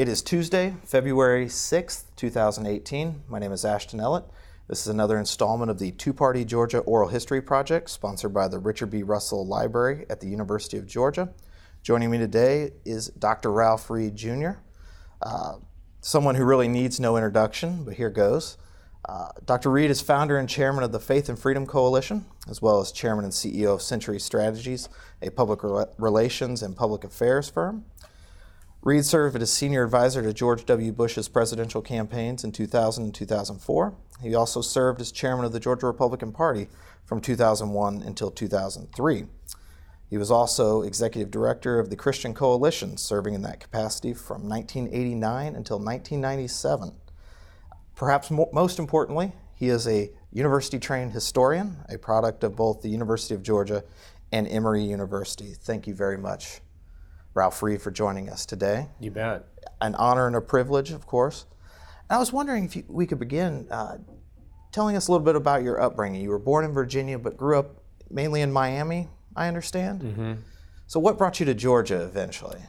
It is Tuesday, February 6th, 2018. My name is Ashton Ellett. This is another installment of the Two-Party Georgia Oral History Project, sponsored by the Richard B. Russell Library at the University of Georgia. Joining me today is Dr. Ralph Reed Jr., someone who really needs no introduction, but here goes. Dr. Reed is founder and chairman of the Faith and Freedom Coalition, as well as chairman and CEO of Century Strategies, a public relations and public affairs firm. Reed served as senior advisor to George W. Bush's presidential campaigns in 2000 and 2004. He also served as chairman of the Georgia Republican Party from 2001 until 2003. He was also executive director of the Christian Coalition, serving in that capacity from 1989 until 1997. Perhaps most importantly, he is a university-trained historian, a product of both the University of Georgia and Emory University. Thank you very much, Ralph Reed, for joining us today. You bet. An honor and a privilege, of course. And I was wondering if we could begin telling us a little bit about your upbringing. You were born in Virginia, but grew up mainly in Miami, I understand? Mm-hmm. So what brought you to Georgia eventually?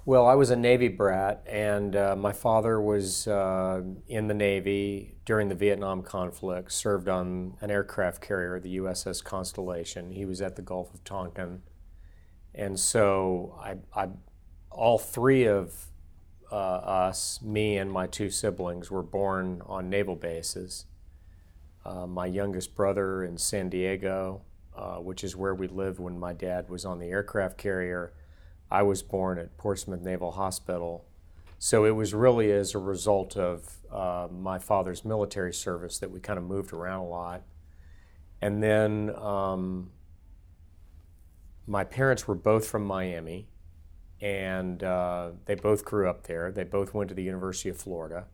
Well, I was a Navy brat, and my father was in the Navy during the Vietnam conflict, served on an aircraft carrier, the USS Constellation. He was at the Gulf of Tonkin. And so all three of us, me and my two siblings, were born on naval bases. My youngest brother in San Diego, which is where we lived when my dad was on the aircraft carrier. I was born at Portsmouth Naval Hospital. So it was really as a result of my father's military service that we kind of moved around a lot. And then my parents were both from Miami, and they both grew up there. They both went to the University of Florida.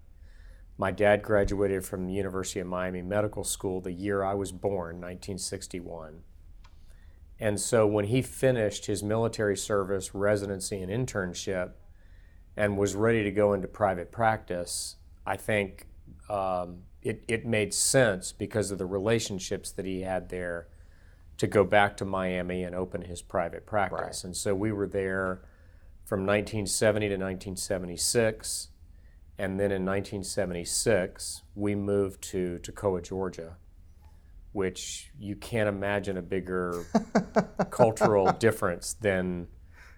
My dad graduated from the University of Miami Medical School the year I was born, 1961. And so when he finished his military service, residency, and internship, and was ready to go into private practice, I think it made sense because of the relationships that he had there to go back to Miami and open his private practice. Right. And so we were there from 1970 to 1976. And then in 1976, we moved to Toccoa, Georgia, which you can't imagine a bigger cultural difference than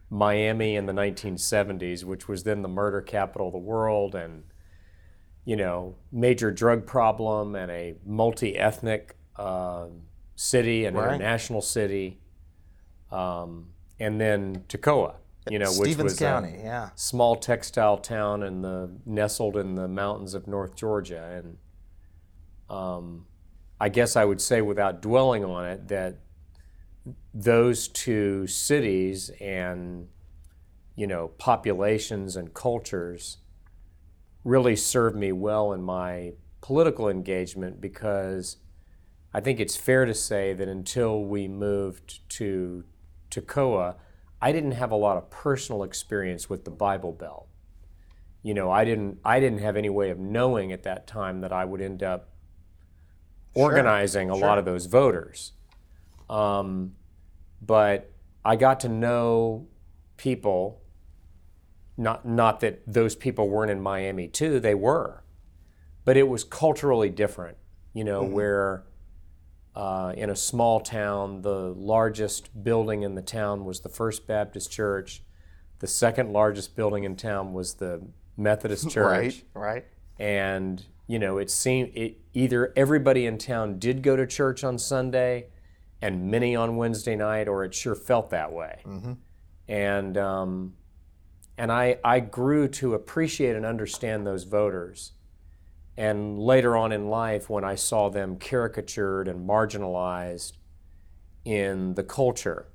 Miami in the 1970s, which was then the murder capital of the world, and, you know, major drug problem and a multi-ethnic city, an international city, and then Toccoa, you know, which Stevens was County, a small textile town nestled in the mountains of North Georgia. And I guess I would say, without dwelling on it, that those two cities and, you know, populations and cultures really served me well in my political engagement, because I think it's fair to say that until we moved to Toccoa, I didn't have a lot of personal experience with the Bible Belt. You know, I didn't have any way of knowing at that time that I would end up organizing a lot of those voters. But I got to know people, not that those people weren't in Miami too, they were. But it was culturally different, you know, where in a small town, the largest building in the town was the First Baptist Church. The second largest building in town was the Methodist Church. Right. And, you know, it seemed either everybody in town did go to church on Sunday and many on Wednesday night, or it sure felt that way. Mm-hmm. And I grew to appreciate and understand those voters. And later on in life, when I saw them caricatured and marginalized in the culture,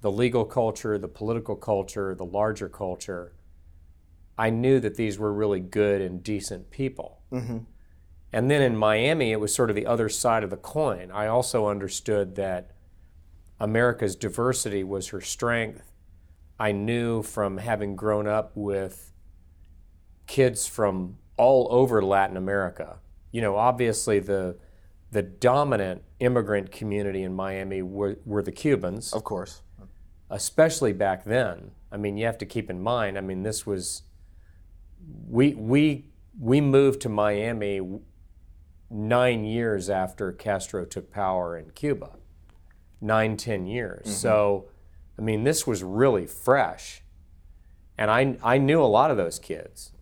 the legal culture, the political culture, the larger culture, I knew that these were really good and decent people. Mm-hmm. And then in Miami, it was sort of the other side of the coin. I also understood that America's diversity was her strength. I knew from having grown up with kids from all over Latin America. You know, obviously the dominant immigrant community in Miami were the Cubans. Of course. Especially back then. I mean, you have to keep in mind, I mean, this was we moved to Miami 9 years after Castro took power in Cuba. 9-10 years. Mm-hmm. So, I mean, this was really fresh. And I knew a lot of those kids.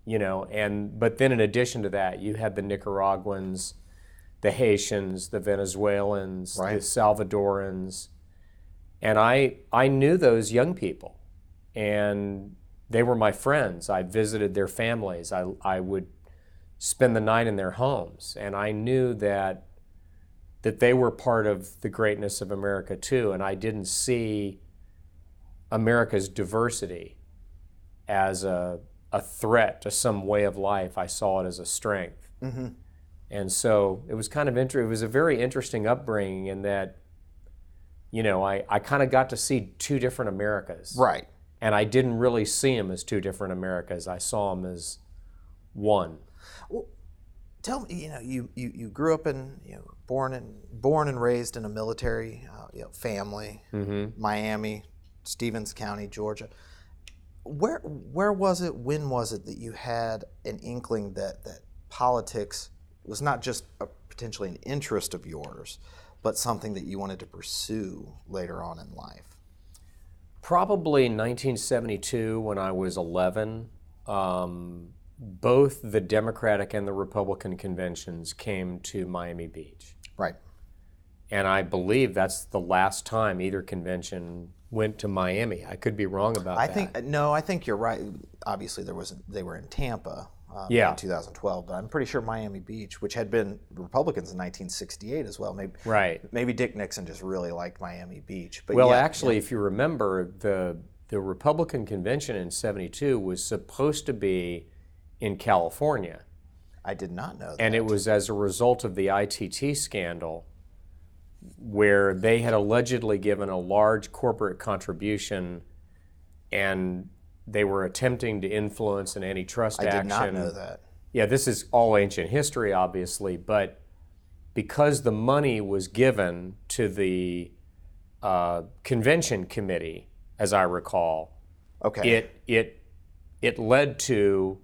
You know, but then in addition to that, you had the Nicaraguans, the Haitians, the Venezuelans, right. the Salvadorans. And I knew those young people. And they were my friends. I visited their families. I would spend the night in their homes. And I knew that they were part of the greatness of America too. And I didn't see America's diversity as a threat to some way of life. I saw it as a strength. Mm-hmm. And so it was kind of it was a very interesting upbringing in that, you know, I kind of got to see two different Americas. Right. And I didn't really see them as two different Americas. I saw them as one. Well, tell me, you know, you grew up in, you know, born and raised in a military family, mm-hmm. Miami, Stevens County, Georgia. Where was it, when was it that you had an inkling that politics was not just potentially an interest of yours, but something that you wanted to pursue later on in life? Probably 1972 when I was 11. Both the Democratic and the Republican conventions came to Miami Beach. Right. And I believe that's the last time either convention went to Miami. I could be wrong about that. I think you're right. Obviously, they were in Tampa in 2012, but I'm pretty sure Miami Beach, which had been Republicans in 1968 as well. Maybe Dick Nixon just really liked Miami Beach. But actually, if you remember, the Republican convention in '72 was supposed to be in California. I did not know that. And it was as a result of the ITT scandal, where they had allegedly given a large corporate contribution and they were attempting to influence an antitrust action. I did not know that. Yeah, this is all ancient history, obviously, but because the money was given to the convention committee, as I recall, okay, it led to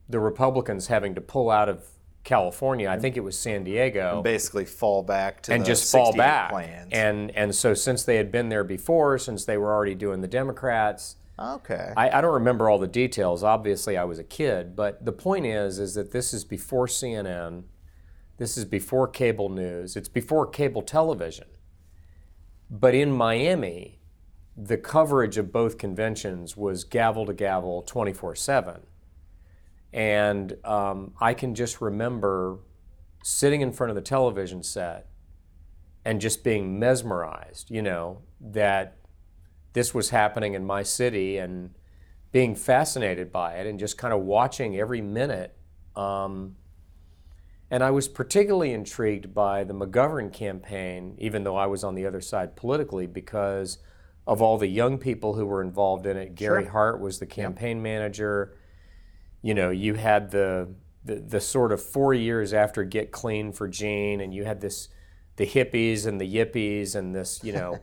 the Republicans having to pull out of California. I think it was San Diego. And basically fall back to and the just fall back. Plans. And so since they had been there before, since they were already doing the Democrats, okay. I don't remember all the details. Obviously, I was a kid, but the point is that this is before CNN, this is before cable news, it's before cable television. But in Miami, the coverage of both conventions was gavel to gavel, 24/7. And I can just remember sitting in front of the television set and just being mesmerized, you know, that this was happening in my city and being fascinated by it and just kind of watching every minute. And I was particularly intrigued by the McGovern campaign, even though I was on the other side politically, because of all the young people who were involved in it. Gary Hart was the campaign manager. You know, you had the sort of 4 years after Get Clean for Gene, and you had the hippies and the yippies and this, you know,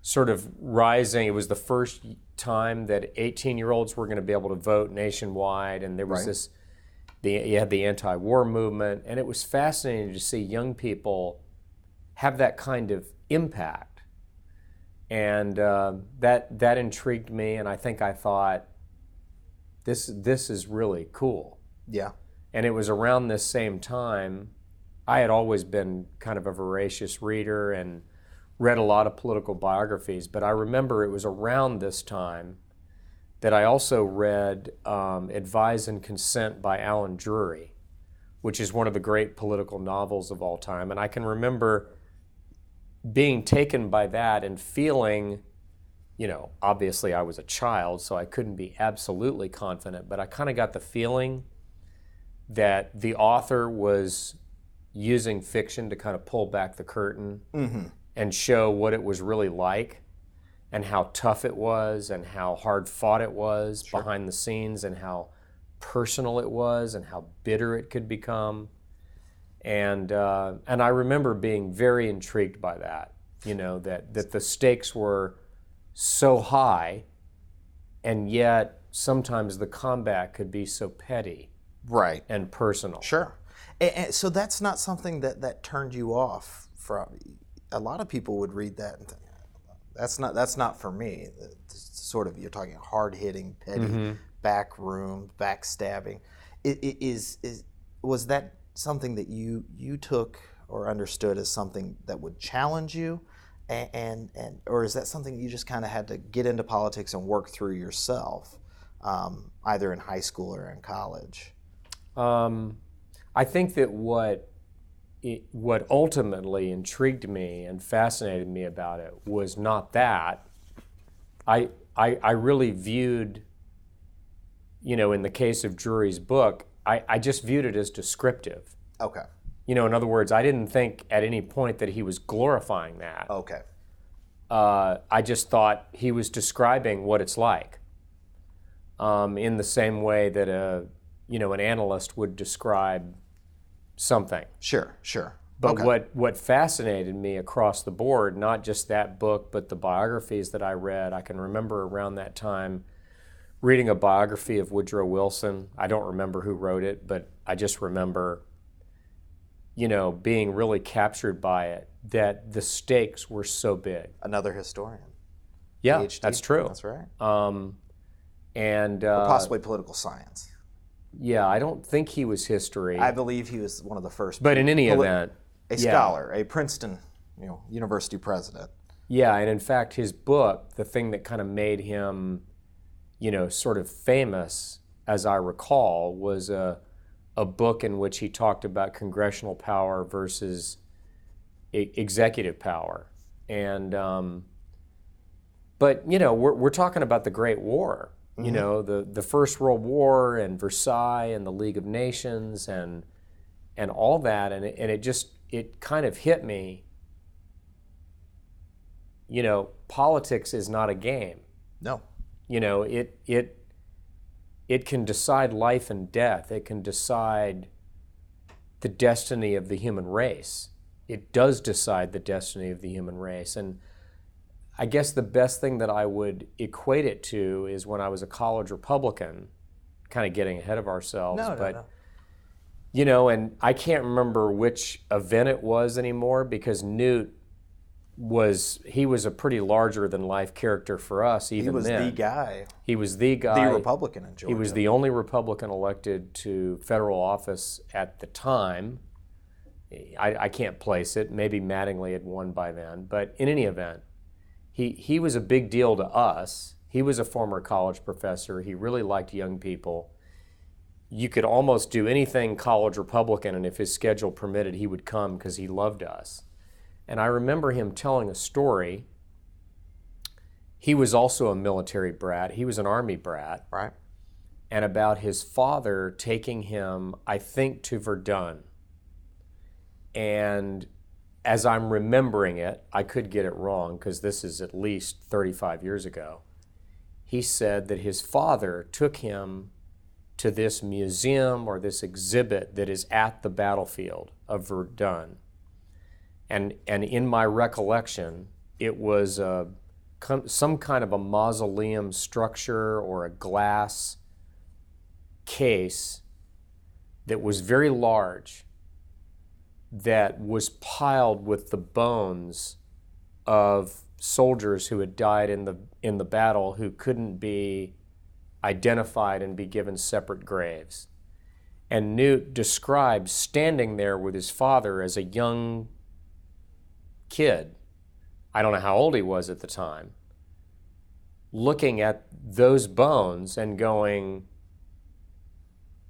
sort of rising. It was the first time that 18-year-olds were going to be able to vote nationwide, and there was you had the anti-war movement, and it was fascinating to see young people have that kind of impact. And that intrigued me, and I thought, this is really cool. Yeah. And it was around this same time, I had always been kind of a voracious reader and read a lot of political biographies, but I remember it was around this time that I also read Advise and Consent by Alan Drury, which is one of the great political novels of all time. And I can remember being taken by that and feeling, you know, obviously I was a child, so I couldn't be absolutely confident, but I kind of got the feeling that the author was using fiction to kind of pull back the curtain and show what it was really like and how tough it was and how hard fought it was behind the scenes and how personal it was and how bitter it could become. And I remember being very intrigued by that, you know, that the stakes were so high and yet sometimes the combat could be so petty Right. and personal. Sure. And so that's not something that turned you off from. A lot of people would read that and think, that's not for me. Sort of, you're talking hard hitting, petty, backroom, backstabbing. Was that something that you took or understood as something that would challenge you, and or is that something you just kind of had to get into politics and work through yourself, either in high school or in college? I think that what ultimately intrigued me and fascinated me about it was not that. I really viewed, in the case of Drury's book, I just viewed it as descriptive. Okay. In other words, I didn't think at any point that he was glorifying that. Okay. I just thought he was describing what it's like, in the same way that an analyst would describe something. Sure. But okay. what fascinated me across the board, not just that book, but the biographies that I read, I can remember around that time reading a biography of Woodrow Wilson. I don't remember who wrote it, but I just remember, being really captured by it, that the stakes were so big. Another historian. Yeah, PhD. that's true. That's right. Or possibly political science. Yeah, I don't think he was history. I believe he was one of the first. But in any event, a scholar, a Princeton, university president. Yeah, and in fact, his book, the thing that kind of made him, sort of famous, as I recall, was a book in which he talked about congressional power versus executive power. And, but we're talking about the Great War. The First World War and Versailles and the League of Nations and all that, and it kind of hit me. Politics is not a game. No. It can decide life and death. It can decide the destiny of the human race. It does decide the destiny of the human race. And I guess the best thing that I would equate it to is when I was a college Republican, kind of getting ahead of ourselves. No. And I can't remember which event it was anymore, because Newt was a pretty larger than life character for us even then. He was the guy. He was the guy. The Republican in Georgia. He was the only Republican elected to federal office at the time. I can't place it. Maybe Mattingly had won by then. But in any event, he was a big deal to us. He was a former college professor. He really liked young people. You could almost do anything college Republican, and if his schedule permitted, he would come because he loved us. And I remember him telling a story. He was also a military brat. He was an Army brat. Right. And about his father taking him, I think, to Verdun. And as I'm remembering it, I could get it wrong because this is at least 35 years ago. He said that his father took him to this museum or this exhibit that is at the battlefield of Verdun. And in my recollection, it was some kind of a mausoleum structure or a glass case that was very large, that was piled with the bones of soldiers who had died in the battle who couldn't be identified and be given separate graves. And Newt describes standing there with his father as a young kid, I don't know how old he was at the time, looking at those bones and going,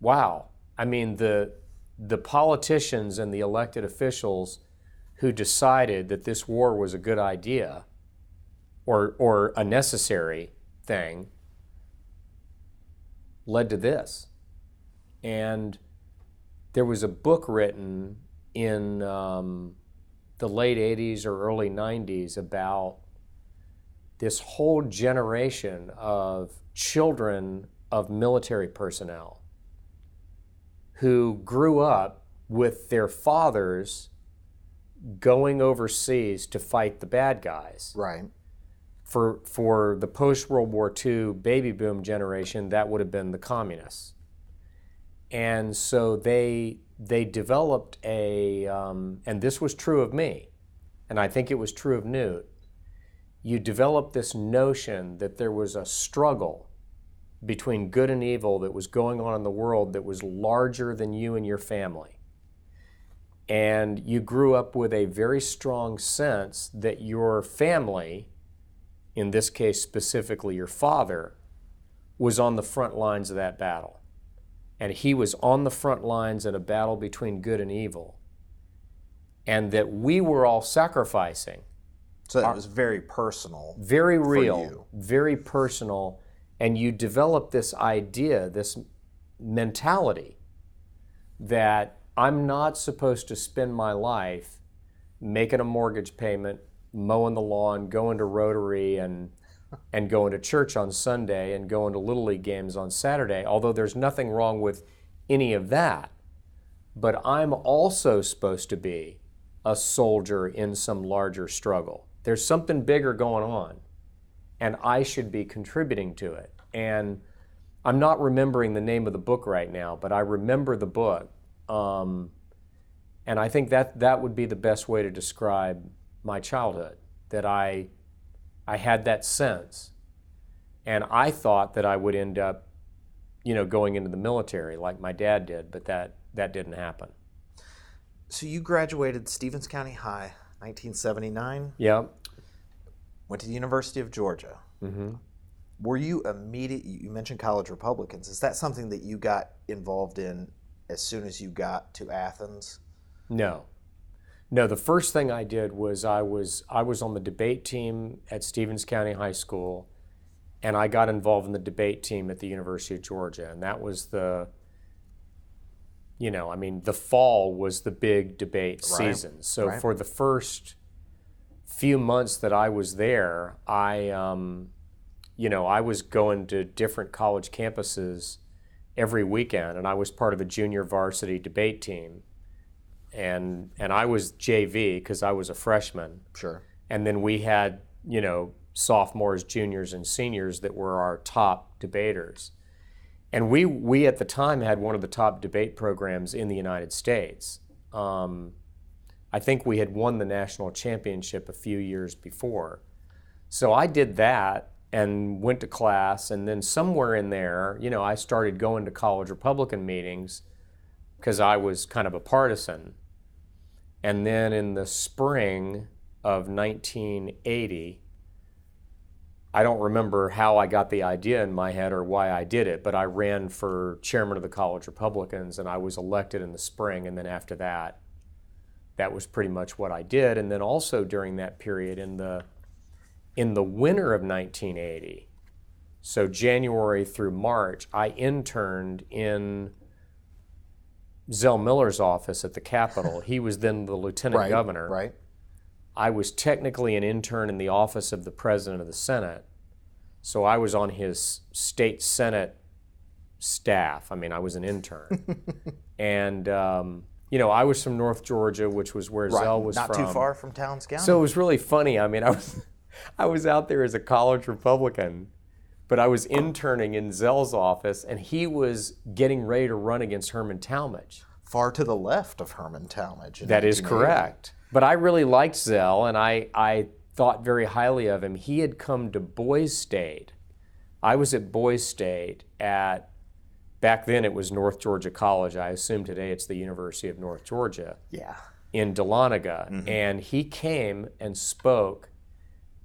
wow. I mean, the politicians and the elected officials who decided that this war was a good idea or a necessary thing led to this. And there was a book written in the late 80s or early 90s about this whole generation of children of military personnel who grew up with their fathers going overseas to fight the bad guys. Right. for the post-World War II baby boom generation, that would have been the communists. And so they developed and this was true of me, and I think it was true of Newt, you developed this notion that there was a struggle between good and evil that was going on in the world that was larger than you and your family. And you grew up with a very strong sense that your family, in this case specifically your father, was on the front lines of that battle. And he was on the front lines in a battle between good and evil. And that we were all sacrificing. So it was very personal. Very real, for you. very personal. And you develop this idea, this mentality, that I'm not supposed to spend my life making a mortgage payment, mowing the lawn, going to Rotary, and going to church on Sunday, and going to Little League games on Saturday, although there's nothing wrong with any of that. But I'm also supposed to be a soldier in some larger struggle. There's something bigger going on, and I should be contributing to it. And I'm not remembering the name of the book right now, but I remember the book. And I think that would be the best way to describe my childhood, that I had that sense. And I thought that I would end up, going into the military like my dad did, but that didn't happen. So you graduated Stevens County High, 1979. Yep. Went to the University of Georgia. Mm-hmm. Were you you mentioned college Republicans. Is that something that you got involved in as soon as you got to Athens? No, the first thing I did was I was on the debate team at Stevens County High School, and I got involved in the debate team at the University of Georgia, and that was the fall was the big debate season. So for the first few months that I was there, I was going to different college campuses every weekend, and I was part of a junior varsity debate team. And I was JV because I was a freshman. Sure. And then we had, sophomores, juniors, and seniors that were our top debaters. And we at the time had one of the top debate programs in the United States. I think we had won the national championship a few years before. So I did that and went to class, and then somewhere in there, I started going to college Republican meetings because I was kind of a partisan. And then in the spring of 1980, I don't remember how I got the idea in my head or why I did it, but I ran for chairman of the college Republicans, and I was elected in the spring, and then after that, that was pretty much what I did. And then also during that period in the winter of 1980, so January through March, I interned in Zell Miller's office at the Capitol. He was then the lieutenant governor. Right. I was technically an intern in the office of the president of the Senate. So I was on his state Senate staff. I mean, I was an intern. And, I was from North Georgia, which was where Zell was Not from. Not too far from Towns County. So it was really funny. I mean, I was out there as a college Republican, but I was interning in Zell's office, and he was getting ready to run against Herman Talmadge. Far to the left of Herman Talmadge. That is correct. But I really liked Zell, and I thought very highly of him. He had come to Boys State. I was at Boys State back then it was North Georgia College. I assume today it's the University of North Georgia. Yeah. In Dahlonega. Mm-hmm. And he came and spoke,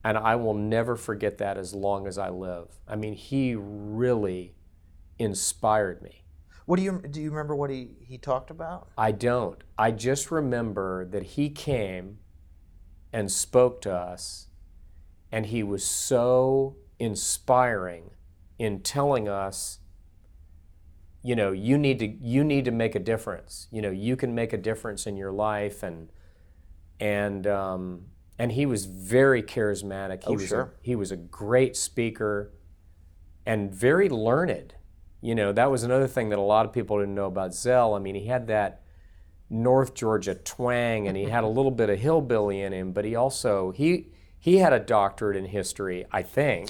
and I will never forget that as long as I live. I mean, he really inspired me. Do you remember what he talked about? I don't. I just remember that he came and spoke to us, and he was so inspiring in telling us, you need to make a difference. You can make a difference in your life, and he was very charismatic. He was a great speaker and very learned. That was another thing that a lot of people didn't know about Zell. I mean, he had that North Georgia twang, and he had a little bit of hillbilly in him, but he He had a doctorate in history, I think.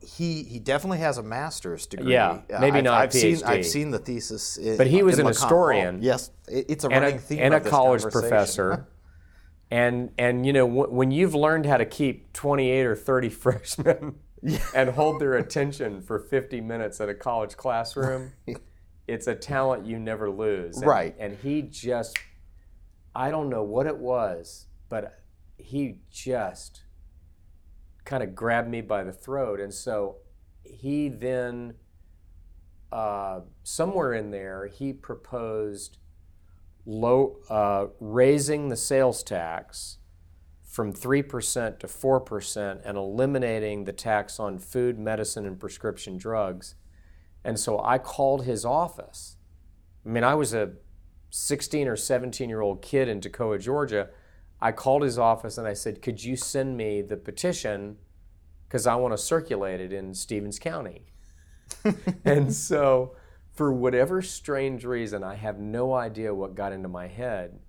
He definitely has a master's degree. Yeah, maybe not a I've PhD. I've seen the thesis. But he was in an LeCompte historian. Hall. Yes, it's a and running a, theme and of a this college conversation. professor. And you know, when you've learned how to keep 28 or 30 freshmen and hold their attention for 50 minutes at a college classroom, it's a talent you never lose. Right. And he just, I don't know what it was, but he just kind of grabbed me by the throat. And so he then, somewhere in there, he proposed raising the sales tax from 3% to 4% and eliminating the tax on food, medicine, and prescription drugs. And so I called his office. I mean, I was a 16 or 17-year-old kid in Toccoa, Georgia. I called his office and I said, could you send me the petition because I want to circulate it in Stevens County? And so for whatever strange reason, I have no idea what got into my head,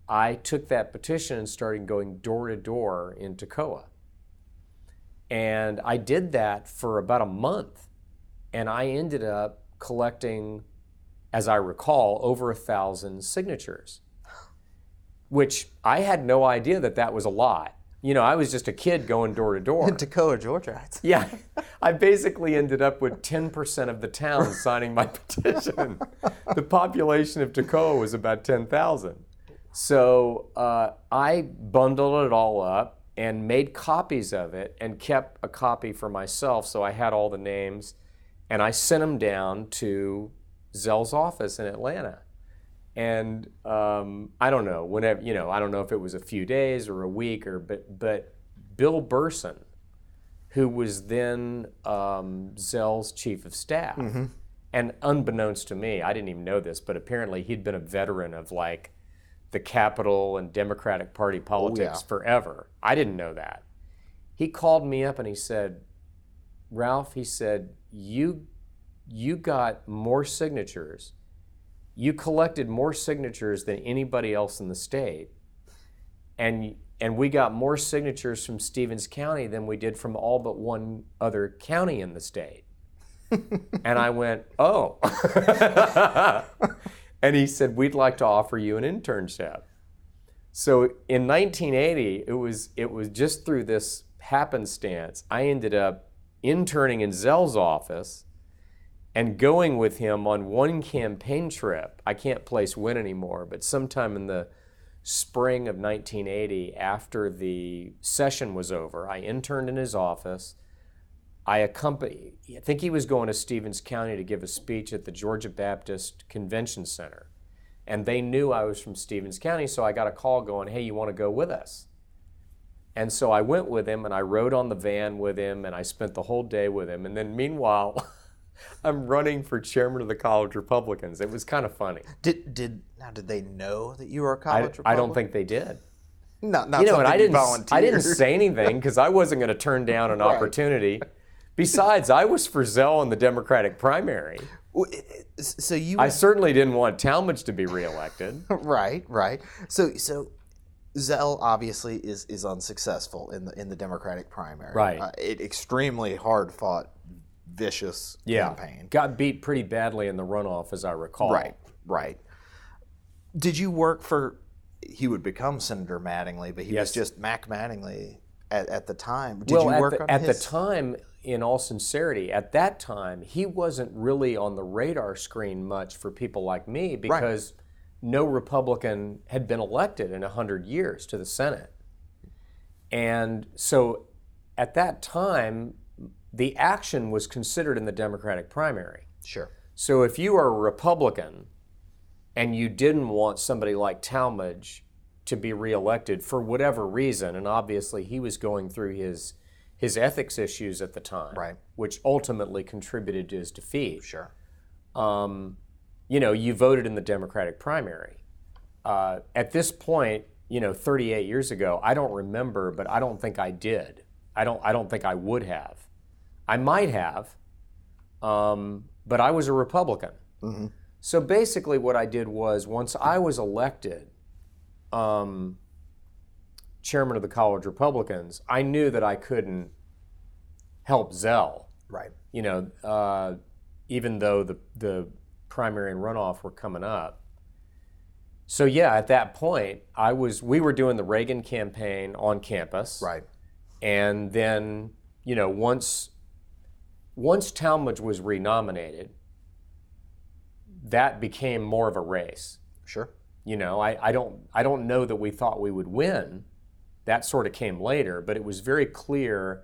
I took that petition and started going door to door in Toccoa. And I did that for about a month. And I ended up collecting, as I recall, over 1,000 signatures, which I had no idea that was a lot. You know, I was just a kid going door to door. In Toccoa, Georgia. Yeah, I basically ended up with 10% of the town signing my petition. The population of Toccoa was about 10,000. So I bundled it all up and made copies of it and kept a copy for myself, so I had all the names, and I sent them down to Zell's office in Atlanta. And I don't know, whenever, you know, I don't know if it was a few days or a week, but Bill Burson, who was then Zell's chief of staff, and unbeknownst to me, I didn't even know this, but apparently he'd been a veteran of like the Capitol and Democratic Party politics forever. I didn't know that. He called me up and he said, Ralph, he said, you got more signatures. You collected more signatures than anybody else in the state. And we got more signatures from Stevens County than we did from all but one other county in the state. And I went, oh. And he said, we'd like to offer you an internship. So in 1980, it was just through this happenstance, I ended up interning in Zell's office and going with him on one campaign trip. I can't place when anymore, but sometime in the spring of 1980, after the session was over, I interned in his office. I think he was going to Stevens County to give a speech at the Georgia Baptist Convention Center. And they knew I was from Stevens County, so I got a call going, hey, you want to go with us? And so I went with him, and I rode on the van with him, and I spent the whole day with him. And then meanwhile, I'm running for chairman of the College Republicans. It was kind of funny. Did they know that you were a college Republican? I don't think they did. Not you know, and I volunteered. I didn't say anything because I wasn't going to turn down an opportunity. Besides, I was for Zell in the Democratic primary. So I certainly didn't want Talmadge to be reelected. Right. So Zell obviously is unsuccessful in the Democratic primary. Right. Extremely hard fought, vicious campaign. Got beat pretty badly in the runoff, as I recall. Right. Did you work for? He would become Senator Mattingly, but he was just Mac Mattingly at the time. Did you work on at the time? In all sincerity, at that time, he wasn't really on the radar screen much for people like me because no Republican had been elected in 100 years to the Senate. And so at that time, the action was considered in the Democratic primary. Sure. So if you are a Republican and you didn't want somebody like Talmadge to be reelected for whatever reason, and obviously he was going through his ethics issues at the time, which ultimately contributed to his defeat. Sure. You know, you voted in the Democratic primary. At this point, 38 years ago, I don't remember, but I don't think I did. I don't think I would have. I might have, but I was a Republican. Mm-hmm. So basically what I did was, once I was elected chairman of the college Republicans, I knew that I couldn't help Zell. Right. Even though the primary and runoff were coming up. So yeah, at that point, we were doing the Reagan campaign on campus. Right. And then, once Talmadge was renominated, that became more of a race. Sure. I don't know that we thought we would win. That sort of came later, but it was very clear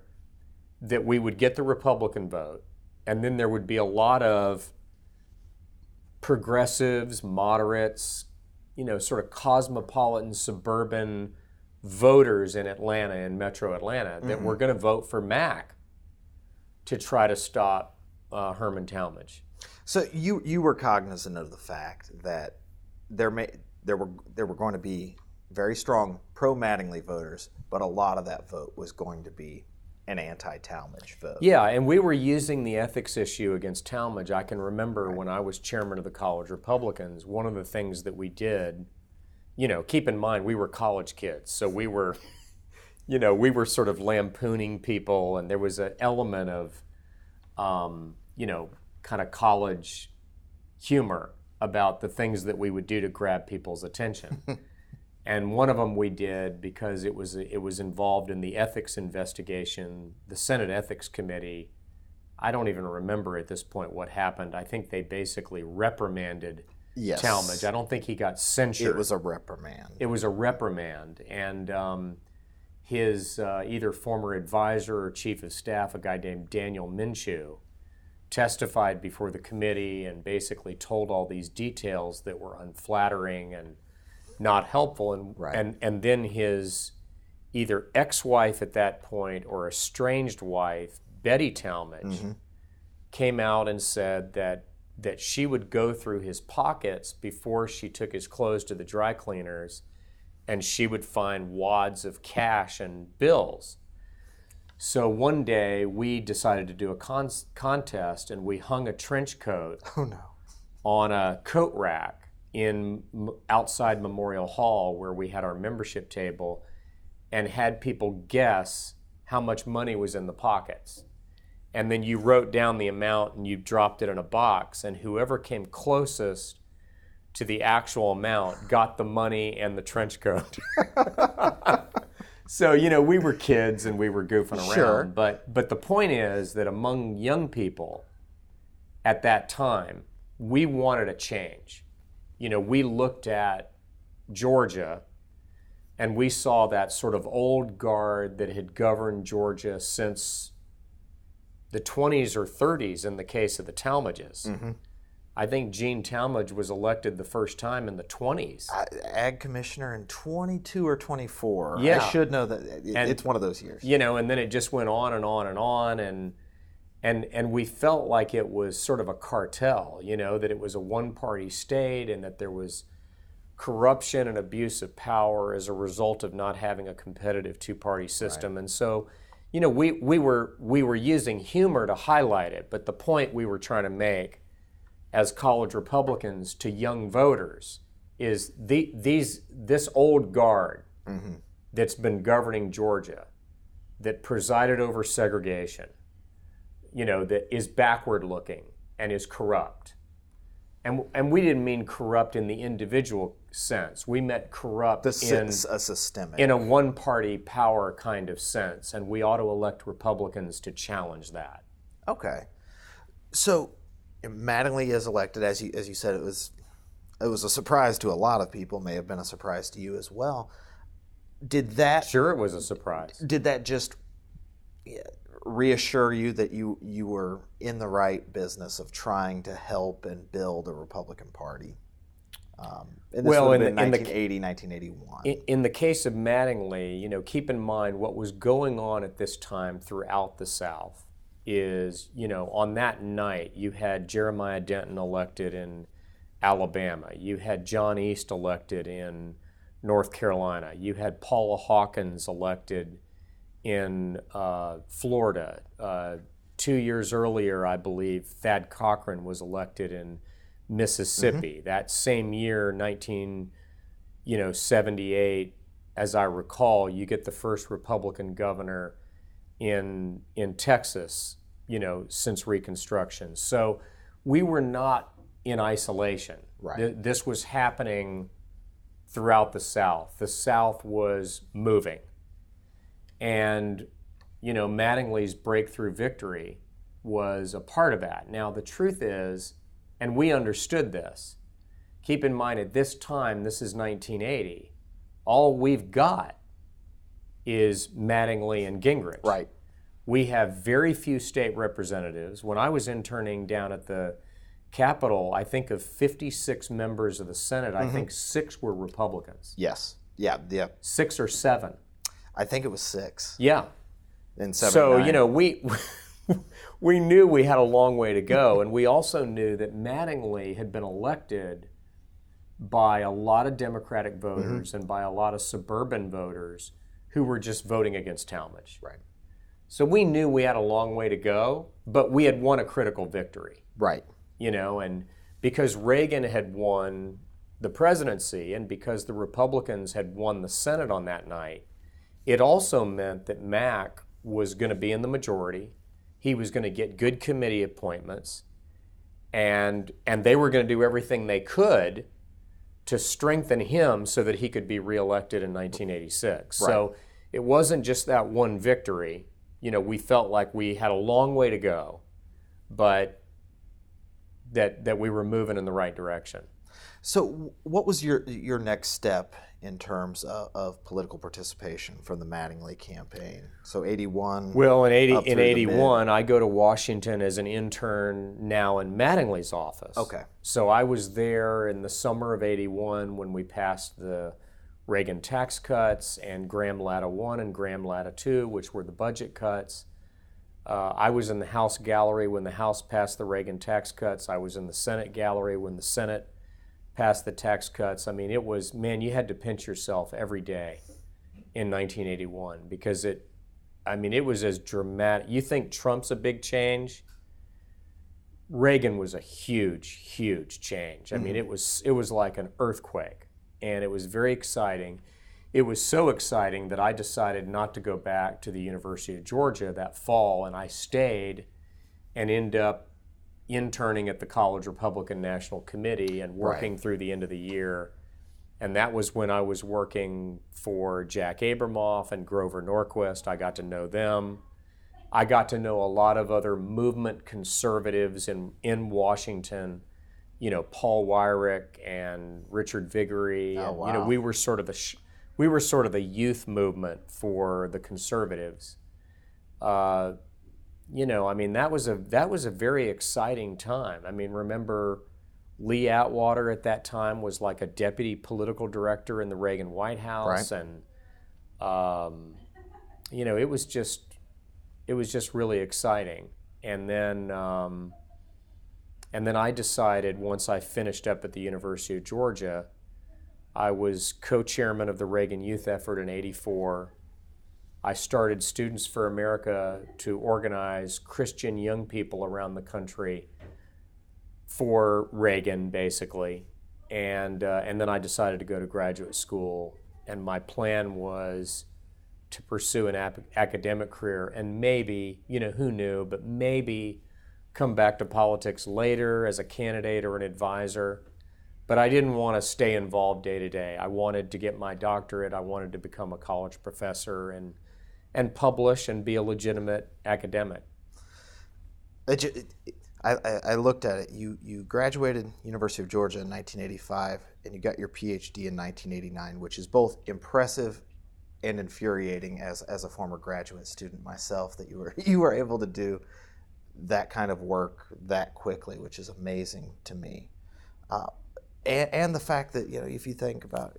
that we would get the Republican vote, and then there would be a lot of progressives, moderates, sort of cosmopolitan, suburban voters in Atlanta, in metro Atlanta, that were going to vote for Mac to try to stop Herman Talmadge. So you were cognizant of the fact that there were going to be very strong pro-Mattingly voters, but a lot of that vote was going to be an anti-Talmadge vote. Yeah, and we were using the ethics issue against Talmadge. I can remember when I was chairman of the college Republicans, one of the things that we did, keep in mind we were college kids, so we were, we were sort of lampooning people, and there was an element of, kind of college humor about the things that we would do to grab people's attention. And one of them we did because it was involved in the ethics investigation, the Senate Ethics Committee. I don't even remember at this point what happened. I think they basically reprimanded Talmadge. I don't think he got censured. It was a reprimand. It was a reprimand. And his either former advisor or chief of staff, a guy named Daniel Minshew, testified before the committee and basically told all these details that were unflattering and not helpful, and then his either ex-wife at that point or estranged wife, Betty Talmadge, came out and said that she would go through his pockets before she took his clothes to the dry cleaners, and she would find wads of cash and bills. So one day we decided to do a contest, and we hung a trench coat on a coat rack outside Memorial Hall, where we had our membership table, and had people guess how much money was in the pockets. And then you wrote down the amount and you dropped it in a box, and whoever came closest to the actual amount got the money and the trench coat. So, we were kids and we were goofing around. Sure. But the point is that among young people at that time, we wanted a change. We looked at Georgia and we saw that sort of old guard that had governed Georgia since the 20s or 30s in the case of the Talmadges. I think Gene Talmadge was elected the first time in the 20s. Ag commissioner in 22 or 24. Yeah. I should know that. It's one of those years. And then it just went on and on and on, and we felt like it was sort of a cartel, that it was a one-party state and that there was corruption and abuse of power as a result of not having a competitive two-party system. Right. And so, we were using humor to highlight it, but the point we were trying to make as college Republicans to young voters is this old guard that's been governing Georgia, that presided over segregation, that is backward looking and is corrupt. And we didn't mean corrupt in the individual sense. We meant corrupt in a systemic, in a one-party power kind of sense, and we ought to elect Republicans to challenge that. Okay. So Mattingly is elected, as you said, it was a surprise to a lot of people, may have been a surprise to you as well. Sure, it was a surprise. Did that just reassure you that you were in the right business of trying to help and build a Republican Party? And this would have been 1980, 1981. In the case of Mattingly, keep in mind what was going on at this time throughout the South is, on that night, you had Jeremiah Denton elected in Alabama. You had John East elected in North Carolina. You had Paula Hawkins elected in Florida. 2 years earlier, I believe, Thad Cochran was elected in Mississippi. That same year, 1978, as I recall, you get the first Republican governor in Texas, since Reconstruction. So we were not in isolation. Right. This was happening throughout the South. The South was moving. And, Mattingly's breakthrough victory was a part of that. Now, the truth is, and we understood this, keep in mind at this time, this is 1980, all we've got is Mattingly and Gingrich. Right. We have very few state representatives. When I was interning down at the Capitol, I think of 56 members of the Senate, I think 6 were Republicans. Yes. Yeah. 6 or 7. I think it was 6. Yeah. In 79. So, we knew we had a long way to go, and we also knew that Mattingly had been elected by a lot of Democratic voters and by a lot of suburban voters who were just voting against Talmadge. Right. So we knew we had a long way to go, but we had won a critical victory. Right. And because Reagan had won the presidency and because the Republicans had won the Senate on that night, it also meant that Mac was going to be in the majority. He was going to get good committee appointments, and they were going to do everything they could to strengthen him so that he could be reelected in 1986. Right. So it wasn't just that one victory. We felt like we had a long way to go, but that we were moving in the right direction. So what was your next step in terms of political participation from the Mattingly campaign? So 81. Well, in 81, I go to Washington as an intern now in Mattingly's office. Okay. So I was there in the summer of 81 when we passed the Reagan tax cuts and Graham-Latta 1 and Graham-Latta 2, which were the budget cuts. I was in the House gallery when the House passed the Reagan tax cuts. I was in the Senate gallery when the Senate passed the tax cuts. I mean, it was, man, you had to pinch yourself every day in 1981 because it was as dramatic. You think Trump's a big change? Reagan was a huge, huge change. I mean, it was like an earthquake, and it was very exciting. It was so exciting that I decided not to go back to the University of Georgia that fall, and I stayed and ended up interning at the College Republican National Committee and working through the end of the year. And that was when I was working for Jack Abramoff and Grover Norquist. I got to know them. I got to know a lot of other movement conservatives in Washington, Paul Weyrich and Richard Viguerie. Oh, and, wow. we were sort of the youth movement for the conservatives. That was a very exciting time. I mean, remember Lee Atwater at that time was like a deputy political director in the Reagan White House, right. And it was just really exciting. And then I decided once I finished up at the University of Georgia, I was co-chairman of the Reagan Youth Effort in '84. I started Students for America to organize Christian young people around the country for Reagan, basically. And then I decided to go to graduate school, and my plan was to pursue an academic career and maybe, who knew, but maybe come back to politics later as a candidate or an advisor. But I didn't want to stay involved day to day. I wanted to get my doctorate. I wanted to become a college professor and publish and be a legitimate academic. I looked at it. You graduated University of Georgia in 1985, and you got your PhD in 1989, which is both impressive and infuriating as a former graduate student myself, that you were able to do that kind of work that quickly, which is amazing to me. And the fact that, if you think about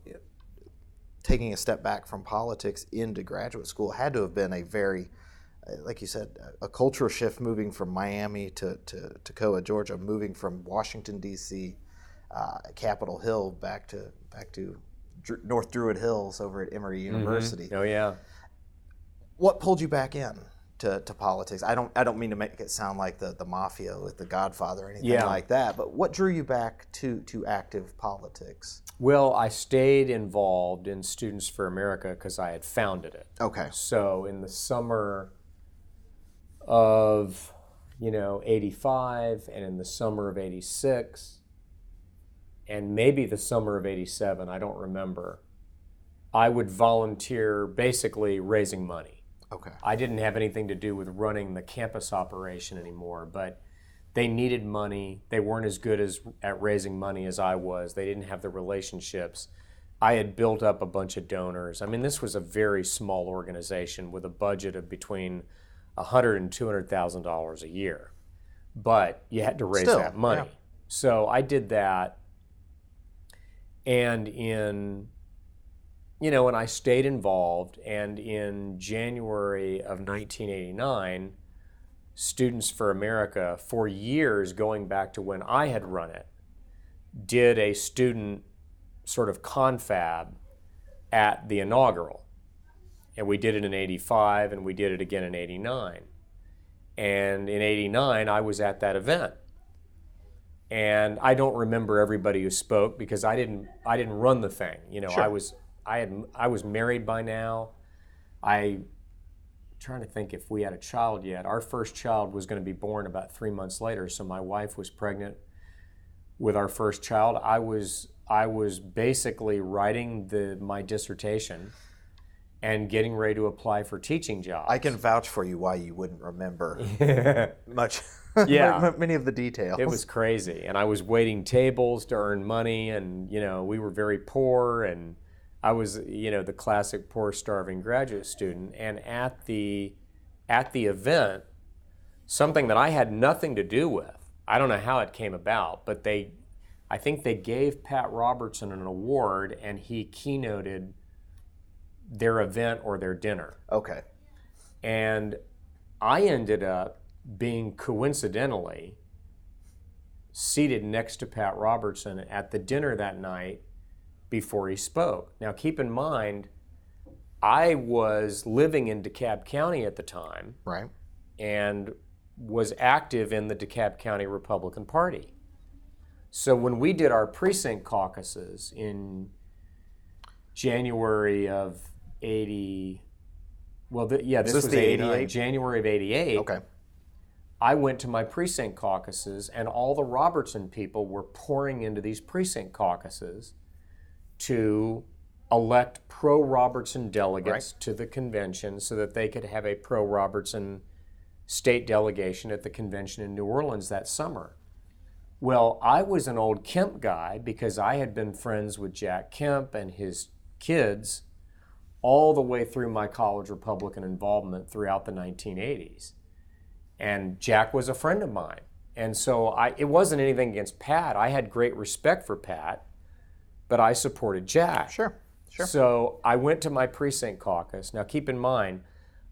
taking a step back from politics into graduate school, had to have been a very, like you said, a cultural shift, moving from Miami to Toccoa, Georgia, moving from Washington, D.C., Capitol Hill back to North Druid Hills over at Emory University. Oh, yeah. What pulled you back in to politics? I don't mean to make it sound like the mafia with the Godfather or anything Yeah. like that, but what drew you back to active politics? Well, I stayed involved in Students for America because I had founded it. Okay. So in the summer of, 85 and in the summer of 86 and maybe the summer of 87, I don't remember, I would volunteer basically raising money. Okay. I didn't have anything to do with running the campus operation anymore, but they needed money. They weren't as good at raising money as I was. They didn't have the relationships. I had built up a bunch of donors. I mean, this was a very small organization with a budget of between $100,000 and $200,000 a year. But you had to raise Still, that money. yeah. So I did that. And and I stayed involved. And in January of 1989, Students for America, for years going back to when I had run it, did a student sort of confab at the inaugural. And we did it in 85 and we did it again in 89. And in 89, I was at that event. And I don't remember everybody who spoke because I didn't run the thing. Sure. I was married by now. Trying to think if we had a child yet. Our first child was going to be born about 3 months later, so my wife was pregnant with our first child. I was basically writing my dissertation and getting ready to apply for teaching jobs. I can vouch for you why you wouldn't remember much. Yeah. Many of the details. It was crazy, and I was waiting tables to earn money, and we were very poor, and I was, the classic poor, starving graduate student. And at the event, something that I had nothing to do with, I don't know how it came about, but I think they gave Pat Robertson an award, and he keynoted their event or their dinner. Okay. And I ended up being coincidentally seated next to Pat Robertson at the dinner that night before he spoke. Now, keep in mind, I was living in DeKalb County at the time, Right. and was active in the DeKalb County Republican Party. So when we did our precinct caucuses in January of 80, this was the 89, 88? January of 88, Okay. I went to my precinct caucuses, and all the Robertson people were pouring into these precinct caucuses to elect pro-Robertson delegates to the convention so that they could have a pro-Robertson state delegation at the convention in New Orleans that summer. Well, I was an old Kemp guy because I had been friends with Jack Kemp and his kids all the way through my college Republican involvement throughout the 1980s. And Jack was a friend of mine. And so it wasn't anything against Pat. I had great respect for Pat, but I supported Jack. Sure. So I went to my precinct caucus. Now keep in mind,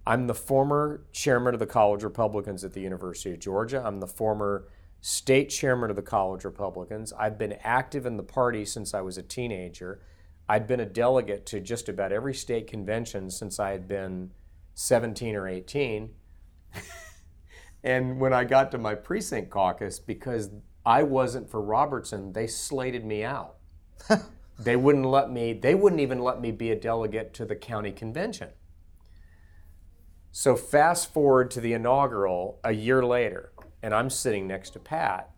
I'm the former chairman of the College Republicans at the University of Georgia. I'm the former state chairman of the College Republicans. I've been active in the party since I was a teenager. I'd been a delegate to just about every state convention since I had been 17 or 18. And when I got to my precinct caucus, because I wasn't for Robertson, they slated me out. They wouldn't even let me be a delegate to the county convention. So fast forward to the inaugural a year later, and I'm sitting next to Pat.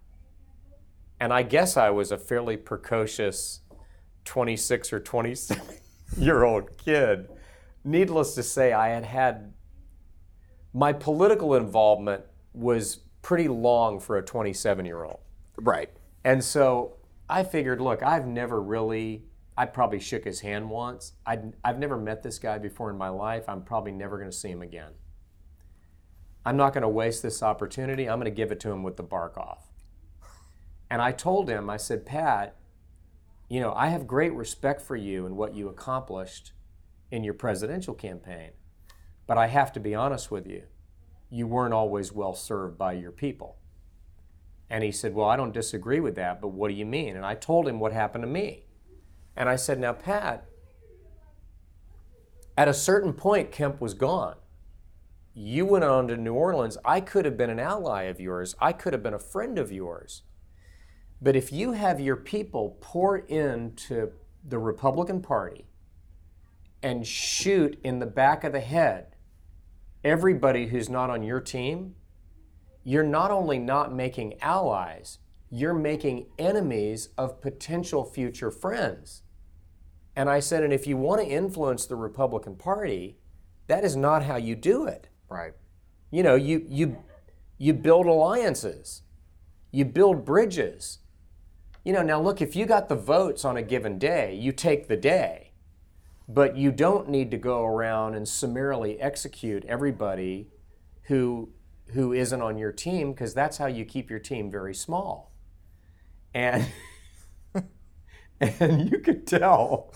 And I guess I was a fairly precocious 26 or 27-year-old kid. Needless to say, my political involvement was pretty long for a 27-year-old. Right. And so I figured, look, I probably shook his hand once. I've never met this guy before in my life. I'm probably never going to see him again. I'm not going to waste this opportunity. I'm going to give it to him with the bark off. And I told him, I said, Pat, I have great respect for you and what you accomplished in your presidential campaign. But I have to be honest with you. You weren't always well served by your people. And he said, well, I don't disagree with that, but what do you mean? And I told him what happened to me. And I said, now, Pat, at a certain point, Kemp was gone. you went on to New Orleans, I could have been an ally of yours. I could have been a friend of yours. But if you have your people pour into the Republican Party and shoot in the back of the head everybody who's not on your team, you're not only not making allies, you're making enemies of potential future friends. And I said, and if you want to influence the Republican Party, that is not how you do it. Right. You know, you build alliances, you build bridges. You know, now look, if you got the votes on a given day, you take the day. But you don't need to go around and summarily execute everybody who isn't on your team, because that's how you keep your team very small. And and you could tell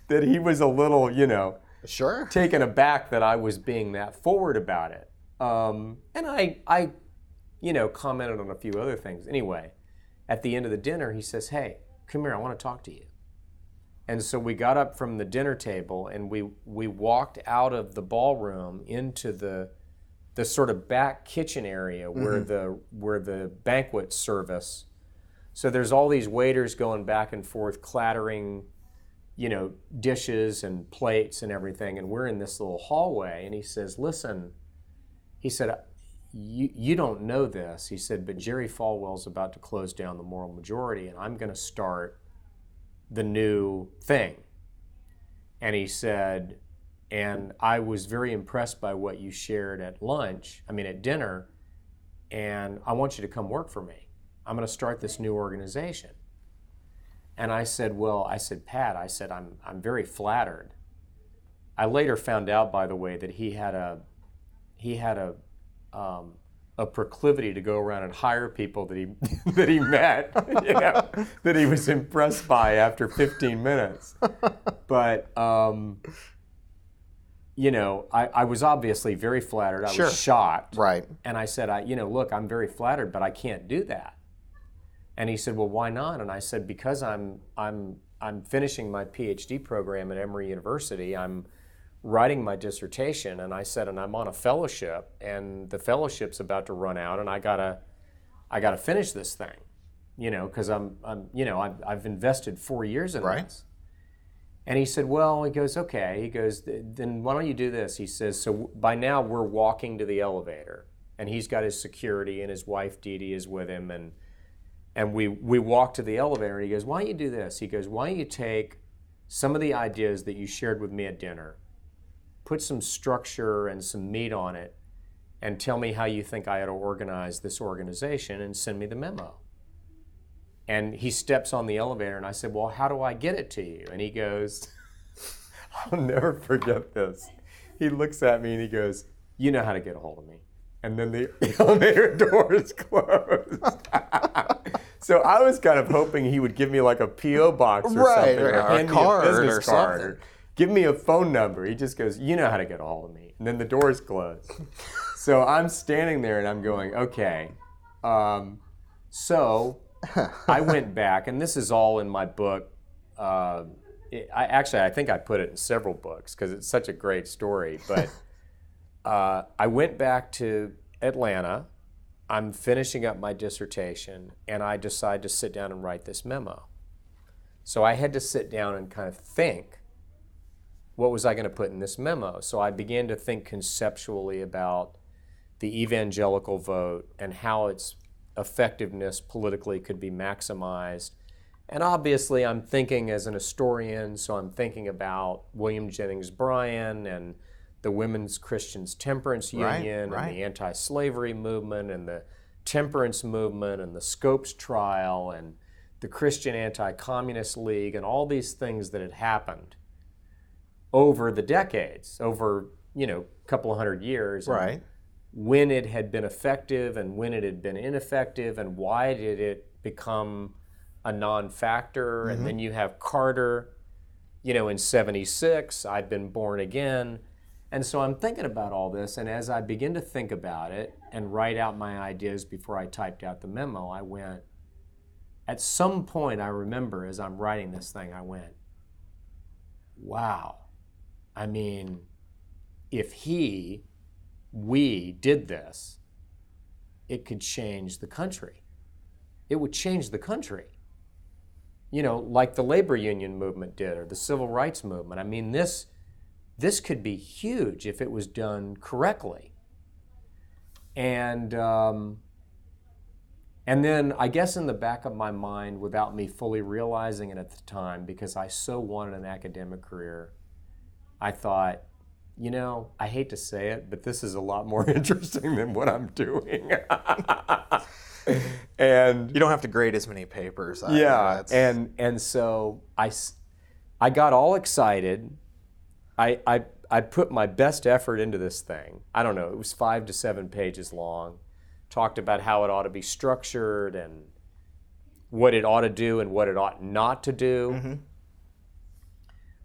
that he was a little, Sure. taken aback that I was being that forward about it. And I commented on a few other things. Anyway, at the end of the dinner, he says, "Hey, come here, I want to talk to you." And so we got up from the dinner table and we walked out of the ballroom into the sort of back kitchen area where the banquet service. So there's all these waiters going back and forth, clattering, dishes and plates and everything, and we're in this little hallway. And he says, "Listen," he said, you don't know this," he said, "but Jerry Falwell's about to close down the Moral Majority, and I'm going to start the new thing." And he said, "And I was very impressed by what you shared at dinner, and I want you to come work for me. I'm going to start this new organization." And I said, "Pat," I said, I'm very flattered." I later found out, by the way, that he had a proclivity to go around and hire people that he met, that he was impressed by after 15 minutes. But I was obviously very flattered. I Sure. was shocked. Right. And I said, "Look, I'm very flattered, but I can't do that." And he said, "Well, why not?" And I said, "Because I'm finishing my PhD program at Emory University. I'm writing my dissertation," and I said, "and I'm on a fellowship, and the fellowship's about to run out, and I gotta finish this thing, because I've invested 4 years in this." And he said, "Well," he goes, "okay." He goes, "Then why don't you do this?" He says, "So by now we're walking to the elevator, and he's got his security, and his wife Dee Dee is with him, and we walk to the elevator, and he goes, 'Why don't you do this?' He goes, 'Why don't you take some of the ideas that you shared with me at dinner, put some structure and some meat on it, and tell me how you think I ought to organize this organization, and send me the memo.'" And he steps on the elevator, and I said, "Well, how do I get it to you?" And he goes, I'll never forget this. He looks at me and he goes, "You know how to get a hold of me." And then the elevator doors closed. So I was kind of hoping he would give me like a P.O. box or something, or hand me a business card, or give me a phone number. He just goes, "You know how to get a hold of me." And then the doors close. So I'm standing there and I'm going, okay. So I went back, and this is all in my book. I think I put it in several books because it's such a great story. But I went back to Atlanta. I'm finishing up my dissertation, and I decide to sit down and write this memo. So I had to sit down and kind of think, what was I going to put in this memo? So I began to think conceptually about the evangelical vote and how its effectiveness politically could be maximized. And obviously I'm thinking as an historian, so I'm thinking about William Jennings Bryan and the Women's Christians Temperance Union, and the anti-slavery movement, and the temperance movement, and the Scopes trial, and the Christian Anti-Communist League, and all these things that had happened over the decades, over a couple of hundred years. Right. When it had been effective and when it had been ineffective, and why did it become a non-factor. Mm-hmm. And then you have Carter, in 76, I'd been born again. And so I'm thinking about all this, and as I begin to think about it and write out my ideas before I typed out the memo, I went, at some point I remember as I'm writing this thing, I went, wow. I mean, if he we did this, it could change the country. It would change the country. You know, like the labor union movement did, or the civil rights movement. I mean, this could be huge if it was done correctly. And then I guess in the back of my mind, without me fully realizing it at the time, because I so wanted an academic career, I thought, you know, I hate to say it, but this is a lot more interesting than what I'm doing. And you don't have to grade as many papers. Yeah, and so I got all excited. I put my best effort into this thing. I don't know, it was 5 to 7 pages long. Talked about how it ought to be structured and what it ought to do and what it ought not to do. Mm-hmm.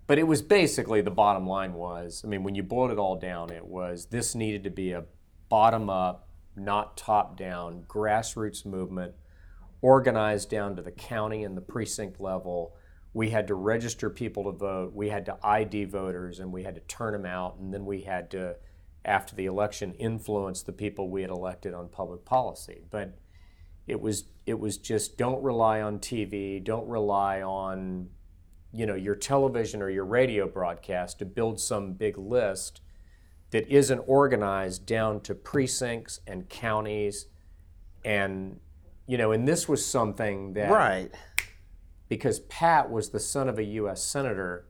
But it was basically, the bottom line was, I mean, when you boiled it all down, it was this needed to be a bottom-up, not top-down, grassroots movement, organized down to the county and the precinct level. We had to register people to vote, we had to ID voters, and we had to turn them out, and then we had to, after the election, influence the people we had elected on public policy. But it was just, don't rely on TV, don't rely on, you know, your television or your radio broadcast to build some big list that isn't organized down to precincts and counties. And, you know, and this was something that, right, because Pat was the son of a U.S. senator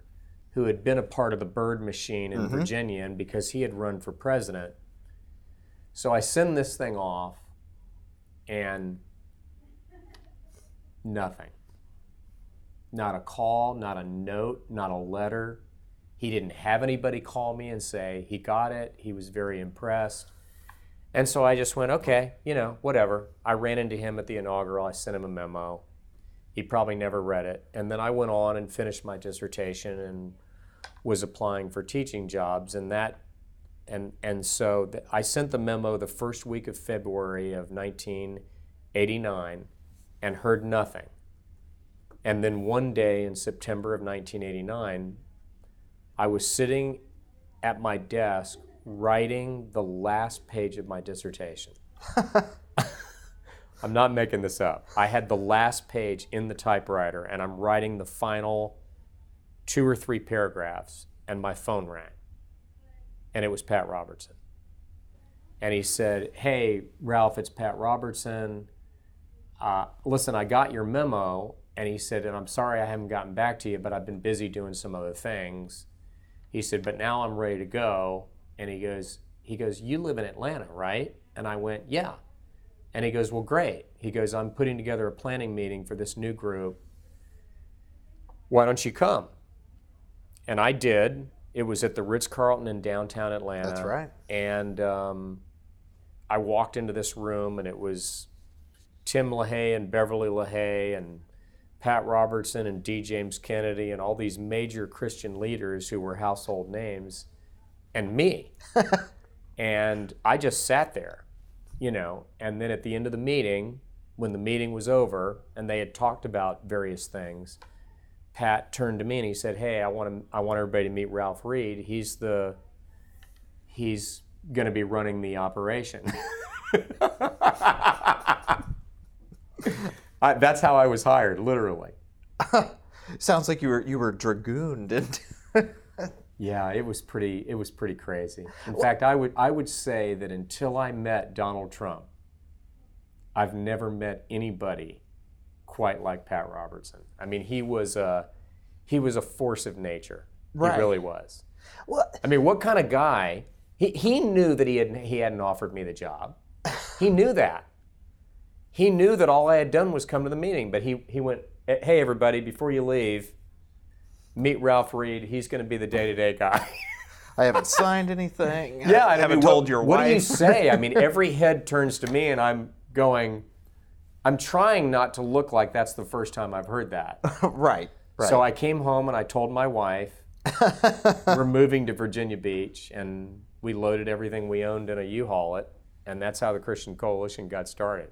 who had been a part of the Byrd machine in Virginia, and because he had run for president. So I send this thing off, and nothing. Not a call, not a note, not a letter. He didn't have anybody call me and say he got it. He was very impressed. And so I just went, okay, you know, whatever. I ran into him at the inaugural. I sent him a memo. He probably never read it. And then I went on and finished my dissertation and was applying for teaching jobs. So I sent the memo the first week of February of 1989 and heard nothing. And then one day in September of 1989, I was sitting at my desk writing the last page of my dissertation. I'm not making this up. I had the last page in the typewriter, and I'm writing the final 2 or 3 paragraphs, and my phone rang. And it was Pat Robertson. And he said, "Hey, Ralph, it's Pat Robertson. Listen, I got your memo." And he said, "And I'm sorry I haven't gotten back to you, but I've been busy doing some other things." He said, "But now I'm ready to go." And he goes, "You live in Atlanta, right?" And I went, "Yeah." And he goes, "Well, great." He goes, "I'm putting together a planning meeting for this new group. Why don't you come?" And I did. It was at the Ritz-Carlton in downtown Atlanta. That's right. And I walked into this room, and it was Tim LaHaye and Beverly LaHaye and Pat Robertson and D. James Kennedy and all these major Christian leaders who were household names, and me. And I just sat there, you know. And then at the end of the meeting, when the meeting was over and they had talked about various things, Pat turned to me and he said, "Hey, I want everybody to meet Ralph Reed. He's going to be running the operation." That's how I was hired, literally. Sounds like you were dragooned into. Yeah, it was pretty crazy. In fact, I would say that until I met Donald Trump, I've never met anybody quite like Pat Robertson. I mean, he was a force of nature. Right. He really was. Well, I mean, what kind of guy? He knew that he hadn't offered me the job. He knew that. He knew that all I had done was come to the meeting, but he went, "Hey, everybody, before you leave, meet Ralph Reed. He's going to be the day-to-day guy." I haven't signed anything. Yeah, I haven't told your wife. What do you say? I mean, every head turns to me, and I'm trying not to look like that's the first time I've heard that. Right. So I came home and I told my wife, we're moving to Virginia Beach, and we loaded everything we owned in a U-Haul, and that's how the Christian Coalition got started.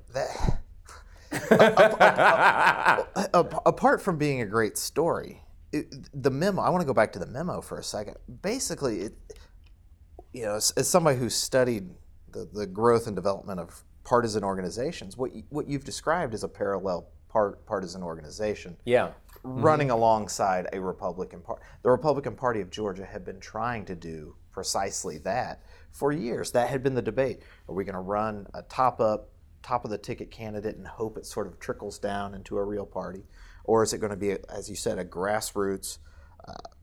Apart from being a great story, the memo, I want to go back to the memo for a second. Basically, as somebody who's studied the growth and development of partisan organizations, what you've described is a parallel partisan organization. Yeah. Running alongside a Republican Party. The Republican Party of Georgia had been trying to do precisely that for years. That had been the debate. Are we going to run a top of the ticket candidate and hope it sort of trickles down into a real party? Or is it going to be, as you said, a grassroots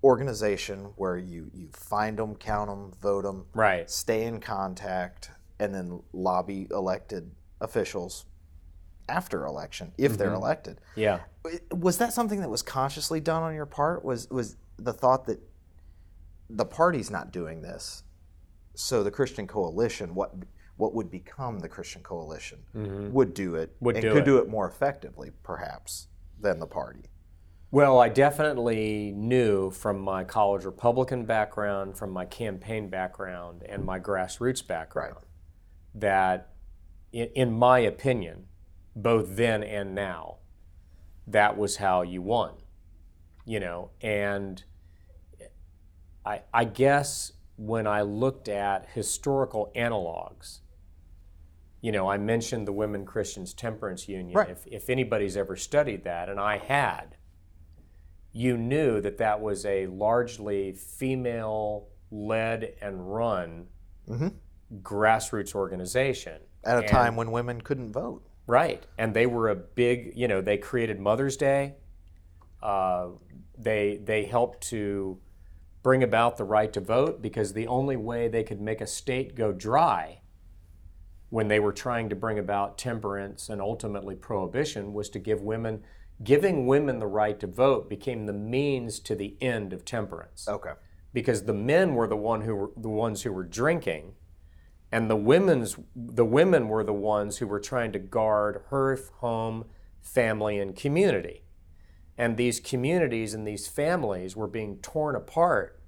organization where you find them, count them, vote them, right, stay in contact, and then lobby elected officials after election, if they're elected. Yeah. Was that something that was consciously done on your part? Was the thought that the party's not doing this, so the Christian Coalition, what would become the Christian Coalition, would do it, do it more effectively, perhaps, than the party? Well, I definitely knew from my college Republican background, from my campaign background, and my grassroots background, that, in my opinion, both then and now, that was how you won, and I guess when I looked at historical analogs, I mentioned the Women Christians Temperance Union. Right. If anybody's ever studied that, and I had, you knew that was a largely female-led and run grassroots organization. At a time when women couldn't vote. Right, and they were a big, they created Mother's Day. They helped to bring about the right to vote, because the only way they could make a state go dry when they were trying to bring about temperance and ultimately prohibition was to giving women the right to vote became the means to the end of temperance. Okay. Because the men were the ones who were drinking, and the women were the ones who were trying to guard hearth, home, family, and community. And these communities and these families were being torn apart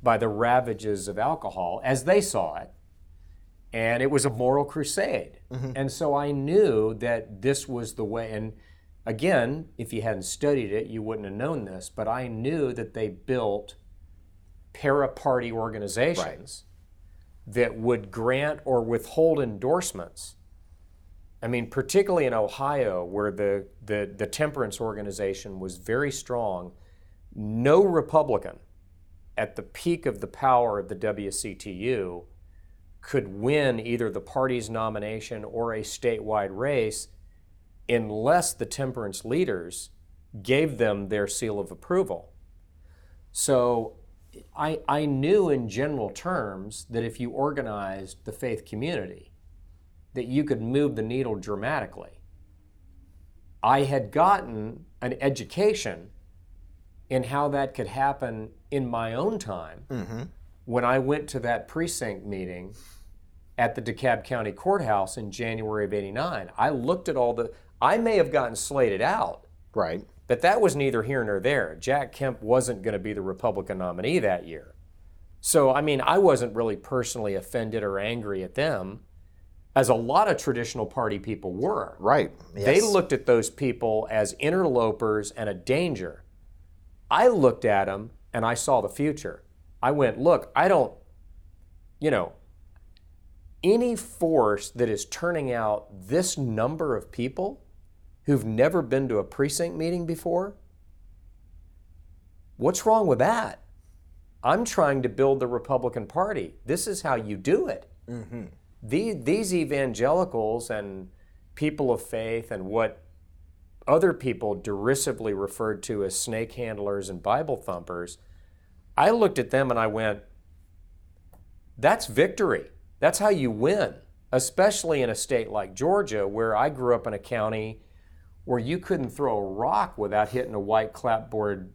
by the ravages of alcohol as they saw it. And it was a moral crusade. And so I knew that this was the way. And again, if you hadn't studied it, you wouldn't have known this, but I knew that they built para-party organizations that would grant or withhold endorsements. I mean, particularly in Ohio, where the temperance organization was very strong, no Republican at the peak of the power of the WCTU could win either the party's nomination or a statewide race unless the temperance leaders gave them their seal of approval. So I knew in general terms that if you organized the faith community, that you could move the needle dramatically. I had gotten an education in how that could happen in my own time when I went to that precinct meeting at the DeKalb County Courthouse in January of '89. I looked at I may have gotten slated out. Right. But that was neither here nor there. Jack Kemp wasn't going to be the Republican nominee that year. So, I mean, I wasn't really personally offended or angry at them, as a lot of traditional party people were. Right. Yes. They looked at those people as interlopers and a danger. I looked at them and I saw the future. I went, look, any force that is turning out this number of people who've never been to a precinct meeting before, what's wrong with that? I'm trying to build the Republican Party. This is how you do it. These evangelicals and people of faith and what other people derisively referred to as snake handlers and Bible thumpers, I looked at them and I went, that's victory. That's how you win, especially in a state like Georgia, where I grew up in a county where you couldn't throw a rock without hitting a white clapboard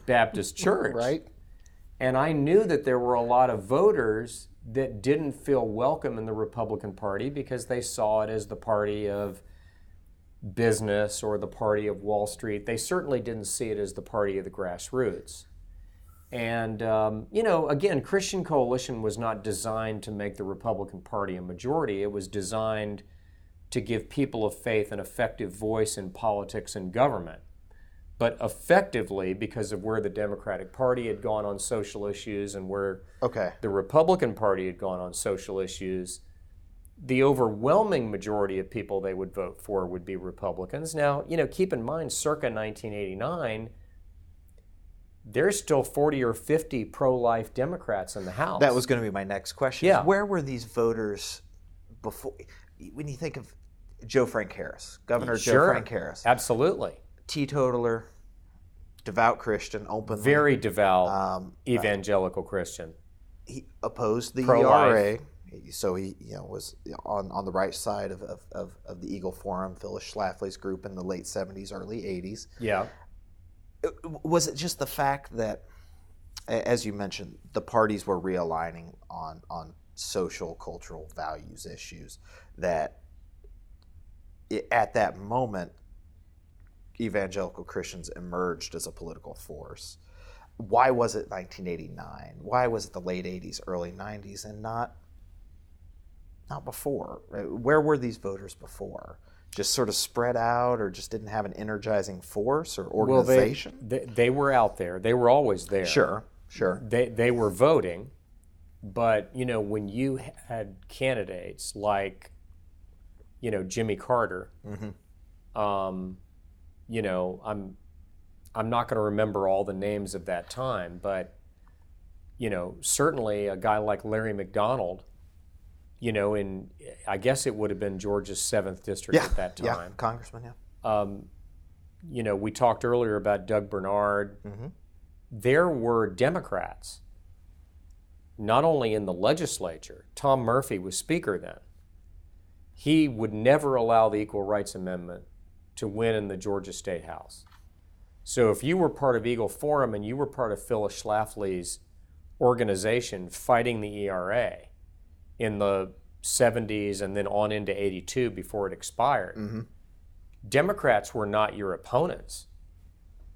Baptist church. Right. And I knew that there were a lot of voters that didn't feel welcome in the Republican Party because they saw it as the party of business or the party of Wall Street. They certainly didn't see it as the party of the grassroots. And, again, Christian Coalition was not designed to make the Republican Party a majority. It was designed to give people of faith an effective voice in politics and government. but effectively, because of where the Democratic Party had gone on social issues and where the Republican Party had gone on social issues, the overwhelming majority of people they would vote for would be Republicans. Now, keep in mind, circa 1989, there's still 40 or 50 pro-life Democrats in the House. That was going to be my next question. Yeah. Where were these voters before? When you think of Joe Frank Harris, Governor Joe Frank Harris. Absolutely. Teetotaler, devout Christian, openly. Very devout evangelical Christian. He opposed the Pro-life. ERA, so he was on the right side of the Eagle Forum, Phyllis Schlafly's group in the late 70s, early 80s. Yeah. Was it just the fact that, as you mentioned, the parties were realigning on social, cultural values issues, that at that moment, evangelical Christians emerged as a political force? Why was it 1989? Why was it the late 80s, early 90s, and not before? Where were these voters before? Just sort of spread out, or just didn't have an energizing force or organization? Well, they were out there. They were always there. Sure. They were voting, but when you had candidates like Jimmy Carter, I'm not going to remember all the names of that time, but certainly a guy like Larry McDonald, I guess it would have been Georgia's 7th district at that time. Yeah, congressman, yeah. We talked earlier about Doug Bernard. There were Democrats, not only in the legislature. Tom Murphy was Speaker then. He would never allow the Equal Rights Amendment to win in the Georgia State House. So if you were part of Eagle Forum and you were part of Phyllis Schlafly's organization fighting the ERA in the 70s and then on into 82 before it expired, Democrats were not your opponents.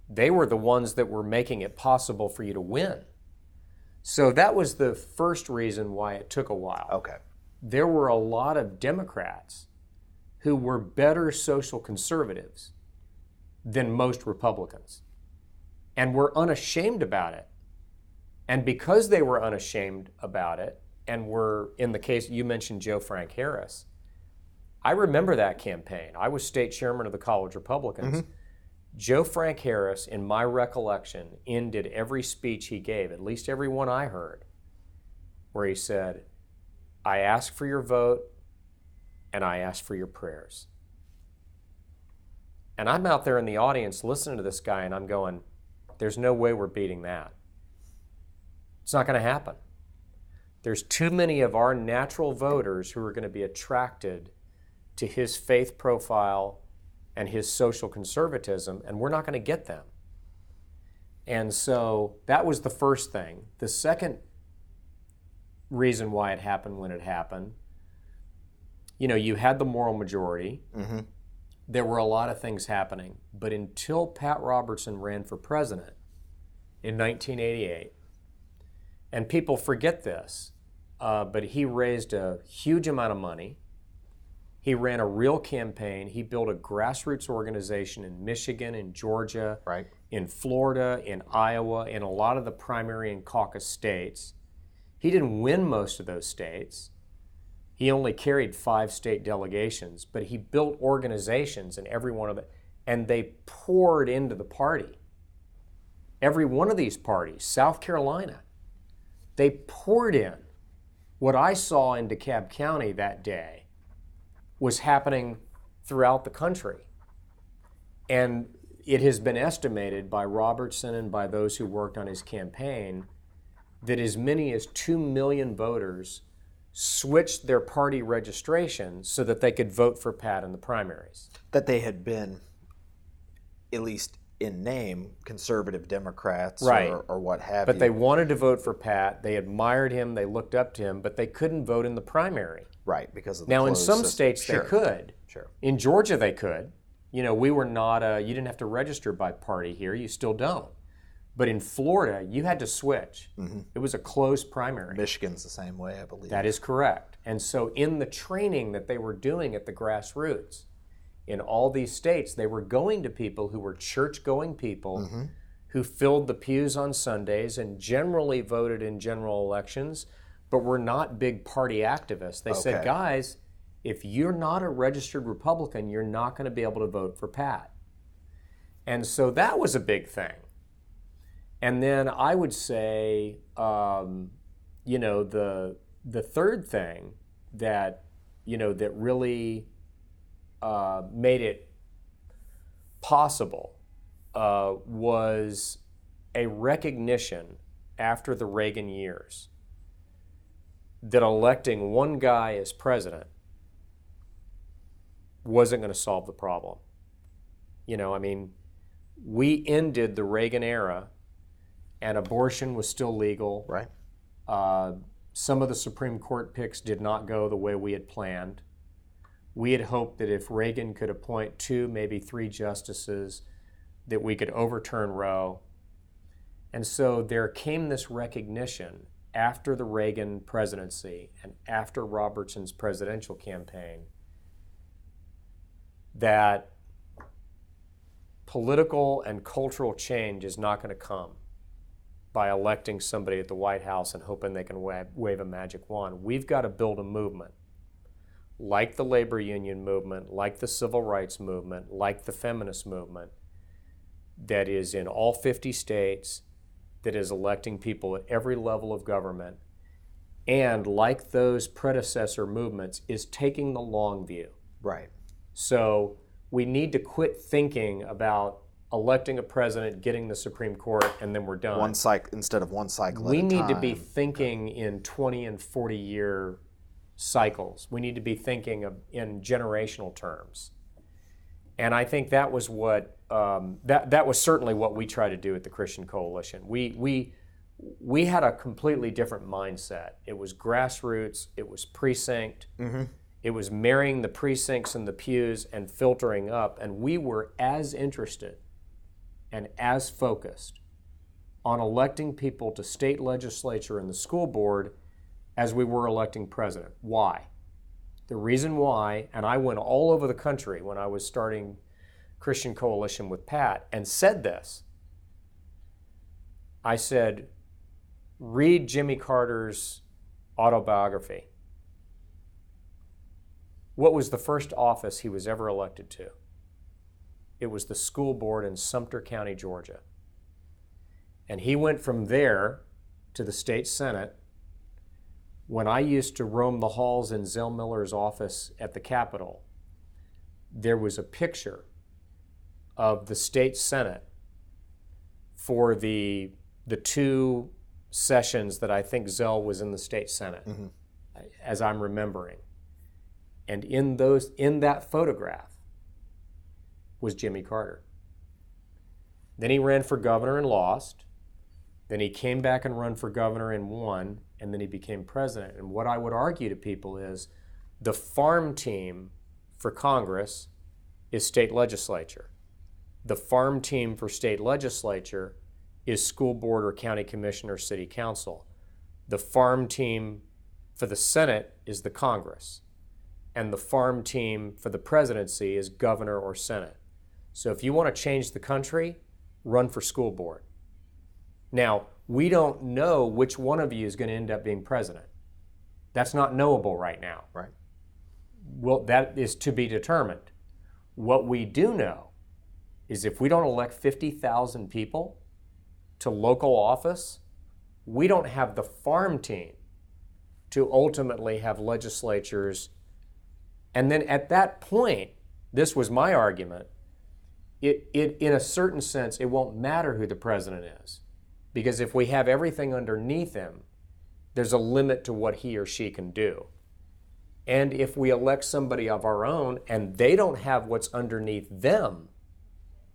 They were the ones that were making it possible for you to win. So that was the first reason why it took a while. Okay. There were a lot of Democrats who were better social conservatives than most Republicans and were unashamed about it. And because they were unashamed about it, and were, in the case, you mentioned Joe Frank Harris, I remember that campaign. I was state chairman of the College Republicans. Joe Frank Harris, in my recollection, ended every speech he gave, at least every one I heard, where he said, "I ask for your vote, and I ask for your prayers." And I'm out there in the audience listening to this guy, and I'm going, there's no way we're beating that. It's not going to happen. There's too many of our natural voters who are going to be attracted to his faith profile and his social conservatism, and we're not going to get them. And so that was the first thing. The second reason why it happened when it happened, you had the moral majority. There were a lot of things happening. But until Pat Robertson ran for president in 1988, and people forget this, but he raised a huge amount of money. He ran a real campaign. He built a grassroots organization in Michigan, in Georgia, in Florida, in Iowa, in a lot of the primary and caucus states. He didn't win most of those states. He only carried 5 state delegations, but he built organizations in every one of them, and they poured into the party. Every one of these parties, South Carolina, they poured in. What I saw in DeKalb County that day was happening throughout the country. And it has been estimated by Robertson and by those who worked on his campaign that as many as 2 million voters switched their party registration so that they could vote for Pat in the primaries. That they had been, at least in name, conservative Democrats or what have you. But they wanted to vote for Pat. They admired him. They looked up to him, but they couldn't vote in the primary. Right, because of the Now, in closed some system. states, they could. Sure. In Georgia, they could. We were not, you didn't have to register by party here. You still don't. But in Florida, you had to switch. It was a closed primary. Michigan's the same way, I believe. That is correct. And so in the training that they were doing at the grassroots, in all these states, they were going to people who were church-going people who filled the pews on Sundays and generally voted in general elections, but were not big party activists. They said, guys, if you're not a registered Republican, you're not going to be able to vote for Pat. And so that was a big thing. And then I would say, you know, the third thing that, you know, that really made it possible was a recognition after the Reagan years that electing one guy as president wasn't going to solve the problem. You know, I mean, we ended the Reagan era and abortion was still legal. Right. Some of the Supreme Court picks did not go the way we had planned. We had hoped that if Reagan could appoint 2, maybe 3 justices, that we could overturn Roe. And so there came this recognition after the Reagan presidency and after Robertson's presidential campaign that political and cultural change is not going to come by electing somebody at the White House and hoping they can wave a magic wand. We've got to build a movement like the labor union movement, like the civil rights movement, like the feminist movement, that is in all 50 states, that is electing people at every level of government, and like those predecessor movements, is taking the long view. Right. So we need to quit thinking about electing a president, getting the Supreme Court, and then we're done. One cycle instead of one cycle we at a time. need to be thinking in 20 and 40 year cycles. We need to be thinking in generational terms. And I think that was what that was certainly what we try to do at the Christian Coalition. We had a completely different mindset. It was grassroots. It was precinct. It was marrying the precincts and the pews and filtering up. And we were as interested and as focused on electing people to state legislature and the school board as we were electing president. Why? The reason why, and I went all over the country when I was starting Christian Coalition with Pat and said this. I said, read Jimmy Carter's autobiography. What was the first office he was ever elected to? It was the school board in Sumter County, Georgia. And he went from there to the state senate. When I used to roam the halls in Zell Miller's office at the Capitol, there was a picture of the state senate for the 2 sessions that I think Zell was in the state senate, as I'm remembering. And in that photograph was Jimmy Carter. Then he ran for governor and lost. Then he came back and ran for governor and won, and then he became president. And what I would argue to people is the farm team for Congress is state legislature. The farm team for state legislature is school board or county commission or city council. The farm team for the Senate is the Congress. And the farm team for the presidency is governor or Senate. So if you want to change the country, run for school board. Now, we don't know which one of you is going to end up being president. That's not knowable right now. Right. Well, that is to be determined. What we do know is if we don't elect 50,000 people to local office, we don't have the farm team to ultimately have legislatures. And then at that point, this was my argument, it in a certain sense, it won't matter who the president is. Because if we have everything underneath him, there's a limit to what he or she can do. And if we elect somebody of our own and they don't have what's underneath them,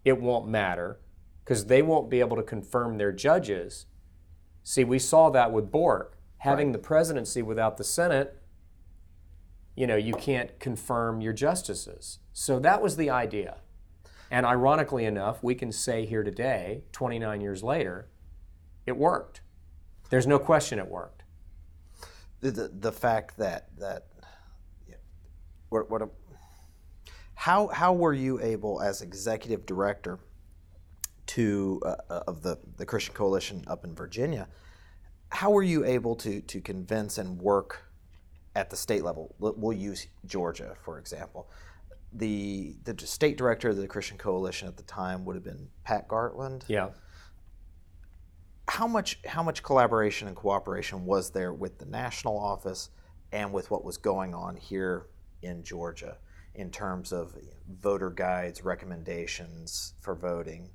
it won't matter because they won't be able to confirm their judges. See, we saw that with Bork. Having the presidency without the Senate, you can't confirm your justices. So that was the idea. And ironically enough, we can say here today, 29 years later, it worked. There's no question it worked. The fact that How were you able, as executive director to of the Christian Coalition up in Virginia, how were you able to convince and work at the state level? We'll use Georgia, for example. The state director of the Christian Coalition at the time would have been Pat Gartland. Yeah. How much collaboration and cooperation was there with the national office and with what was going on here in Georgia in terms of voter guides, recommendations for voting,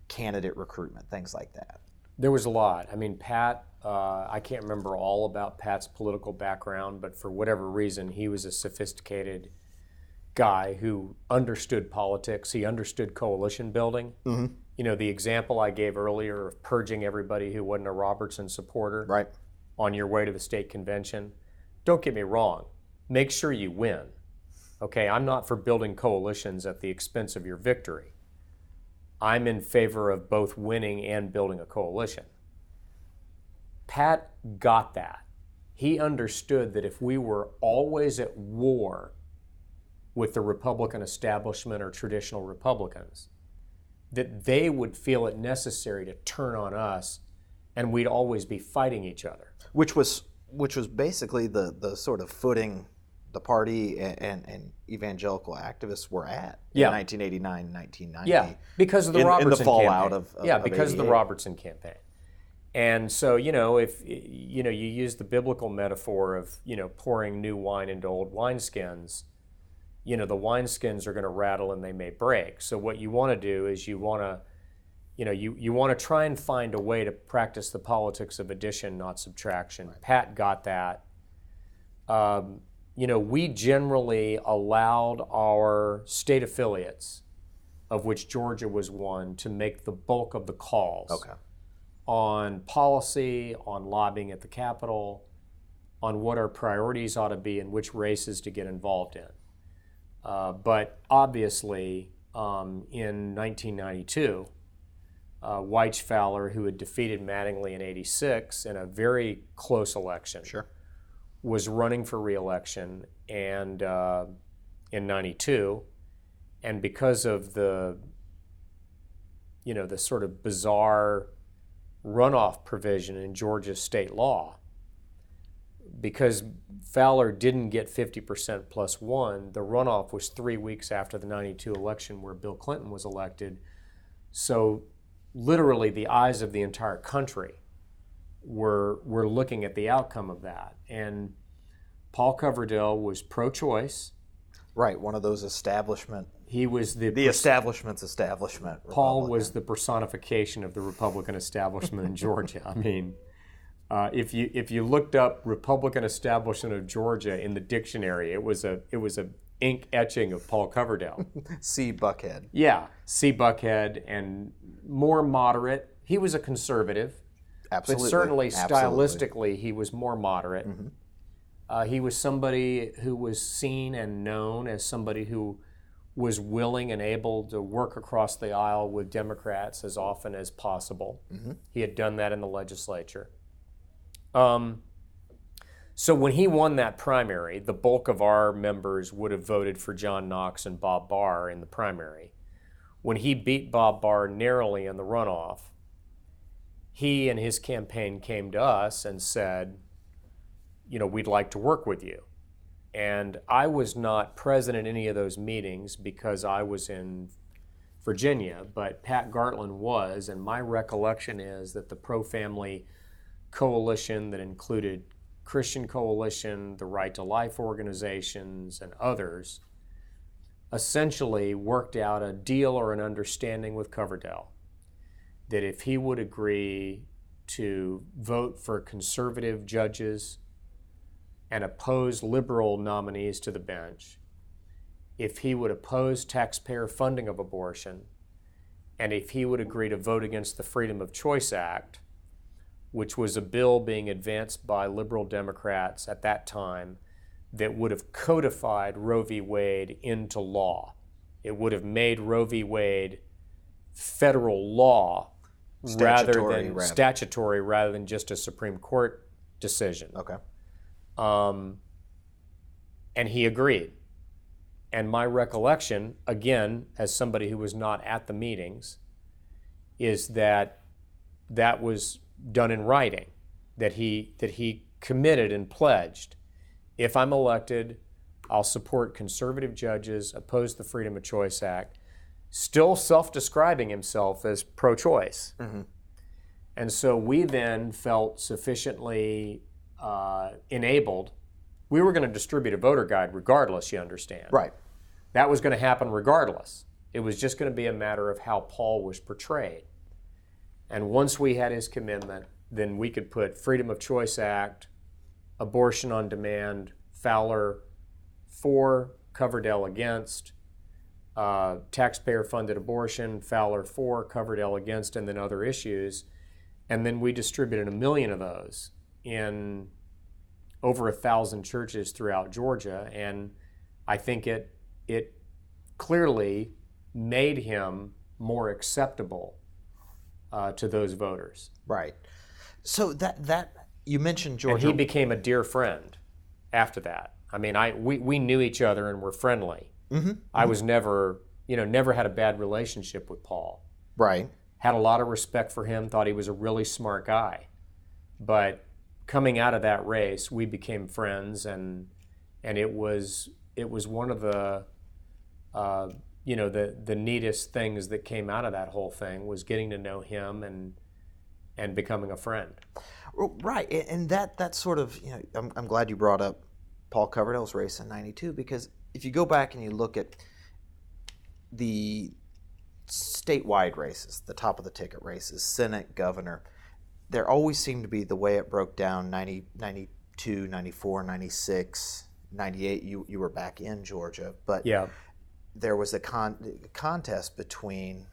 candidate recruitment, things like that? There was a lot. I mean, Pat, I can't remember all about Pat's political background, but for whatever reason, he was a sophisticated guy who understood politics. He understood coalition building. Mm-hmm. You know, the example I gave earlier of purging everybody who wasn't a Robertson supporter Right. on your way to the state convention. Don't get me wrong. Make sure you win. Okay, I'm not for building coalitions at the expense of your victory. I'm in favor of both winning and building a coalition. Pat got that. He understood that if we were always at war with the Republican establishment or traditional Republicans, that they would feel it necessary to turn on us and we'd always be fighting each other. Which was basically the sort of footing the party and evangelical activists were at in 1989, 1990. Yeah, because of the Robertson in the fallout campaign. of because of the 88. Robertson campaign. And so, if you use the biblical metaphor of, pouring new wine into old wineskins, the wineskins are going to rattle and they may break. So what you want to do is you want to try and find a way to practice the politics of addition, not subtraction. Right. Pat got that. We generally allowed our state affiliates, of which Georgia was one, to make the bulk of the calls. Okay. On policy, on lobbying at the Capitol, on what our priorities ought to be and which races to get involved in. But obviously, in 1992, Weich Fowler, who had defeated Mattingly in '86 in a very close election, Sure. was running for re-election and in '92, and because of the sort of bizarre runoff provision in Georgia state law, because Fowler didn't get 50% plus one, the runoff was 3 weeks after the '92 election where Bill Clinton was elected. So literally the eyes of the entire country were looking at the outcome of that. And Paul Coverdell was pro-choice. Right, one of those establishment. He was the establishment's establishment. Paul Republican. was the personification of the Republican establishment in Georgia. I mean, if you looked up Republican establishment of Georgia in the dictionary, it was a ink etching of Paul Coverdell. C. Buckhead. Yeah, C. Buckhead, and more moderate. He was a conservative. Absolutely. But certainly Absolutely. stylistically, he was more moderate. Mm-hmm. He was somebody who was seen and known as somebody who was willing and able to work across the aisle with Democrats as often as possible. Mm-hmm. He had done that in the legislature. So when he won that primary, the bulk of our members would have voted for John Knox and Bob Barr in the primary. When he beat Bob Barr narrowly in the runoff, he and his campaign came to us and said, we'd like to work with you. And I was not present at any of those meetings because I was in Virginia, but Pat Gartland was, and my recollection is that the pro-family coalition that included Christian Coalition, the Right to Life organizations, and others, essentially worked out a deal or an understanding with Coverdell that if he would agree to vote for conservative judges and oppose liberal nominees to the bench, if he would oppose taxpayer funding of abortion, and if he would agree to vote against the Freedom of Choice Act, which was a bill being advanced by liberal Democrats at that time that would have codified Roe v. Wade into law. It would have made Roe v. Wade federal law statutory rather than just a Supreme Court decision. Okay. And he agreed. And my recollection, again, as somebody who was not at the meetings, is that that was done in writing, that he committed and pledged, if I'm elected, I'll support conservative judges, oppose the Freedom of Choice Act, still self-describing himself as pro-choice. Mm-hmm. And so we then felt sufficiently enabled. We were going to distribute a voter guide regardless, you understand. Right. That was going to happen regardless. It was just going to be a matter of how Paul was portrayed. And once we had his commitment, then we could put Freedom of Choice Act, abortion on demand, Fowler for, Coverdell against, taxpayer-funded abortion, Fowler for, Coverdell against, and then other issues. And then we distributed 1 million of those in over 1,000 churches throughout Georgia. And I think it clearly made him more acceptable to those voters. Right. So that you mentioned Georgia. And he became a dear friend after that. I mean, we knew each other and were friendly. Mm-hmm. I was never had a bad relationship with Paul. Right. Had a lot of respect for him, thought he was a really smart guy. But coming out of that race, we became friends, and it was one of the the neatest things that came out of that whole thing was getting to know him and becoming a friend. Right, and that sort of, I'm glad you brought up Paul Coverdell's race in '92, because if you go back and you look at the statewide races, the top of the ticket races, Senate, governor, there always seemed to be the way it broke down 92, 94, 96, 98. You were back in Georgia, but yeah. There was a contest between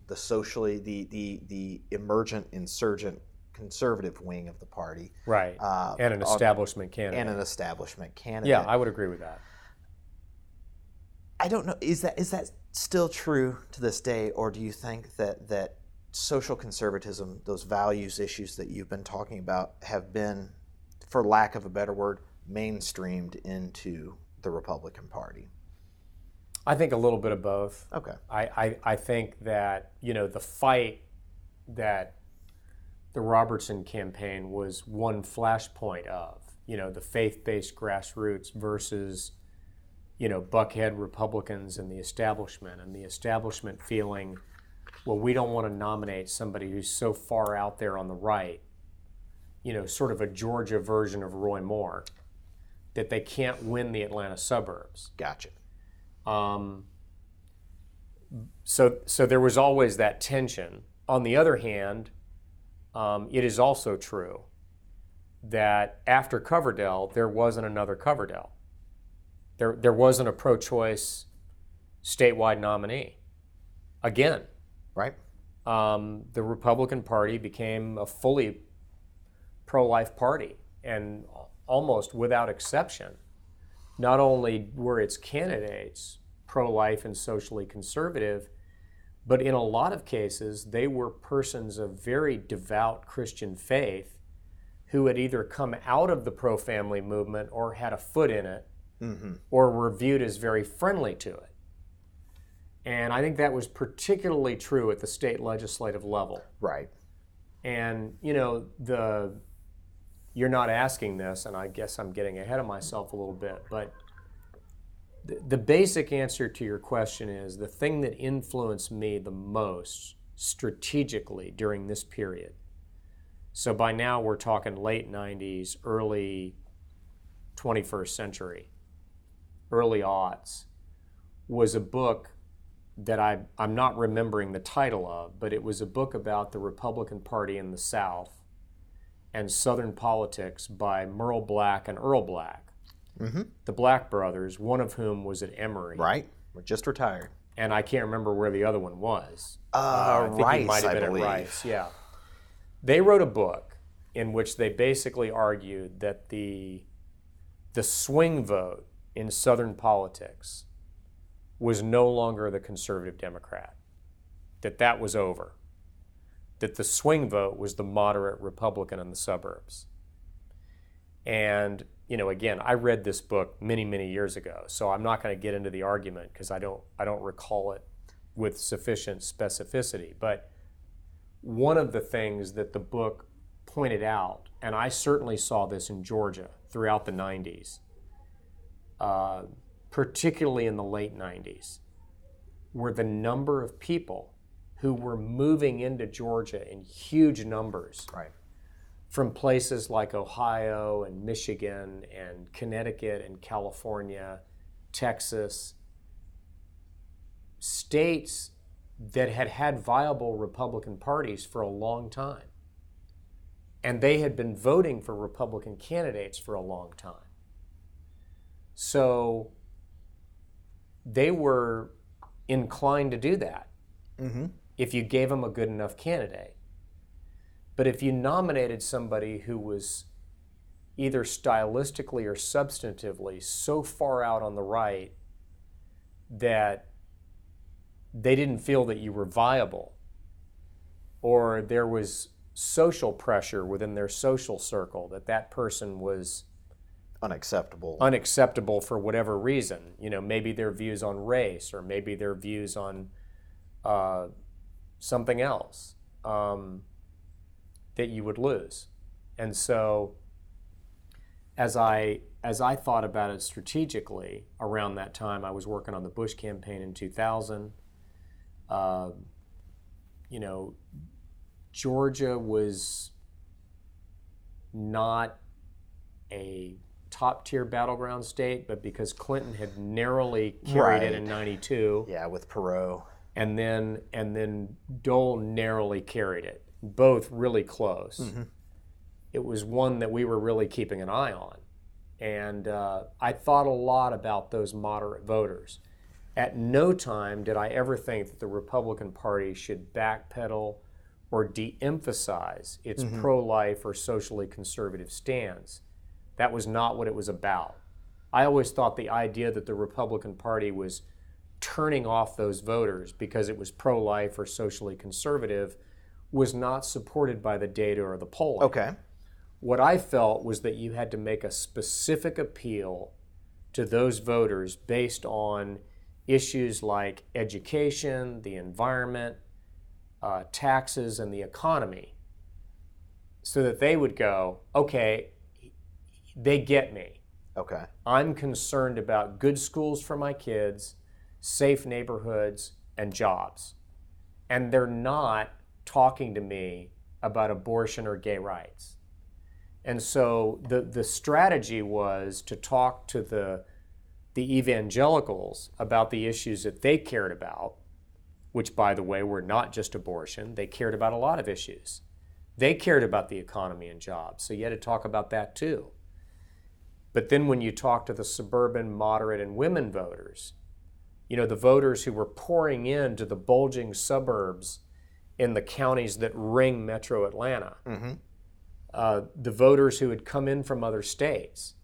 the socially, the emergent insurgent conservative wing of the party. Right, and an establishment candidate. Yeah, I would agree with that. I don't know, is that still true to this day, or do you think that social conservatism, those values issues that you've been talking about, have been, for lack of a better word, mainstreamed into the Republican Party? I think a little bit of both. Okay. I think that, the fight that the Robertson campaign was one flashpoint of, the faith-based grassroots versus, Buckhead Republicans and the establishment feeling, well, we don't want to nominate somebody who's so far out there on the right, sort of a Georgia version of Roy Moore, that they can't win the Atlanta suburbs. Gotcha. So there was always that tension. On the other hand, it is also true that after Coverdell, there wasn't another Coverdell. There wasn't a pro-choice statewide nominee. Again. Right. The Republican Party became a fully pro-life party, and almost without exception, not only were its candidates pro-life and socially conservative, but in a lot of cases, they were persons of very devout Christian faith who had either come out of the pro-family movement or had a foot in it, mm-hmm. or were viewed as very friendly to it. And I think that was particularly true at the state legislative level. Right. And, you're not asking this, and I guess I'm getting ahead of myself a little bit, but the basic answer to your question is the thing that influenced me the most strategically during this period. So by now we're talking late 90s, early 21st century, early aughts, was a book that I'm not remembering the title of, but it was a book about the Republican Party in the South and Southern politics by Merle Black and Earl Black, mm-hmm. the Black brothers, one of whom was at Emory. Right, we're just retired. And I can't remember where the other one was. I think he might have been at Rice, yeah. They wrote a book in which they basically argued that the swing vote in Southern politics was no longer the conservative Democrat, that was over, that the swing vote was the moderate Republican in the suburbs. And, again, I read this book many, many years ago, so I'm not going to get into the argument because I don't recall it with sufficient specificity. But one of the things that the book pointed out, and I certainly saw this in Georgia throughout the 90s, particularly in the late 90s, were the number of people who were moving into Georgia in huge numbers. Right. From places like Ohio and Michigan and Connecticut and California, Texas, states that had had viable Republican parties for a long time. And they had been voting for Republican candidates for a long time. So they were inclined to do that if you gave them a good enough candidate. But if you nominated somebody who was either stylistically or substantively so far out on the right that they didn't feel that you were viable, or there was social pressure within their social circle that person was unacceptable for whatever reason, maybe their views on race, or maybe their views on something else, that you would lose. And so as I thought about it strategically around that time, I was working on the Bush campaign in 2000. Georgia was not a top-tier battleground state, but because Clinton had narrowly carried it in 92. Yeah, with Perot. And then Dole narrowly carried it. Both really close. It was one that we were really keeping an eye on. And I thought a lot about those moderate voters. At no time did I ever think that the Republican Party should backpedal or de-emphasize its pro-life or socially conservative stance. That was not what it was about. I always thought the idea that the Republican Party was turning off those voters because it was pro-life or socially conservative was not supported by the data or the polling. Okay. What I felt was that you had to make a specific appeal to those voters based on issues like education, the environment, taxes, and the economy, so that they would go, okay, they get me. Okay. I'm concerned about good schools for my kids, safe neighborhoods, and jobs. And they're not talking to me about abortion or gay rights. And so the strategy was to talk to the evangelicals about the issues that they cared about, which, by the way, were not just abortion. They cared about a lot of issues. They cared about the economy and jobs, so you had to talk about that too. But then when you talk to the suburban, moderate, and women voters, the voters who were pouring into the bulging suburbs in the counties that ring metro Atlanta, the voters who had come in from other states,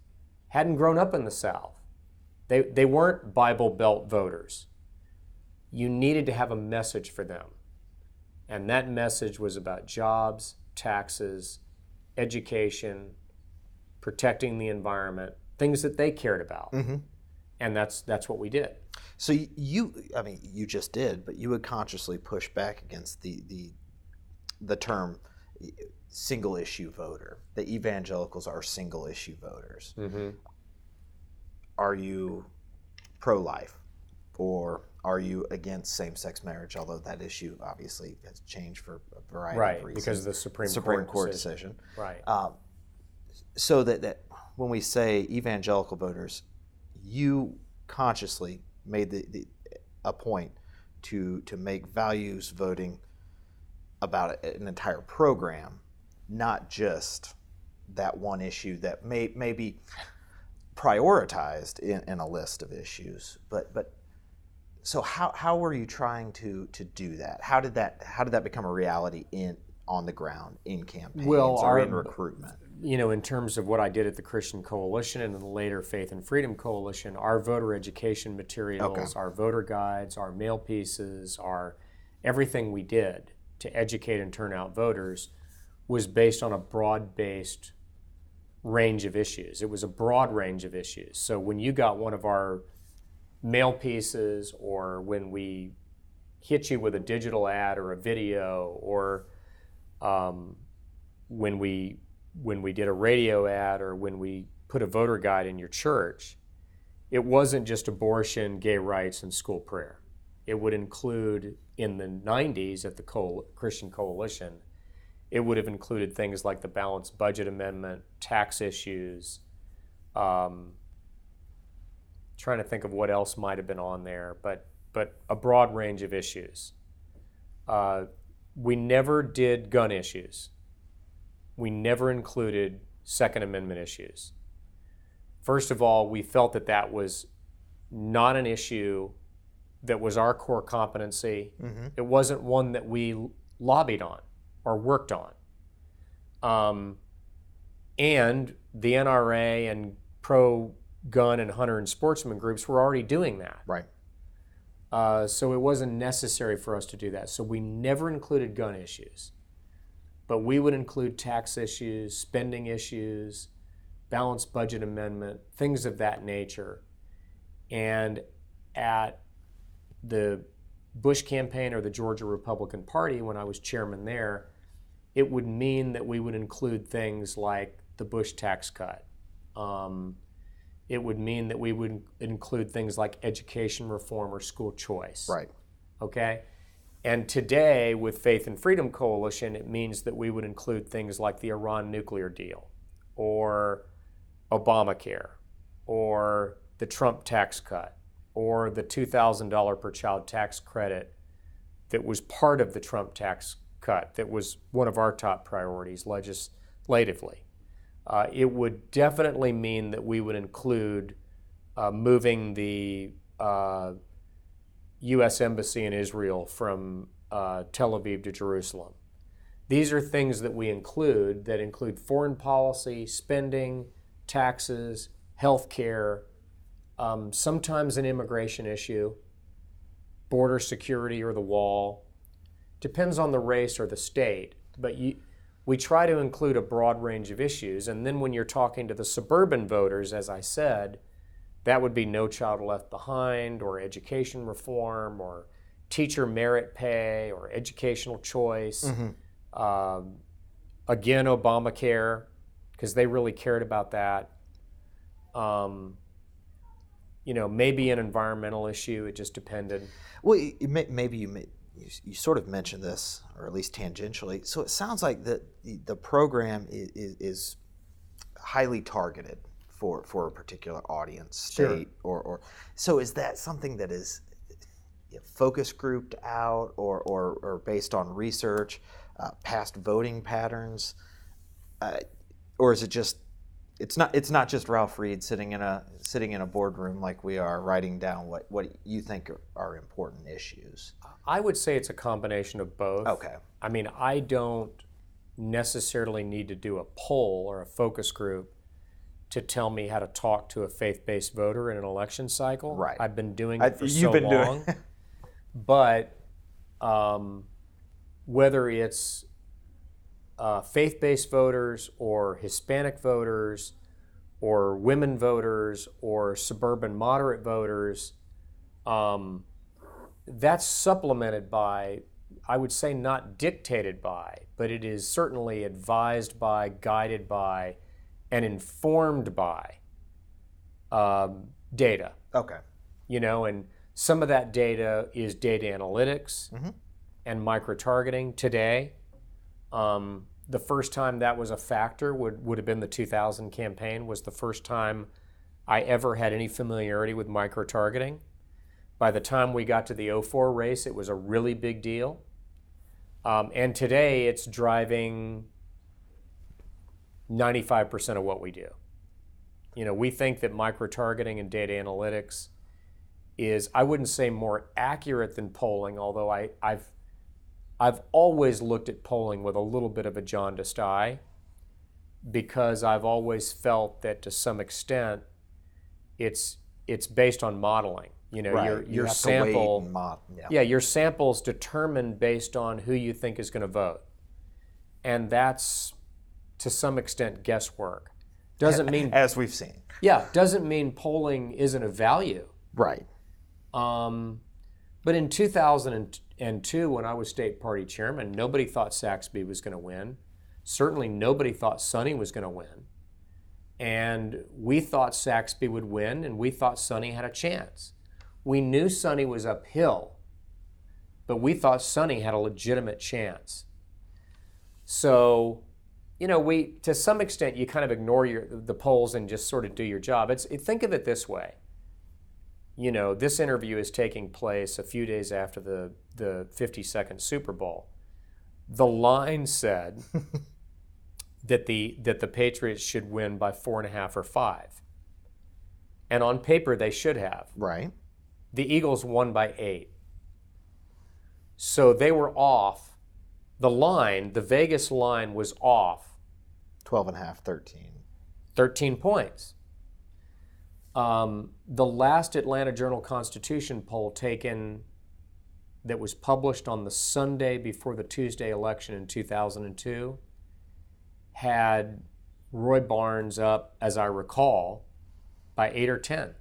hadn't grown up in the South. They weren't Bible Belt voters. You needed to have a message for them. And that message was about jobs, taxes, education, protecting the environment, things that they cared about. And that's what we did. So you just did, but you would consciously push back against the term single issue voter. The evangelicals are single issue voters. Are you pro-life, or are you against same-sex marriage? Although that issue obviously has changed for a variety of reasons. Right, because of the Supreme Court decision. Right. So that when we say evangelical voters, you consciously made a point to make values voting about an entire program, not just that one issue that may be prioritized in a list of issues. But so how were you trying to do that? How did that become a reality on the ground in campaigns or in recruitment? In terms of what I did at the Christian Coalition and the later Faith and Freedom Coalition, our voter education materials, our voter guides, our mail pieces, everything we did to educate and turn out voters was based on a broad-based range of issues. It was a broad range of issues. So when you got one of our mail pieces, or when we hit you with a digital ad or a video, or when we did a radio ad, or when we put a voter guide in your church, it wasn't just abortion, gay rights, and school prayer. It would include, in the 90s at the Christian Coalition, it would have included things like the balanced budget amendment, tax issues, trying to think of what else might have been on there, but a broad range of issues. We never did gun issues. We never included Second Amendment issues. First of all, we felt that that was not an issue that was our core competency. Mm-hmm. It wasn't one that we lobbied on or worked on. And the NRA and pro-gun and hunter and sportsman groups were already doing that. Right. So it wasn't necessary for us to do that. So we never included gun issues. But we would include tax issues, spending issues, balanced budget amendment, things of that nature. And at the Bush campaign or the Georgia Republican Party, when I was chairman there, it would mean that we would include things like the Bush tax cut. It would mean that we would include things like education reform or school choice. Right. Okay? And today, with Faith and Freedom Coalition, it means that we would include things like the Iran nuclear deal, or Obamacare, or the Trump tax cut, or the $2,000 per child tax credit that was part of the Trump tax cut, that was one of our top priorities legislatively. It would definitely mean that we would include moving the U.S. Embassy in Israel from Tel Aviv to Jerusalem. These are things that we include that include foreign policy, spending, taxes, health care, sometimes an immigration issue, border security or the wall. Depends on the race or the state, but we try to include a broad range of issues. And then when you're talking to the suburban voters, as I said, that would be No Child Left Behind, or education reform, or teacher merit pay, or educational choice. Mm-hmm. Again, Obamacare, because they really cared about that. Maybe an environmental issue. It just depended. Well, maybe you sort of mentioned this, or at least tangentially. So it sounds like the program is highly targeted for a particular audience, state, sure. or so is that something that is focus grouped out, or based on research, past voting patterns, or is it just it's not just Ralph Reed sitting in a boardroom like we are, writing down what you think are important issues? I would say it's a combination of both. Okay. I mean, I don't necessarily need to do a poll or a focus group to tell me how to talk to a faith-based voter in an election cycle. Right. I've been doing it for so You've been long. Doing But whether it's faith-based voters, or Hispanic voters, or women voters, or suburban moderate voters, that's supplemented by, I would say not dictated by, but it is certainly advised by, guided by, and informed by data. Okay. And some of that data is data analytics, mm-hmm. and micro-targeting today. The first time that was a factor would have been the 2000 campaign, was the first time I ever had any familiarity with micro-targeting. By the time we got to the 2004 race, it was a really big deal. And today it's driving 95% of what we do. We think that micro-targeting and data analytics is, I wouldn't say more accurate than polling, although I've always looked at polling with a little bit of a jaundiced eye, because I've always felt that to some extent it's based on modeling. Right. Your sample, your sample's determined based on who you think is going to vote, and that's to some extent guesswork. Doesn't mean, as we've seen. yeah, doesn't mean polling isn't a value. Right. But in 2002, when I was state party chairman, nobody thought Saxby was going to win. Certainly nobody thought Sonny was going to win. And we thought Saxby would win, and we thought Sonny had a chance. We knew Sonny was uphill, but we thought Sonny had a legitimate chance. So, to some extent, you kind of ignore the polls and just sort of do your job. Think of it this way. This interview is taking place a few days after the 52nd Super Bowl. The line said that the Patriots should win by 4.5 or 5. And on paper, they should have. Right. The Eagles won by 8. So they were off. The Vegas line was off. 12.5, 13. 13 points. The last Atlanta Journal-Constitution poll taken that was published on the Sunday before the Tuesday election in 2002 had Roy Barnes up, as I recall, by 8 or 10.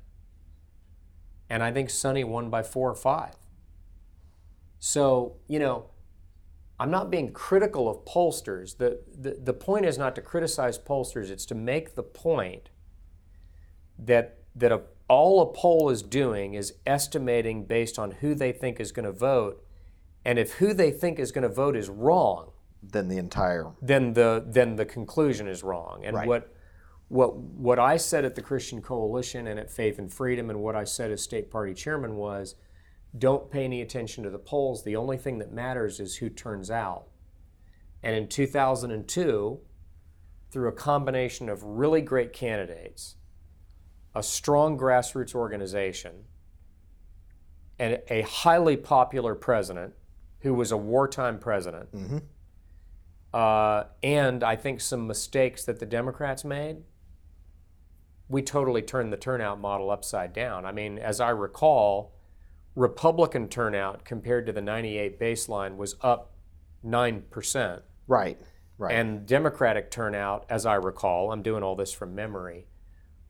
And I think Sonny won by 4 or 5. So, I'm not being critical of pollsters. The point is not to criticize pollsters. It's to make the point that all a poll is doing is estimating based on who they think is going to vote. And if who they think is going to vote is wrong, then the conclusion is wrong. And right. What I said at the Christian Coalition and at Faith and Freedom, and what I said as state party chairman was, don't pay any attention to the polls. The only thing that matters is who turns out. And in 2002, through a combination of really great candidates, a strong grassroots organization, and a highly popular president who was a wartime president, and I think some mistakes that the Democrats made, we totally turned the turnout model upside down. I mean, as I recall, Republican turnout compared to the 98 baseline was up 9%. Right. And Democratic turnout, as I recall, I'm doing all this from memory,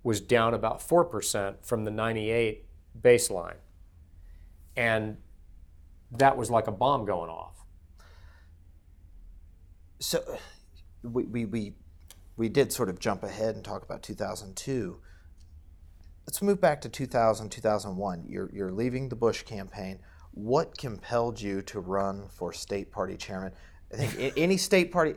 was down about 4% from the 98 baseline. And that was like a bomb going off. So we did sort of jump ahead and talk about 2002. Let's move back to 2000, 2001. You're leaving the Bush campaign. What compelled you to run for state party chairman? I think any state party,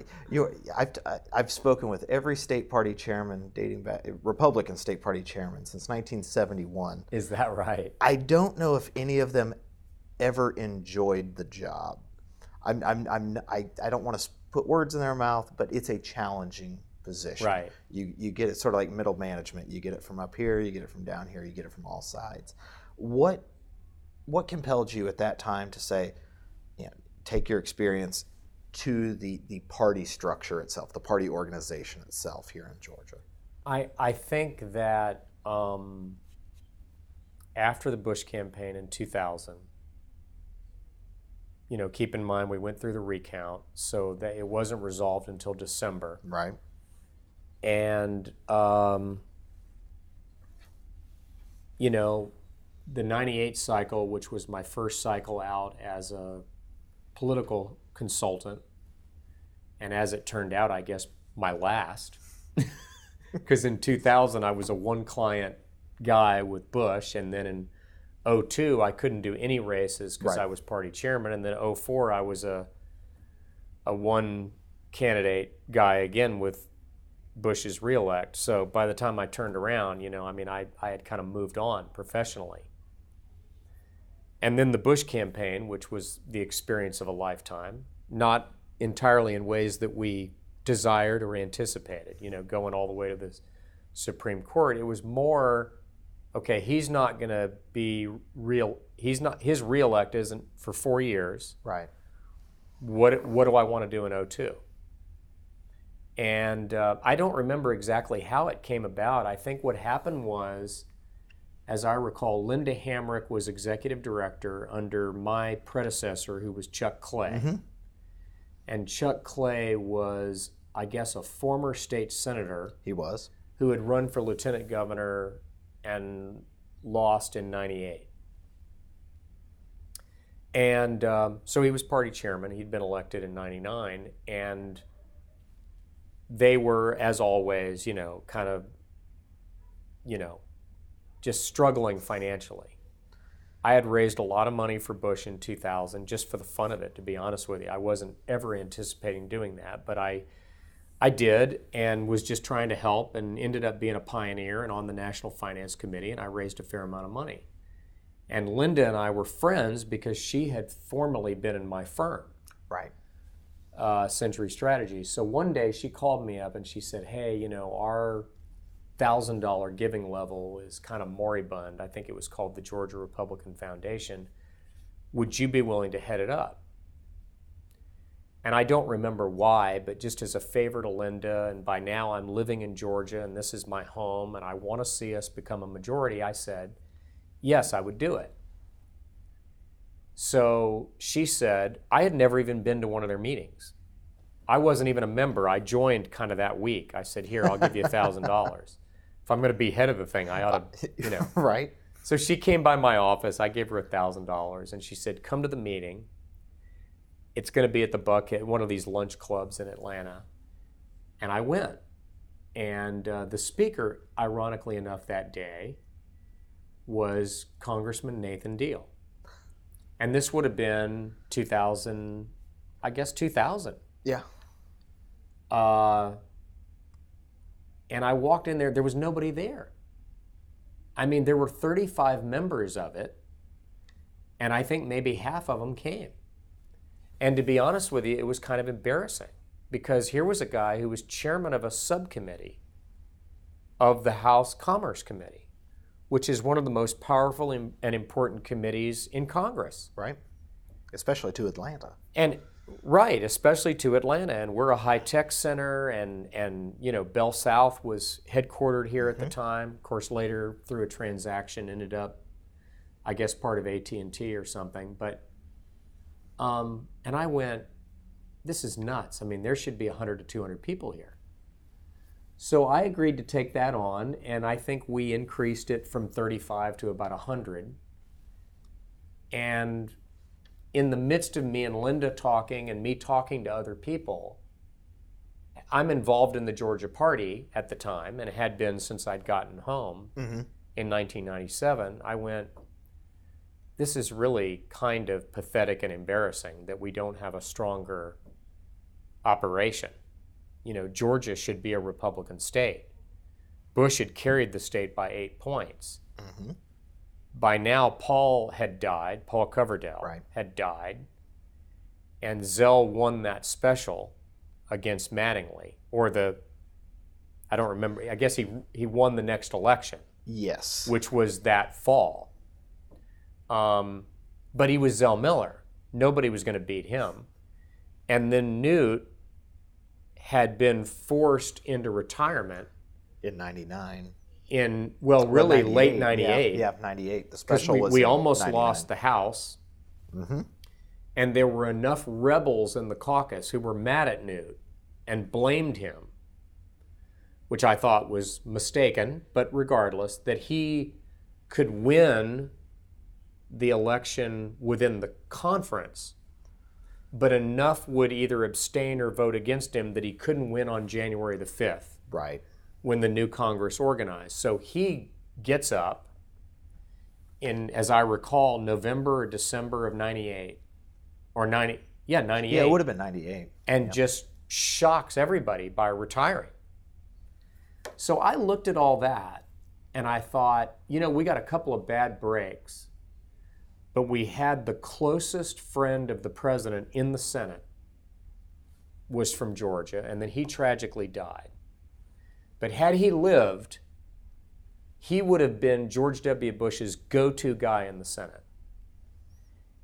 I've spoken with every state party chairman dating back, Republican state party chairman since 1971. Is that right? I don't know if any of them ever enjoyed the job. I don't want to put words in their mouth, but it's a challenging position. Right. You get it sort of like middle management. You get it from up here, you get it from down here, you get it from all sides. What compelled you at that time to say, take your experience to the party structure itself, the party organization itself here in Georgia? I think that after the Bush campaign in 2000, keep in mind we went through the recount, so that it wasn't resolved until December. Right. And, the 98 cycle, which was my first cycle out as a political consultant, and as it turned out, I guess my last, because in 2000 I was a one-client guy with Bush, and then in 2002 I couldn't do any races because I was party chairman, and then 2004 I was a one-candidate guy again with Bush's reelect. So by the time I turned around, I had kind of moved on professionally. And then the Bush campaign, which was the experience of a lifetime, not entirely in ways that we desired or anticipated, going all the way to the Supreme Court. It was more, okay, he's not going to be real. His reelect isn't for 4 years. Right. What do I want to do in 2002? And I don't remember exactly how it came about. I think what happened was, as I recall, Linda Hamrick was executive director under my predecessor, who was Chuck Clay. Mm-hmm. And Chuck Clay was, I guess, a former state senator. He was. who had run for lieutenant governor and lost in 98. And so he was party chairman. He'd been elected in 99. And they were, as always, kind of, just struggling financially. I had raised a lot of money for Bush in 2000 just for the fun of it, to be honest with you. I wasn't ever anticipating doing that, but I did, and was just trying to help, and ended up being a pioneer and on the National Finance Committee, and I raised a fair amount of money. And Linda and I were friends because she had formerly been in my firm. Right. Century Strategies. So one day she called me up and she said, hey, our $1,000 giving level is kind of moribund. I think it was called the Georgia Republican Foundation. Would you be willing to head it up? And I don't remember why, but just as a favor to Linda, and by now I'm living in Georgia and this is my home and I want to see us become a majority, I said, yes, I would do it. So she said, I had never even been to one of their meetings. I wasn't even a member. I joined kind of that week. I said, here, I'll give you $1,000. If I'm going to be head of the thing, I ought to, Right. So she came by my office. I gave her $1,000, and she said, come to the meeting. It's going to be at the Buckhead, one of these lunch clubs in Atlanta. And I went. And the speaker, ironically enough, that day was Congressman Nathan Deal. And this would have been 2000, I guess 2000. Yeah. And I walked in there was nobody there. I mean, there were 35 members of it, and I think maybe half of them came. And to be honest with you, it was kind of embarrassing, because here was a guy who was chairman of a subcommittee of the House Commerce Committee, which is one of the most powerful and important committees in Congress. Right. Especially to Atlanta. And right, especially to Atlanta. And we're a high-tech center, and Bell South was headquartered here at the time. Of course, later, through a transaction, ended up, I guess, part of AT&T or something. But, and I went, this is nuts. I mean, there should be 100 to 200 people here. So I agreed to take that on, and I think we increased it from 35 to about 100. And in the midst of me and Linda talking and me talking to other people, I'm involved in the Georgia Party at the time, and had been since I'd gotten home in 1997. I went, this is really kind of pathetic and embarrassing that we don't have a stronger operation. Georgia should be a Republican state. Bush had carried the state by 8 points. By now, Paul Coverdell had died, and Zell won that special against Mattingly, I don't remember, I guess he won the next election. Yes. Which was that fall. But he was Zell Miller. Nobody was going to beat him. And then Newt had been forced into retirement. In 99. Really late 98. Yeah, 98. The special was we almost 99. lost the House. And there were enough rebels in the caucus who were mad at Newt and blamed him, which I thought was mistaken, but regardless, that he could win the election within the conference, but enough would either abstain or vote against him that he couldn't win on January the 5th. Right. When the new Congress organized. So he gets up in, as I recall, November or December of 98. Or 98. Yeah, it would have been 98. And just shocks everybody by retiring. So I looked at all that and I thought, we got a couple of bad breaks, but we had the closest friend of the president in the Senate was from Georgia, and then he tragically died. But had he lived, he would have been George W. Bush's go-to guy in the Senate.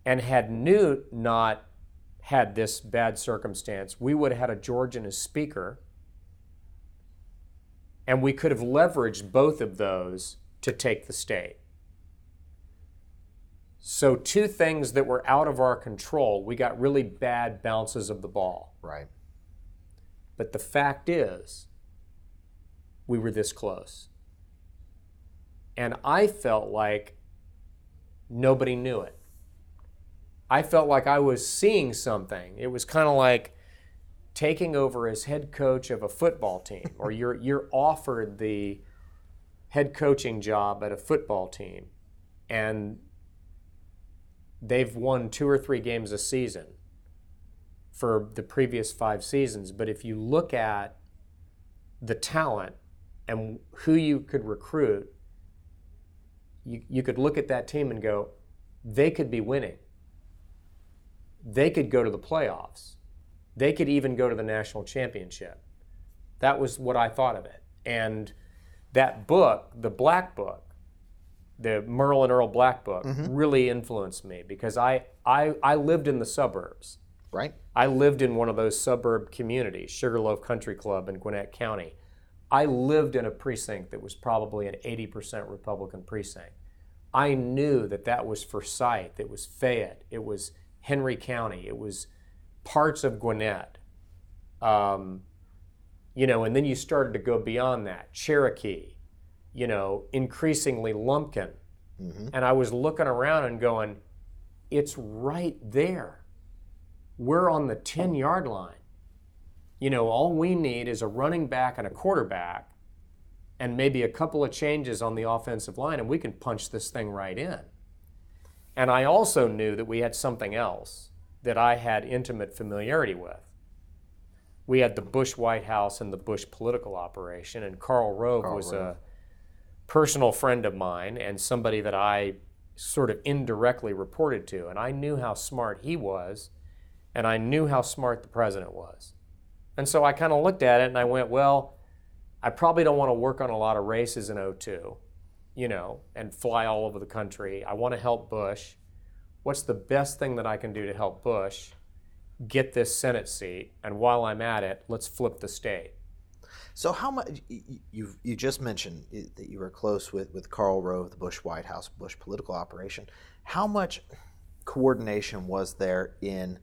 And had Newt not had this bad circumstance, we would have had a Georgian as speaker, and we could have leveraged both of those to take the state. So two things that were out of our control, we got really bad bounces of the ball. Right. But the fact is, we were this close. And I felt like nobody knew it. I felt like I was seeing something. It was kind of like taking over as head coach of a football team, or you're offered the head coaching job at a football team, and they've won 2 or 3 games a season for the previous 5 seasons. But if you look at the talent and who you could recruit, you could look at that team and go, they could be winning. They could go to the playoffs. They could even go to the national championship. That was what I thought of it. And that book, the Black Book, the Merle and Earl Black Book, really influenced me because I lived in the suburbs. Right. I lived in one of those suburb communities, Sugarloaf Country Club in Gwinnett County. I lived in a precinct that was probably an 80% Republican precinct. I knew that was Forsyth, it was Fayette, it was Henry County, it was parts of Gwinnett. And then you started to go beyond that, Cherokee, increasingly Lumpkin. And I was looking around and going, it's right there. We're on the 10-yard line. All we need is a running back and a quarterback and maybe a couple of changes on the offensive line, and we can punch this thing right in. And I also knew that we had something else that I had intimate familiarity with. We had the Bush White House and the Bush political operation, and Karl Rove was a personal friend of mine and somebody that I sort of indirectly reported to. And I knew how smart he was, and I knew how smart the president was. And so I kind of looked at it and I went, well, I probably don't want to work on a lot of races in 2002, and fly all over the country. I want to help Bush. What's the best thing that I can do to help Bush get this Senate seat? And while I'm at it, let's flip the state. So how much, you just mentioned that you were close with Karl Rove, the Bush White House, Bush political operation. How much coordination was there in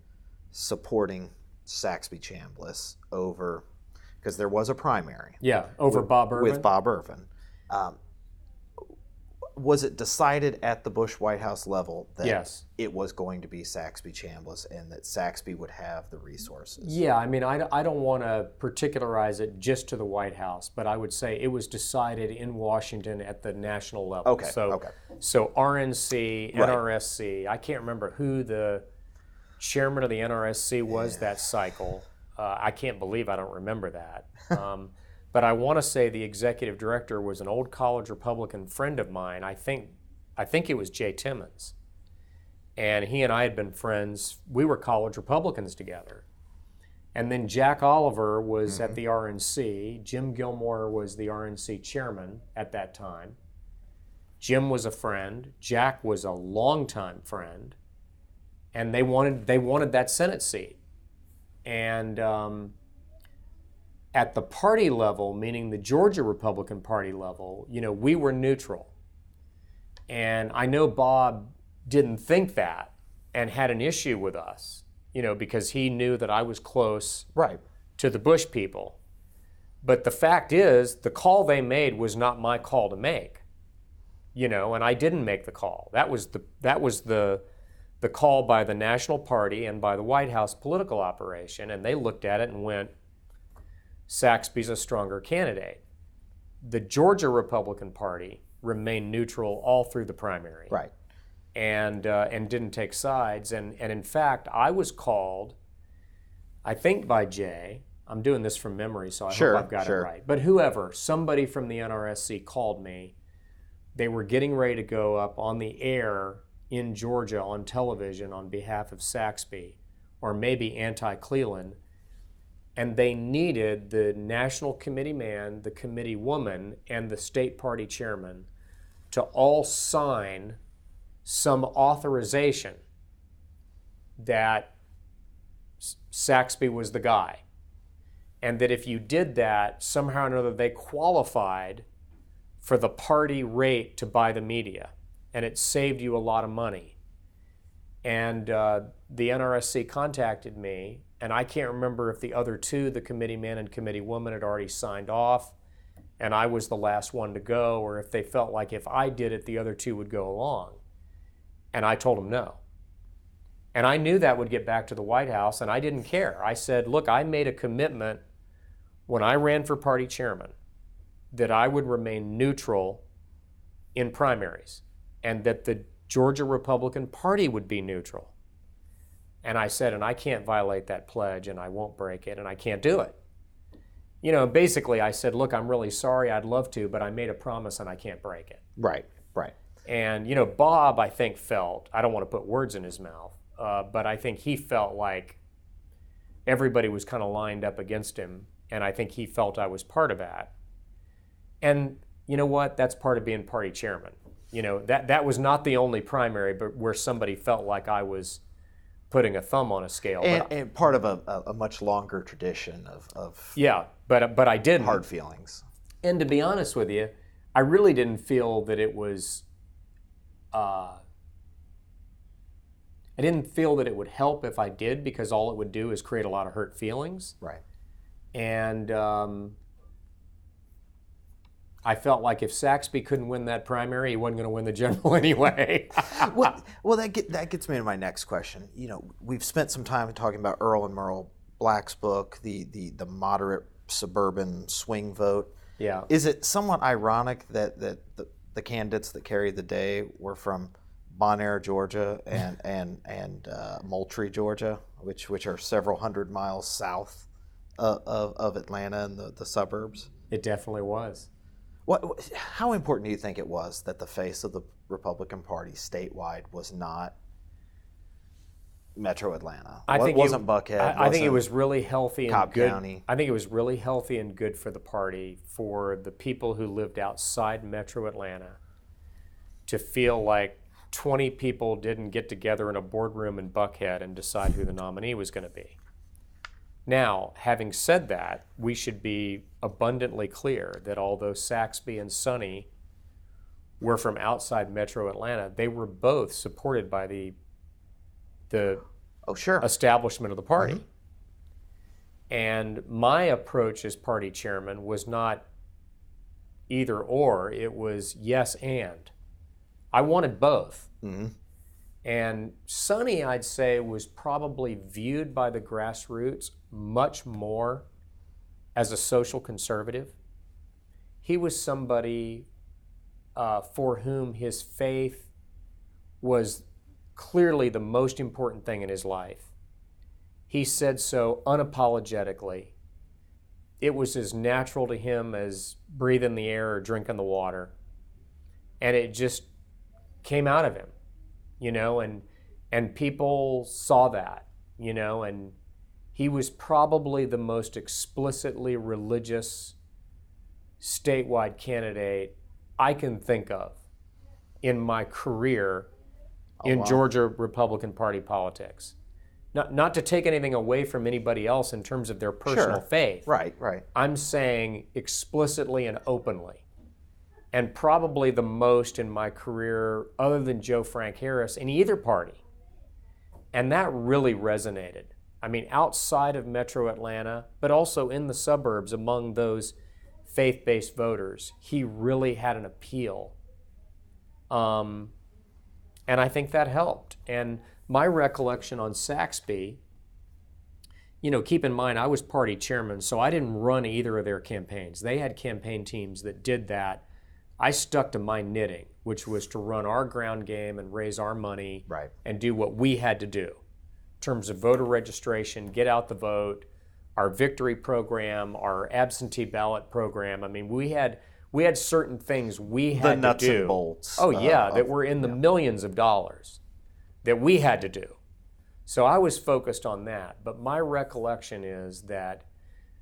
supporting Saxby Chambliss over, because there was a primary. Yeah, over Bob Irvin. With Bob Irvin. Was it decided at the Bush White House level that it was going to be Saxby Chambliss and that Saxby would have the resources? Yeah, I mean, I don't want to particularize it just to the White House, but I would say it was decided in Washington at the national level. Okay. So RNC, NRSC, I can't remember who the chairman of the NRSC was that cycle. I can't believe I don't remember that. But I want to say the executive director was an old college Republican friend of mine. I think it was Jay Timmons. And he and I had been friends. We were college Republicans together. And then Jack Oliver was at the RNC. Jim Gilmore was the RNC chairman at that time. Jim was a friend. Jack was a longtime friend. And they wanted that Senate seat. And at the party level, meaning the Georgia Republican Party level, we were neutral. And I know Bob didn't think that and had an issue with us, because he knew that I was close to the Bush people. But the fact is, the call they made was not my call to make, and I didn't make the call. That was the call by the National Party and by the White House political operation, and they looked at it and went, Saxby's a stronger candidate. The Georgia Republican Party remained neutral all through the primary. Right. And didn't take sides. And in fact, I was called, I think by Jay, I'm doing this from memory, so I hope I've got it right. But somebody from the NRSC called me. They were getting ready to go up on the air in Georgia on television on behalf of Saxby, or maybe anti-Cleland. And they needed the national committee man, the committee woman, and the state party chairman to all sign some authorization that Saxby was the guy. And that if you did that, somehow or another they qualified for the party rate to buy the media. And it saved you a lot of money. And the NRSC contacted me, and I can't remember if the other two, the committee man and committee woman, had already signed off. and I was the last one to go, or if they felt like if I did it, the other two would go along. And I told them no. And I knew that would get back to the White House, and I didn't care. I said, look, I made a commitment when I ran for party chairman that I would remain neutral in primaries and that the Georgia Republican Party would be neutral. And I said, and I can't violate that pledge, and I won't break it, and I can't do it. You know, basically I said, look, I'm really sorry, I'd love to, but I made a promise and I can't break it. Right, right. And, you know, Bob, I think, felt, I don't want to put words in his mouth, but I think he felt like everybody was kind of lined up against him, and I think he felt I was part of that. And you know what? That's part of being party chairman. You know, that was not the only primary, but where somebody felt like I was putting a thumb on a scale. And part of a much longer tradition of yeah, but I didn't. Hard feelings. And to be honest with you, I really didn't feel that it was, I didn't feel that it would help if I did, because all it would do is create a lot of hurt feelings. Right. And I felt like if Saxby couldn't win that primary, he wasn't going to win the general anyway. well, that gets me to my next question. You know, we've spent some time talking about Earl and Merle Black's book, the moderate suburban swing vote. Yeah. Is it somewhat ironic that the candidates that carried the day were from Bonaire, Georgia, and Moultrie, Georgia, which are several hundred miles south of Atlanta and the suburbs? It definitely was. How important do you think it was that the face of the Republican Party statewide was not Metro Atlanta? I think wasn't Buckhead. I think it was really healthy and Cobb good. County. I think it was really healthy and good for the party, for the people who lived outside Metro Atlanta to feel like 20 people didn't get together in a boardroom in Buckhead and decide who the nominee was going to be. Now, having said that, we should be abundantly clear that although Saxby and Sonny were from outside Metro Atlanta, they were both supported by the establishment of the party. Mm-hmm. And my approach as party chairman was not either or, it was yes and. I wanted both. Mm-hmm. And Sonny, I'd say, was probably viewed by the grassroots much more as a social conservative. He was somebody for whom his faith was clearly the most important thing in his life. He said so unapologetically. It was as natural to him as breathing the air or drinking the water. And it just came out of him. You know, and people saw that, you know, and he was probably the most explicitly religious statewide candidate I can think of in my career in Georgia Republican Party politics. Not to take anything away from anybody else in terms of their personal faith. Right. I'm saying explicitly and openly. And probably the most in my career, other than Joe Frank Harris, in either party. And that really resonated. I mean, outside of Metro Atlanta, but also in the suburbs among those faith-based voters, he really had an appeal. And I think that helped. And my recollection on Saxby, you know, keep in mind, I was party chairman, so I didn't run either of their campaigns. They had campaign teams that did that. I stuck to my knitting, which was to run our ground game and raise our money and do what we had to do in terms of voter registration, get out the vote, our victory program, our absentee ballot program. I mean, we had certain things we had to do. The nuts and bolts. That were in the millions of dollars that we had to do. So I was focused on that. But my recollection is that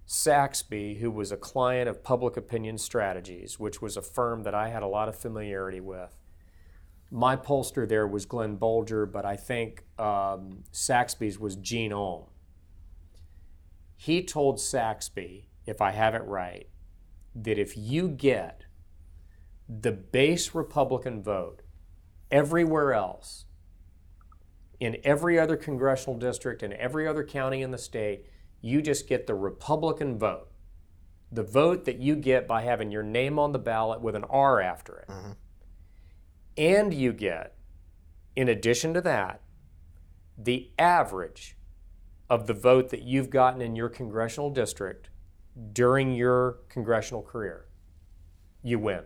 Saxby, who was a client of Public Opinion Strategies, which was a firm that I had a lot of familiarity with. My pollster there was Glenn Bolger, but I think Saxby's was Gene Ohm. He told Saxby, if I have it right, that if you get the base Republican vote everywhere else, in every other congressional district, in every other county in the state, you just get the Republican vote, the vote that you get by having your name on the ballot with an R after it. And you get, in addition to that, the average of the vote that you've gotten in your congressional district during your congressional career, you win.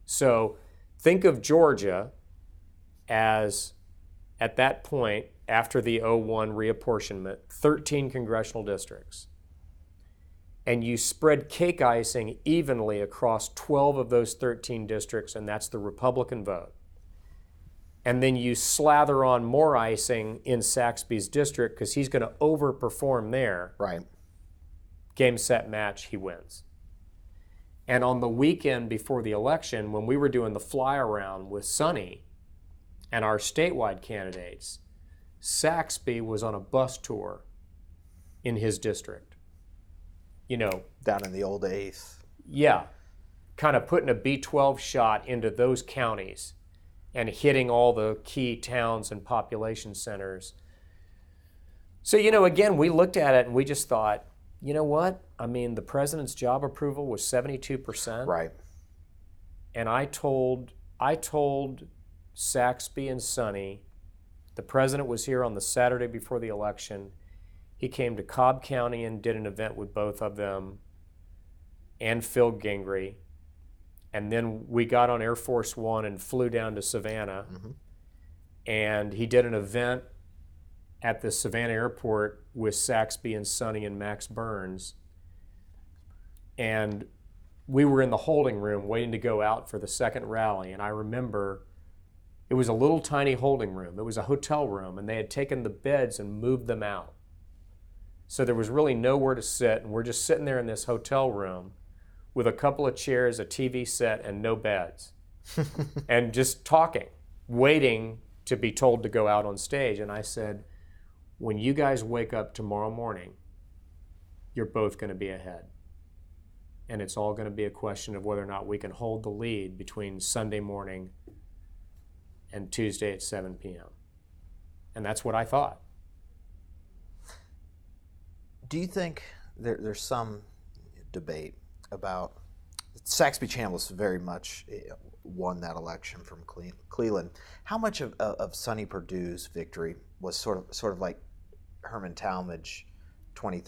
So think of Georgia as, at that point, after the 01 reapportionment, 13 congressional districts. And you spread cake icing evenly across 12 of those 13 districts, and that's the Republican vote. And then you slather on more icing in Saxby's district because he's going to overperform there. Right. Game, set, match, he wins. And on the weekend before the election, when we were doing the fly around with Sonny and our statewide candidates, Saxby was on a bus tour in his district. You know, down in the old 8th. Yeah, kind of putting a B-12 shot into those counties and hitting all the key towns and population centers. So, you know, again, we looked at it and we just thought, you know what? I mean, the president's job approval was 72%. Right. And I told Saxby and Sonny, the president was here on the Saturday before the election. He came to Cobb County and did an event with both of them and Phil Gingrey. And then we got on Air Force One and flew down to Savannah. And he did an event at the Savannah airport with Saxby and Sonny and Max Burns. And we were in the holding room waiting to go out for the second rally. And I remember it was a little tiny holding room. It was a hotel room, and they had taken the beds and moved them out. So there was really nowhere to sit, and we're just sitting there in this hotel room with a couple of chairs, a TV set, and no beds. And just talking, waiting to be told to go out on stage. And I said, when you guys wake up tomorrow morning, you're both going to be ahead. And it's all going to be a question of whether or not we can hold the lead between Sunday morning and Tuesday at 7 p.m. And that's what I thought. Do you think there's some debate about Saxby Chambliss very much won that election from Cleveland? How much of Sonny Perdue's victory was sort of like Herman Talmadge 20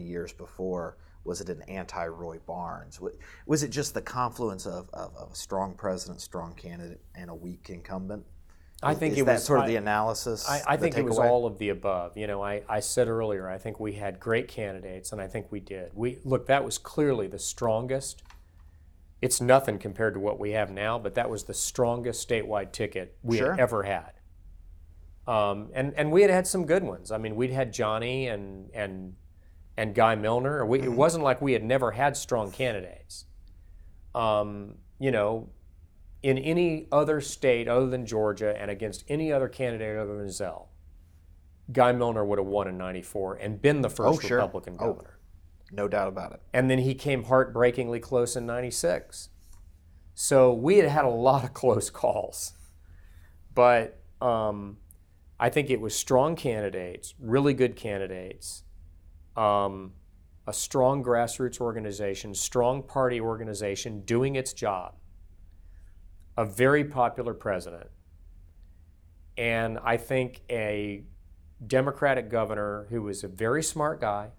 years before? Was it an anti-Roy Barnes? Was it just the confluence of a strong president, strong candidate, and a weak incumbent? I think is it that was sort of the analysis. I think it was all of the above. You know, I said earlier, I think we had great candidates, and I think we did. Look, that was clearly the strongest. It's nothing compared to what we have now, but that was the strongest statewide ticket we had ever had. And we had some good ones. I mean, we'd had Johnny and Guy Milner. It wasn't like we had never had strong candidates. You know, in any other state other than Georgia and against any other candidate other than Zell, Guy Milner would have won in '94 and been the first Republican governor. No doubt about it. And then he came heartbreakingly close in '96. So we had a lot of close calls. But I think it was strong candidates, really good candidates, a strong grassroots organization, strong party organization doing its job, a very popular president, and I think a Democratic governor who was a very smart guy,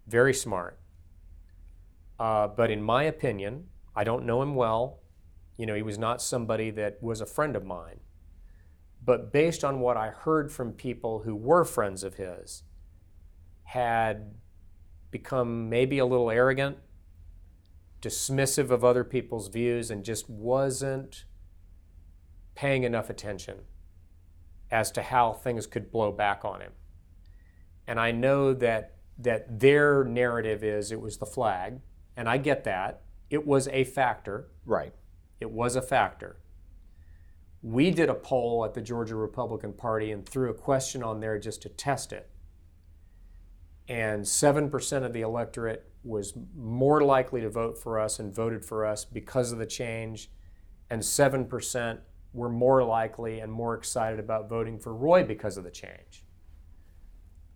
very smart. But in my opinion, I don't know him well. You know, he was not somebody that was a friend of mine. But based on what I heard from people who were friends of his, had become maybe a little arrogant, dismissive of other people's views, and just wasn't paying enough attention as to how things could blow back on him. And I know that their narrative is it was the flag, and I get that. It was a factor. Right. It was a factor. We did a poll at the Georgia Republican Party and threw a question on there just to test it. And 7% of the electorate was more likely to vote for us and voted for us because of the change, and 7% were more likely and more excited about voting for Roy because of the change.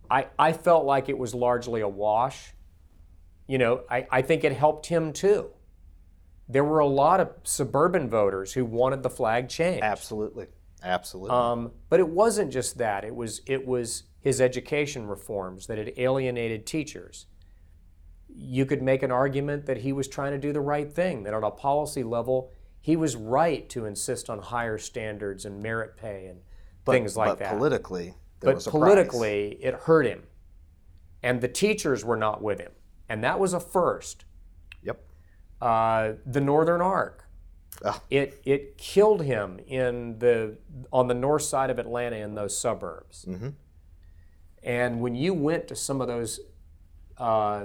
I felt like it was largely a wash I think it helped him too. There were a lot of suburban voters who wanted the flag changed. Absolutely. But it wasn't just that. It was his education reforms that had alienated teachers. You could make an argument that he was trying to do the right thing, that on a policy level, he was right to insist on higher standards and merit pay and things like that. Politically, But politically, it hurt him. And the teachers were not with him. And that was a first. Yep. The Northern Arc. It killed him on the north side of Atlanta in those suburbs. Mm-hmm. And when you went to some of those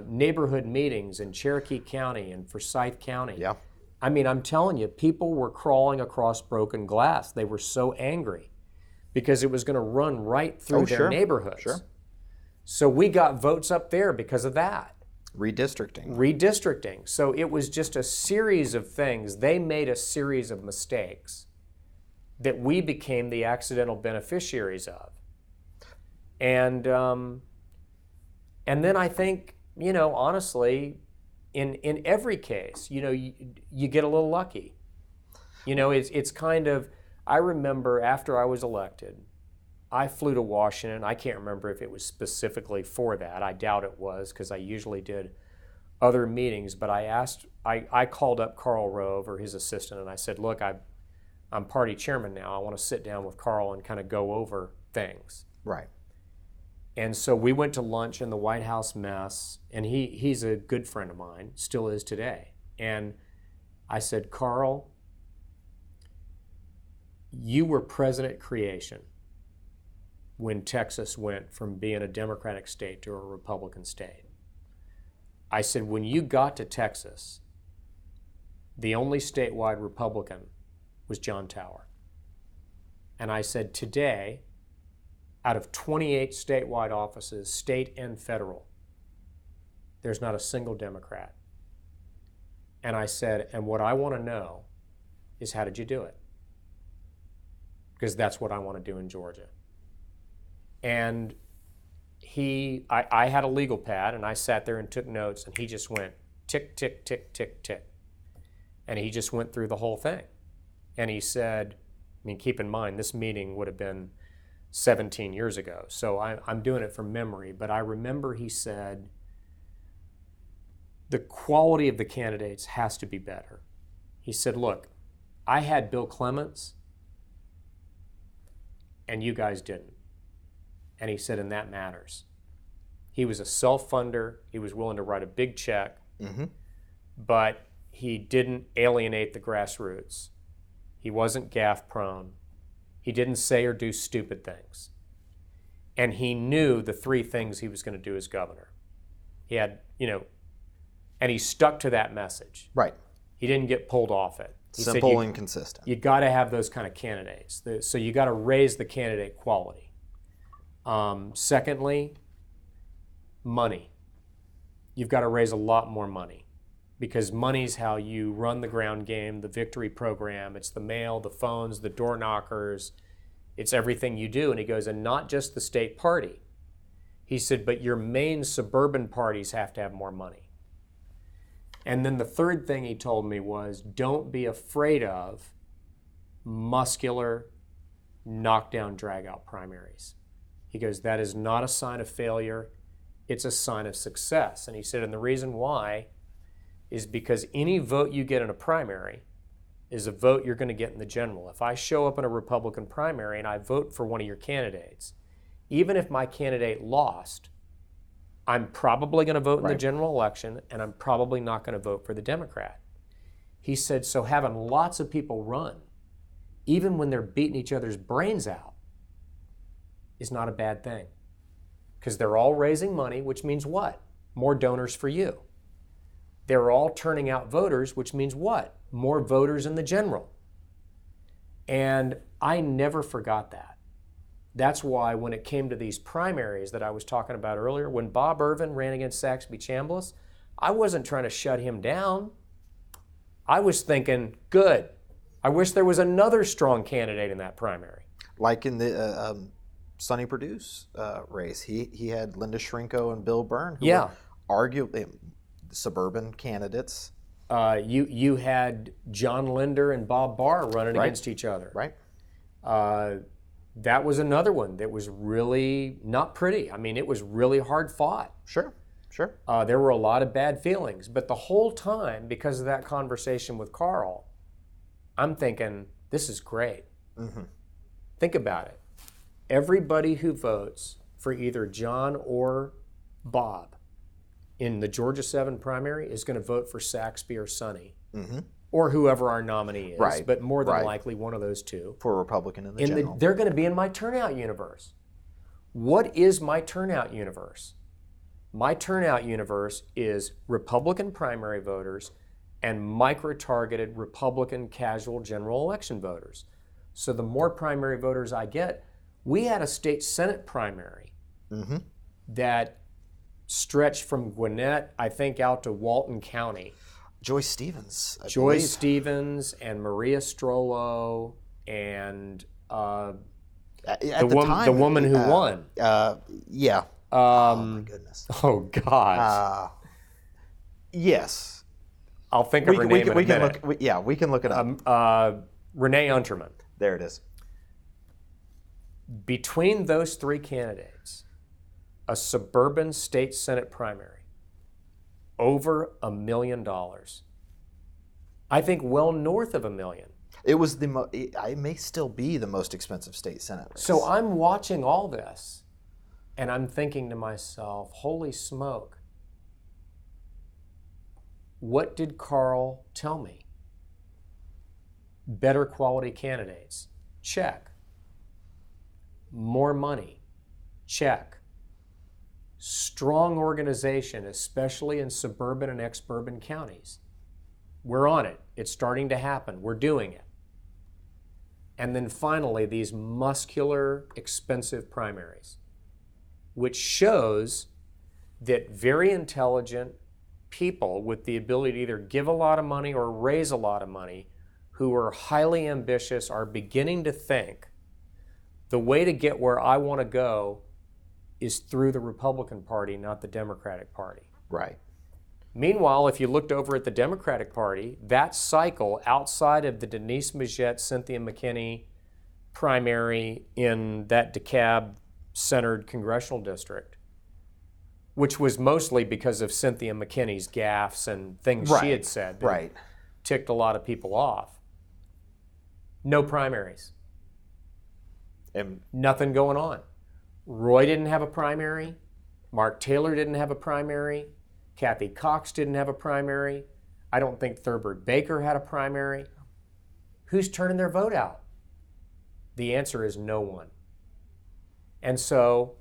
neighborhood meetings in Cherokee County and Forsyth County, yeah. I mean, I'm telling you, people were crawling across broken glass. They were so angry because it was going to run right through their neighborhoods. Sure. So we got votes up there because of that. Redistricting. So it was just a series of things. They made a series of mistakes that we became the accidental beneficiaries of. And then I think, honestly, in every case, you get a little lucky. It's kind of, I remember after I was elected, I flew to Washington. I can't remember if it was specifically for that. I doubt it was because I usually did other meetings. But I called up Karl Rove, or his assistant, and I said, look, I'm party chairman now. I want to sit down with Karl and kind of go over things. Right. And so we went to lunch in the White House mess, and he's a good friend of mine, still is today. And I said, Karl, you were president creation when Texas went from being a Democratic state to a Republican state. I said, when you got to Texas, the only statewide Republican was John Tower. And I said, today, out of 28 statewide offices, state and federal, there's not a single Democrat. And I said, and what I want to know is how did you do it? Because that's what I want to do in Georgia. And I had a legal pad, and I sat there and took notes, and he just went tick, tick, tick, tick, tick. And he just went through the whole thing. And he said, keep in mind, this meeting would have been 17 years ago, so I'm doing it from memory, but I remember he said, the quality of the candidates has to be better. He said, look, I had Bill Clements, and you guys didn't. And he said, and that matters. He was a self-funder. He was willing to write a big check, but he didn't alienate the grassroots. He wasn't gaffe-prone. He didn't say or do stupid things. And he knew the three things he was going to do as governor. He had, and he stuck to that message. Right. He didn't get pulled off it. He Simple and consistent. You got to have those kind of candidates. So you got to raise the candidate quality. Secondly, money. You've got to raise a lot more money because money's how you run the ground game, the victory program. It's the mail, the phones, the door knockers. It's everything you do. And he goes, and not just the state party. He said, but your main suburban parties have to have more money. And then the third thing he told me was, don't be afraid of muscular, knockdown, drag-out primaries. He goes, that is not a sign of failure. It's a sign of success. And he said, and the reason why is because any vote you get in a primary is a vote you're going to get in the general. If I show up in a Republican primary and I vote for one of your candidates, even if my candidate lost, I'm probably going to vote in the general election, and I'm probably not going to vote for the Democrat. He said, so having lots of people run, even when they're beating each other's brains out, is not a bad thing. Because they're all raising money, which means what? More donors for you. They're all turning out voters, which means what? More voters in the general. And I never forgot that. That's why when it came to these primaries that I was talking about earlier, when Bob Irvin ran against Saxby Chambliss, I wasn't trying to shut him down. I was thinking, good. I wish there was another strong candidate in that primary. Like in the Sonny Perdue's race, he had Linda Shrinko and Bill Byrne, who were arguably, suburban candidates. You had John Linder and Bob Barr running Right. against each other. Right. That was another one that was really not pretty. I mean, it was really hard fought. Sure. There were a lot of bad feelings. But the whole time, because of that conversation with Carl, I'm thinking, this is great. Mm-hmm. Think about it. Everybody who votes for either John or Bob in the Georgia 7 primary is going to vote for Saxby or Sonny, Mm-hmm. or whoever our nominee is, Right, but more than right. likely one of those two. For a Republican in the general. They're going to be in my turnout universe. What is my turnout universe? My turnout universe is Republican primary voters and micro-targeted Republican casual general election voters. So the more primary voters I get, we had a state Senate primary Mm-hmm. that stretched from Gwinnett, I think, out to Walton County. Joyce Stevens. I Joyce believe. Stevens and Maria Strollo and At the time, woman who won. Yeah. Oh my goodness. Oh gosh. Yes. I'll think of her name in a minute. We can look it up. Renee Unterman. There it is. Between those three candidates, a suburban state Senate primary, over $1 million. I think well north of $1 million. It was it may still be the most expensive state Senate race. So I'm watching all this, and I'm thinking to myself, holy smoke, what did Carl tell me? Better quality candidates, check. More money, check. Strong organization, especially in suburban and ex-suburban counties. We're on it. It's starting to happen. We're doing it. And then finally, these muscular, expensive primaries, which shows that very intelligent people with the ability to either give a lot of money or raise a lot of money, who are highly ambitious, are beginning to think the way to get where I want to go is through the Republican Party, not the Democratic Party. Right. Meanwhile, if you looked over at the Democratic Party, that cycle outside of the Denise Majette, Cynthia McKinney primary in that DeKalb-centered congressional district, which was mostly because of Cynthia McKinney's gaffes and things she had said that ticked a lot of people off. No primaries. And Nothing going on. Roy didn't have a primary. Mark Taylor didn't have a primary. Kathy Cox didn't have a primary. I don't think Thurbert Baker had a primary. Who's turning their vote out? The answer is no one. And so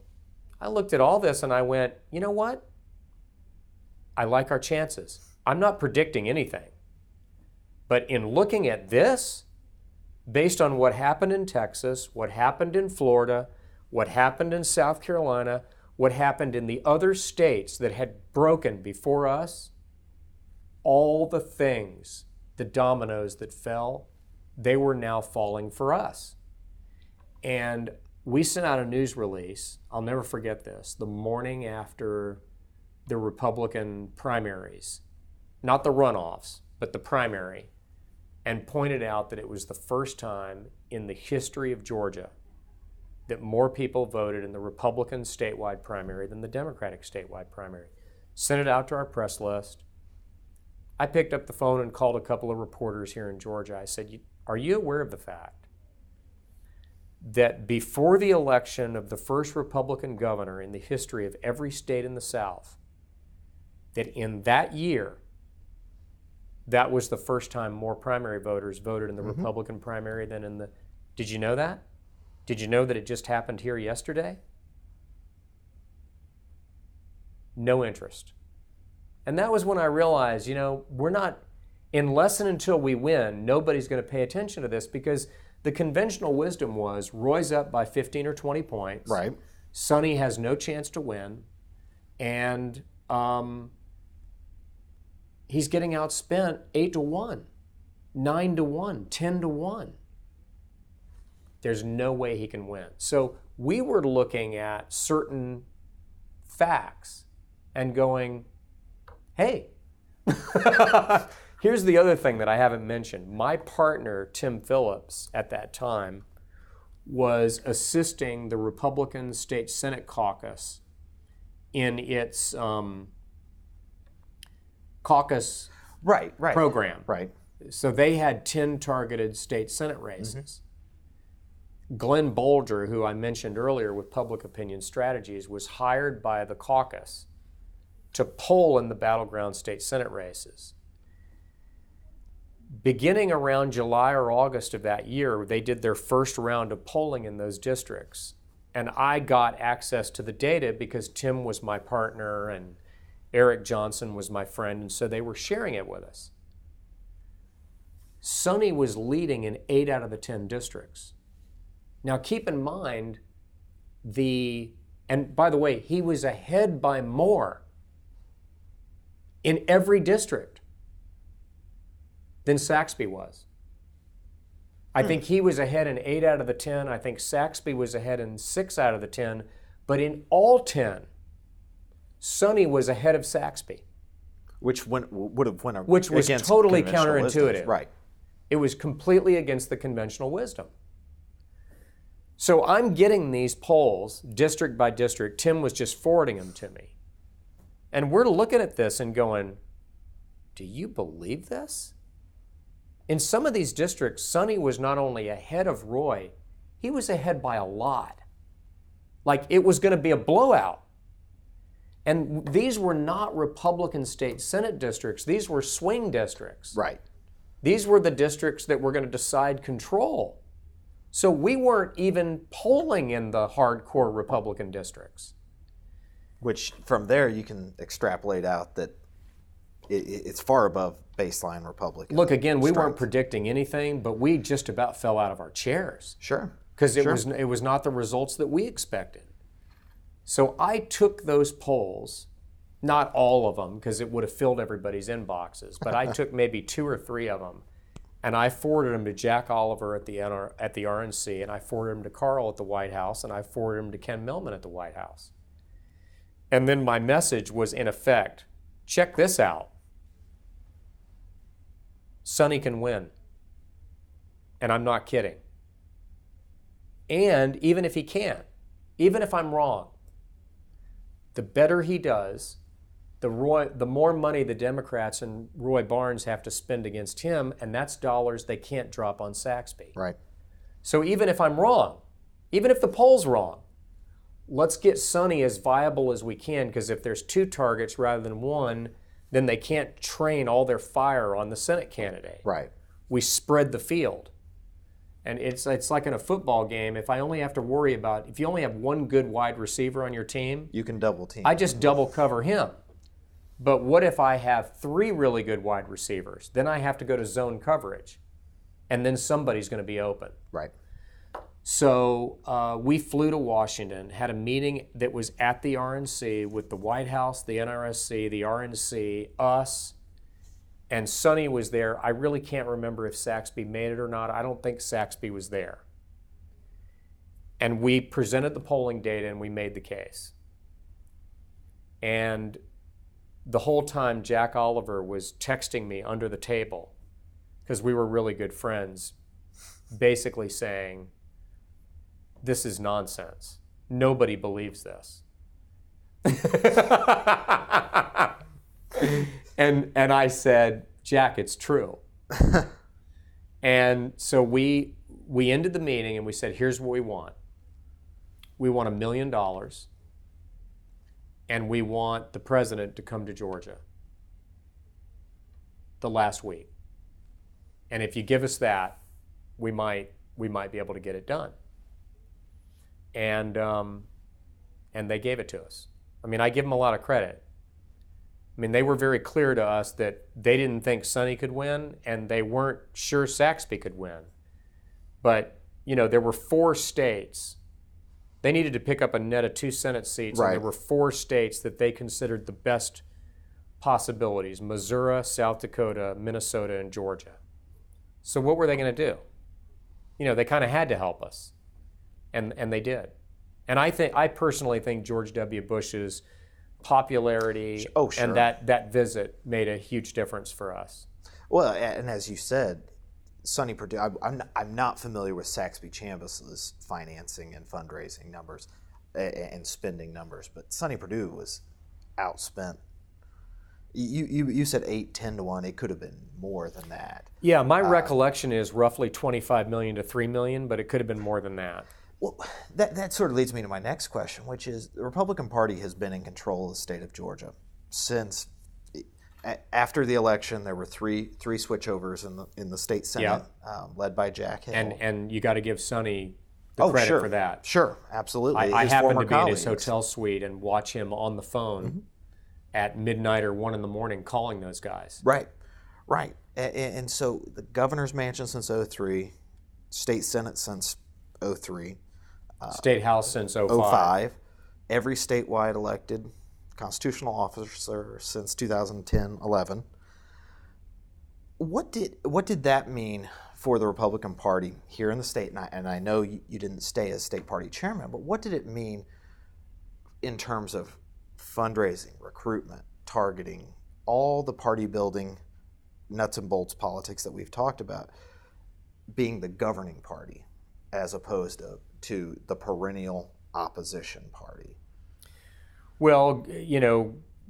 I looked at all this and I went, you know what? I like our chances. I'm not predicting anything. But in looking at this, based on what happened in Texas, what happened in Florida, what happened in South Carolina, what happened in the other states that had broken before us, all the things, the dominoes that fell, they were now falling for us. And we sent out a news release, I'll never forget this, the morning after the Republican primaries, not the runoffs, but the primary, and pointed out that it was the first time in the history of Georgia that more people voted in the Republican statewide primary than the Democratic statewide primary. Sent it out to our press list. I picked up the phone and called a couple of reporters here in Georgia. I said, are you aware of the fact that before the election of the first Republican governor in the history of every state in the South, that in that year, that was the first time more primary voters voted in the Republican primary than in the... Did you know that? Did you know that it just happened here yesterday? No interest. And that was when I realized, we're not, unless and until we win, nobody's going to pay attention to this, because the conventional wisdom was Roy's up by 15 or 20 points. Right. Sonny has no chance to win. And he's getting outspent 8-1, 9-1, 10-1. There's no way he can win. So we were looking at certain facts and going, hey, Here's the other thing that I haven't mentioned. My partner, Tim Phillips, at that time, was assisting the Republican State Senate caucus in its caucus program. Right. So they had 10 targeted state Senate races. Glenn Bolger, who I mentioned earlier with Public Opinion Strategies, was hired by the caucus to poll in the battleground state Senate races. Beginning around July or August of that year, they did their first round of polling in those districts. And I got access to the data because Tim was my partner and Eric Johnson was my friend, and so they were sharing it with us. Sonny was leading in 8 out of the 10 districts. Now keep in mind, and by the way, he was ahead by more in every district than Saxby was. I think he was ahead in 8 out of the 10. I think Saxby was ahead in 6 out of the 10. But in all 10, Sonny was ahead of Saxby. Which would have went Which was against totally conventional counterintuitive. wisdom. Right. It was completely against the conventional wisdom. So I'm getting these polls, district by district. Tim was just forwarding them to me. And we're looking at this and going, do you believe this? In some of these districts, Sonny was not only ahead of Roy, he was ahead by a lot. Like it was going to be a blowout. And these were not Republican state Senate districts. These were swing districts. Right. These were the districts that were going to decide control. So we weren't even polling in the hardcore Republican districts. Which from there you can extrapolate out that it's far above baseline Republican. Look, again, we weren't strength. predicting anything, but we just about fell out of our chairs. Sure. Because it was not the results that we expected. So I took those polls, not all of them, because it would have filled everybody's inboxes, but I took maybe 2 or 3 of them, and I forwarded them to Jack Oliver at the RNC, and I forwarded them to Carl at the White House, and I forwarded them to Ken Millman at the White House. And then my message was, in effect, check this out. Sonny can win. And I'm not kidding. And even if he can't, even if I'm wrong, the better he does, the more money the Democrats and Roy Barnes have to spend against him, and that's dollars they can't drop on Saxby. Right. So even if I'm wrong, even if the poll's wrong, let's get Sonny as viable as we can, because if there's 2 targets rather than 1, then they can't train all their fire on the Senate candidate. Right. We spread the field. And it's like in a football game, if you only have 1 good wide receiver on your team, You can double team. I just double cover him. But what if I have 3 really good wide receivers? Then I have to go to zone coverage. And then somebody's going to be open. Right. So we flew to Washington, had a meeting that was at the RNC with the White House, the NRSC, the RNC, us, and Sonny was there. I really can't remember if Saxby made it or not. I don't think Saxby was there. And we presented the polling data and we made the case. And the whole time Jack Oliver was texting me under the table, because we were really good friends, basically saying, this is nonsense. Nobody believes this. and I said, Jack, it's true. And so we ended the meeting and we said, here's what we want. We want $1 million, and we want the president to come to Georgia the last week. And if you give us that, we might be able to get it done. And they gave it to us. I mean, I give them a lot of credit. I mean, they were very clear to us that they didn't think Sonny could win, and they weren't sure Saxby could win. But, there were 4 states. They needed to pick up a net of 2 Senate seats, Right. and there were 4 states that they considered the best possibilities: Missouri, South Dakota, Minnesota, and Georgia. So what were they going to do? They kind of had to help us. And they did. And I personally think George W. Bush's popularity, Oh, sure. and that visit made a huge difference for us. Well, and as you said, Sonny Perdue, I'm not familiar with Saxby Chambus's financing and fundraising numbers and spending numbers, but Sonny Perdue was outspent. You said 8-10 to 1. It could have been more than that. Yeah, my recollection is roughly $25 million to $3 million, but it could have been more than that. Well, that sort of leads me to my next question, which is the Republican Party has been in control of the state of Georgia since after the election. There were three switchovers in the state Senate, led by Jack Hill. And you got to give Sonny the credit for that. Sure, absolutely. I happened to be in his hotel suite and watch him on the phone at midnight or 1 a.m. calling those guys. Right. And so the governor's mansion since 2003, state Senate since 2003. State House since 2005. Every statewide elected constitutional officer since 2010-11. What did that mean for the Republican Party here in the state? And I know you didn't stay as state party chairman, but what did it mean in terms of fundraising, recruitment, targeting, all the party building nuts and bolts politics that we've talked about, being the governing party as opposed to the perennial opposition party? Well,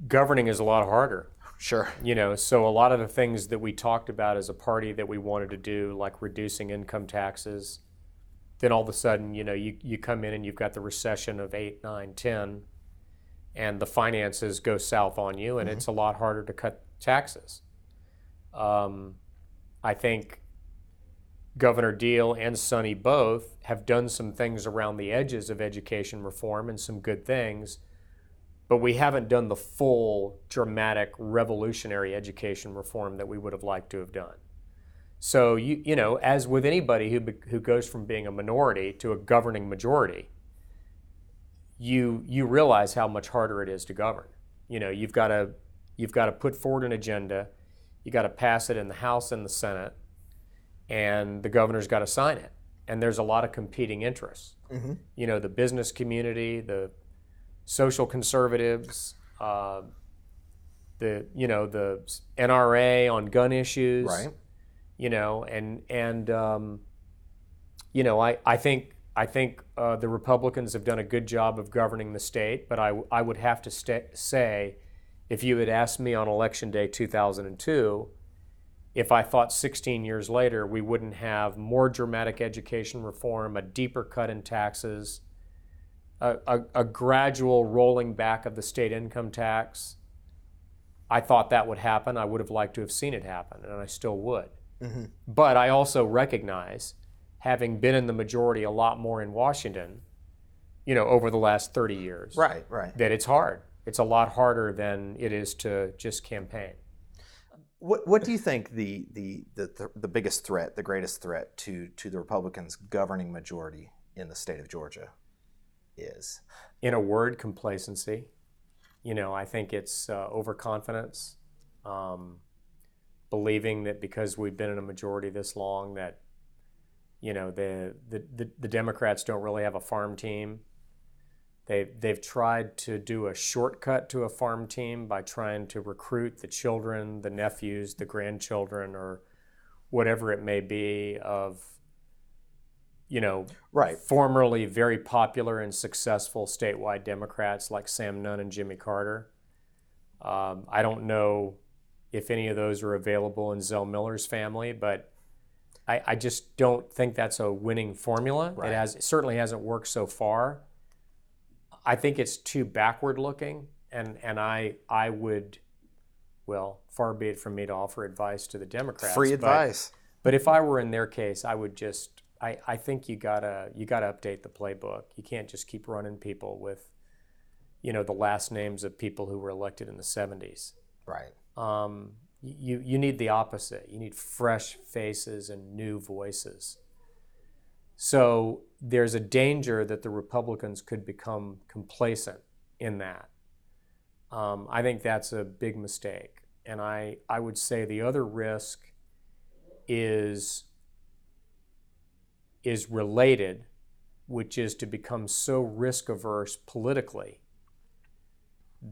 governing is a lot harder. Sure. So a lot of the things that we talked about as a party that we wanted to do, like reducing income taxes, then all of a sudden, you come in and you've got the recession of 8, 9, 10, and the finances go south on you, and it's a lot harder to cut taxes. I think Governor Deal and Sonny both have done some things around the edges of education reform and some good things, but we haven't done the full, dramatic, revolutionary education reform that we would have liked to have done. So, as with anybody who goes from being a minority to a governing majority, you realize how much harder it is to govern. You've got to put forward an agenda, you got to pass it in the House and the Senate, and the governor's got to sign it. And there's a lot of competing interests. The business community, the social conservatives, the NRA on gun issues, right? I think the Republicans have done a good job of governing the state, but I would have to say, if you had asked me on Election Day 2002, if I thought 16 years later we wouldn't have more dramatic education reform, a deeper cut in taxes, a gradual rolling back of the state income tax, I thought that would happen. I would have liked to have seen it happen, and I still would. But I also recognize, having been in the majority a lot more in Washington, over the last 30 years, right, that it's hard. It's a lot harder than it is to just campaign. What do you think the biggest threat, the greatest threat to the Republicans' governing majority in the state of Georgia is? In a word, complacency. I think it's overconfidence, believing that because we've been in a majority this long that the Democrats don't really have a farm team. They've tried to do a shortcut to a farm team by trying to recruit the children, the nephews, the grandchildren, or whatever it may be of, formerly very popular and successful statewide Democrats like Sam Nunn and Jimmy Carter. I don't know if any of those are available in Zell Miller's family, but I just don't think that's a winning formula. Right. It certainly hasn't worked so far. I think it's too backward looking, and I would, far be it from me to offer advice to the Democrats. Free advice. But if I were in their case, I would just, I think you gotta update the playbook. You can't just keep running people with, the last names of people who were elected in the 70s. Right. You need the opposite. You need fresh faces and new voices. So there's a danger that the Republicans could become complacent in that. I think that's a big mistake. And I would say the other risk is related, which is to become so risk averse politically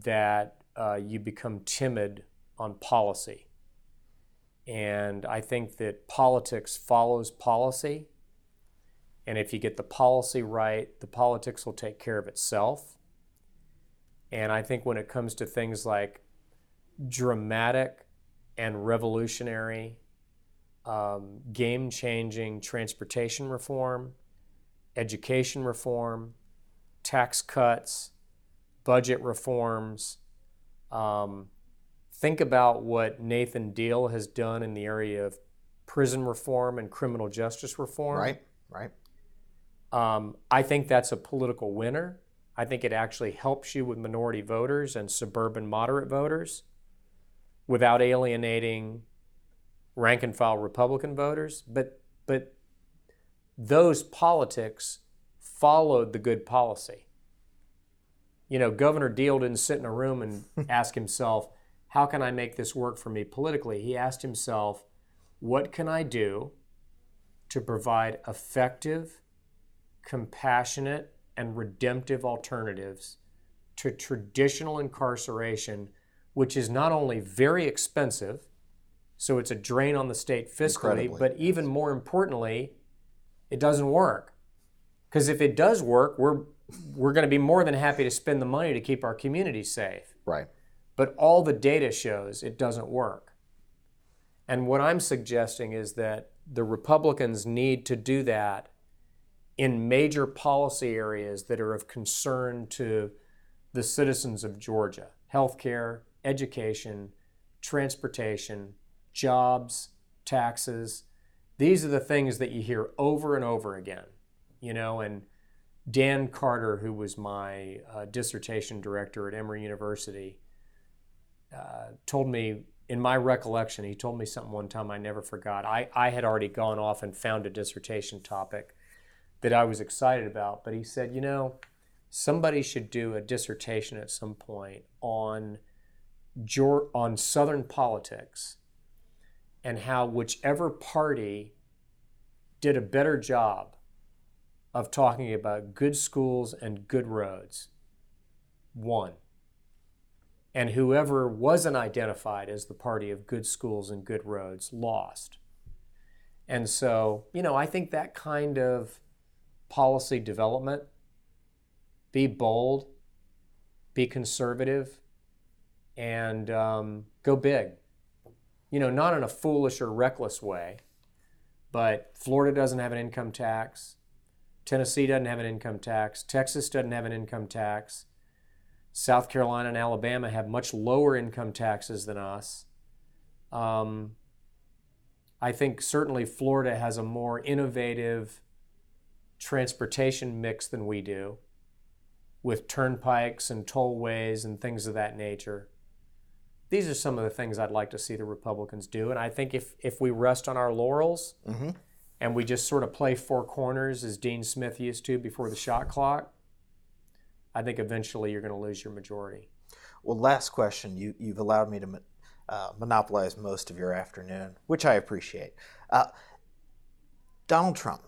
that you become timid on policy. And I think that politics follows policy. And if you get the policy right, the politics will take care of itself. And I think when it comes to things like dramatic and revolutionary, game-changing transportation reform, education reform, tax cuts, budget reforms, think about what Nathan Deal has done in the area of prison reform and criminal justice reform. Right. I think that's a political winner. I think it actually helps you with minority voters and suburban moderate voters without alienating rank and file Republican voters. But those politics followed the good policy. You know, Governor Deal didn't sit in a room and ask himself, how can I make this work for me politically? He asked himself, what can I do to provide effective, compassionate, and redemptive alternatives to traditional incarceration, which is not only very expensive, so it's a drain on the state fiscally, but even more importantly, it doesn't work. Because if it does work, we're going to be more than happy to spend the money to keep our communities safe. Right. But all the data shows it doesn't work. And what I'm suggesting is that the Republicans need to do that in major policy areas that are of concern to the citizens of Georgia: healthcare, education, transportation, jobs, taxes. These are the things that you hear over and over again, you know. And Dan Carter, who was my dissertation director at Emory University, told me, in my recollection, he told me something one time I never forgot. I had already gone off and found a dissertation topic that I was excited about, but he said, you know, somebody should do a dissertation at some point on Southern politics and how whichever party did a better job of talking about good schools and good roads won. And whoever wasn't identified as the party of good schools and good roads lost. And so, you know, I think that kind of policy development, be bold, be conservative, and go big. You know, not in a foolish or reckless way, but Florida doesn't have an income tax. Tennessee doesn't have an income tax. Texas doesn't have an income tax. South Carolina and Alabama have much lower income taxes than us. I think certainly Florida has a more innovative transportation mix than we do, with turnpikes and tollways and things of that nature. These are some of the things I'd like to see the Republicans do. And I think if we rest on our laurels and we just sort of play four corners as Dean Smith used to before the shot clock, I think eventually you're going to lose your majority. Well, last question. You've allowed me to monopolize most of your afternoon, which I appreciate. Donald Trump.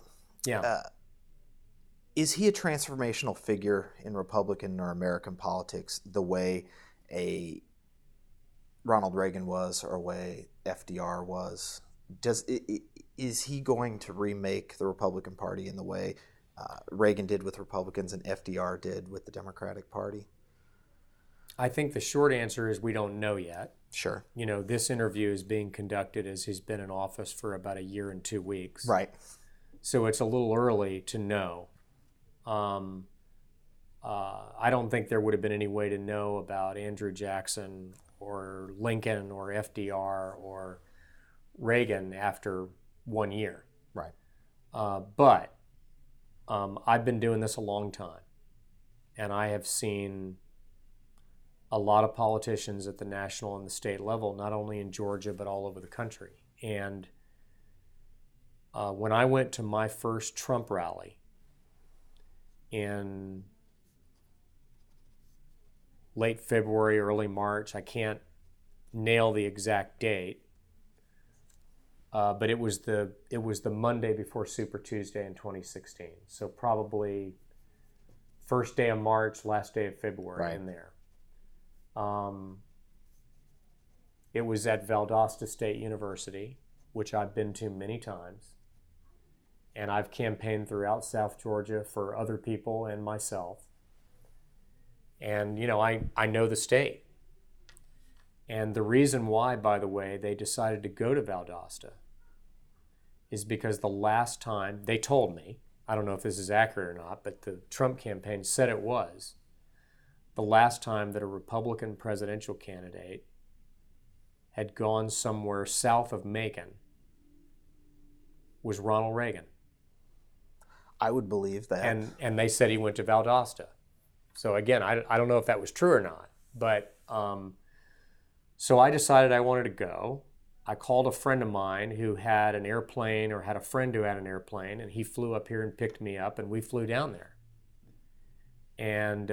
Yeah. Is he a transformational figure in Republican or American politics the way a Ronald Reagan was or a way FDR was? Is he going to remake the Republican Party in the way Reagan did with Republicans and FDR did with the Democratic Party? I think the short answer is we don't know yet. Sure. You know, this interview is being conducted as he's been in office for about a year and 2 weeks. Right. So it's a little early to know. I don't think there would have been any way to know about Andrew Jackson or Lincoln or FDR or Reagan after 1 year. Right. But I've been doing this a long time, and I have seen a lot of politicians at the national and the state level, not only in Georgia, but all over the country. And when I went to my first Trump rally in late February, early March, I can't nail the exact date, but it was the Monday before Super Tuesday in 2016. So probably first day of March, last day of February, right in there. It was at Valdosta State University, which I've been to many times. And I've campaigned throughout South Georgia for other people and myself. And, I know the state. And the reason why, by the way, they decided to go to Valdosta is because the last time, they told me, I don't know if this is accurate or not, but the Trump campaign said it was, the last time that a Republican presidential candidate had gone somewhere south of Macon was Ronald Reagan. I would believe that. And they said he went to Valdosta. So again, I don't know if that was true or not, but so I decided I wanted to go. I called a friend of mine who had an airplane, or had a friend who had an airplane, and he flew up here and picked me up, and we flew down there. And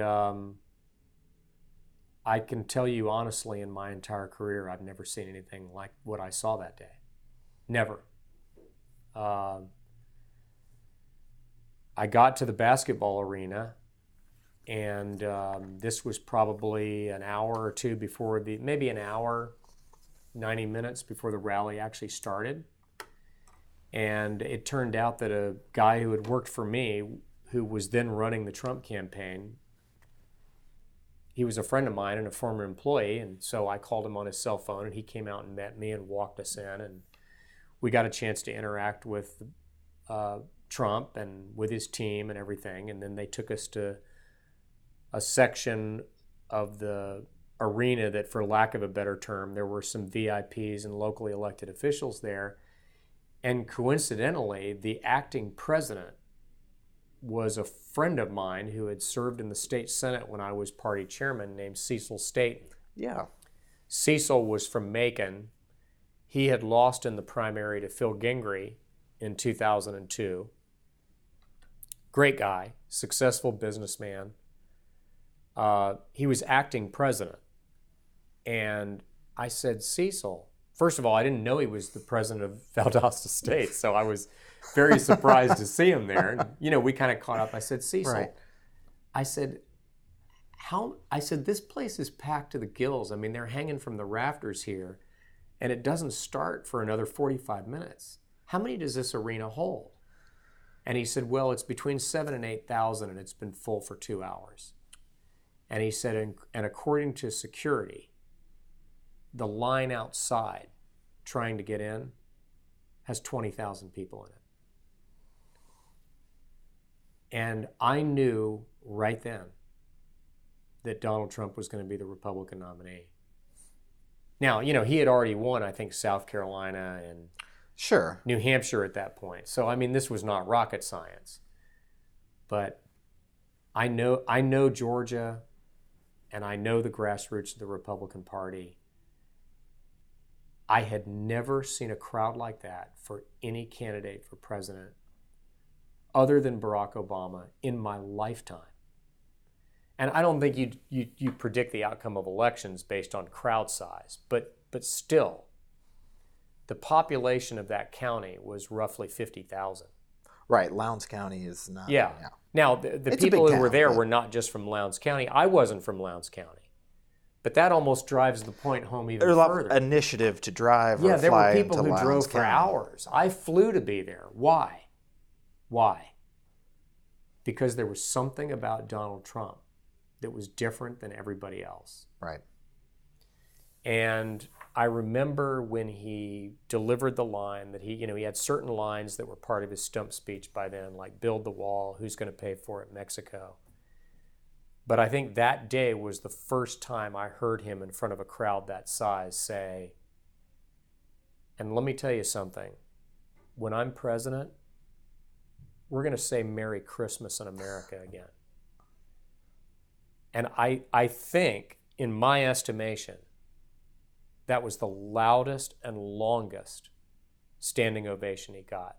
I can tell you honestly, in my entire career, I've never seen anything like what I saw that day. Never. I got to the basketball arena, and this was probably an hour or two before maybe an hour, 90 minutes before the rally actually started. And it turned out that a guy who had worked for me, who was then running the Trump campaign, he was a friend of mine and a former employee, and so I called him on his cell phone, and he came out and met me and walked us in, and we got a chance to interact with Trump and with his team and everything. And then they took us to a section of the arena that, for lack of a better term, there were some VIPs and locally elected officials there. And coincidentally, the acting president was a friend of mine who had served in the state Senate when I was party chairman, named Cecil Staten. Yeah. Cecil was from Macon. He had lost in the primary to Phil Gingrey in 2002. Great guy, successful businessman. He was acting president. And I said, Cecil, first of all, I didn't know he was the president of Valdosta State, so I was very surprised to see him there. And, we kind of caught up. I said, Cecil, Right. I said, this place is packed to the gills. I mean, they're hanging from the rafters here, and it doesn't start for another 45 minutes. How many does this arena hold? And he said, well, it's between 7,000 and 8,000, and it's been full for 2 hours. And he said, and according to security, the line outside trying to get in has 20,000 people in it. And I knew right then that Donald Trump was going to be the Republican nominee. Now, he had already won, I think, South Carolina and Sure. New Hampshire at that point. So, I mean, this was not rocket science. But I know Georgia, and I know the grassroots of the Republican Party. I had never seen a crowd like that for any candidate for president other than Barack Obama in my lifetime. And I don't think you predict the outcome of elections based on crowd size, but still, the population of that county was roughly 50,000. Right. Lowndes County is not. Yeah. Now, the people who were there were not just from Lowndes County. I wasn't from Lowndes County. But that almost drives the point home even further. There's a lot of initiative to drive or fly there were people into who Lowndes drove for County. hours. I flew to be there. Why? Because there was something about Donald Trump that was different than everybody else. Right. And I remember when he delivered the line that he had certain lines that were part of his stump speech by then, like build the wall, who's going to pay for it, Mexico. But I think that day was the first time I heard him in front of a crowd that size say, and let me tell you something, when I'm president, we're going to say Merry Christmas in America again. And I think, in my estimation, that was the loudest and longest standing ovation he got.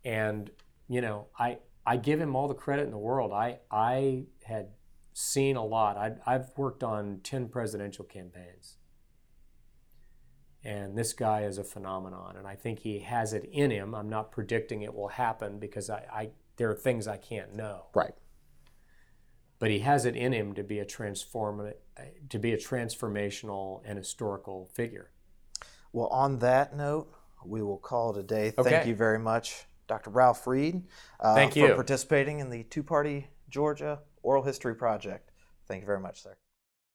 And, I give him all the credit in the world. I had seen a lot. I've worked on 10 presidential campaigns. And this guy is a phenomenon. And I think he has it in him. I'm not predicting it will happen because there are things I can't know. Right. but he has it in him to be a transformational and historical figure. Well, on that note, we will call it a day. Okay. Thank you very much, Dr. Ralph Reed, Thank you for participating in the Two-Party Georgia Oral History Project. Thank you very much, sir.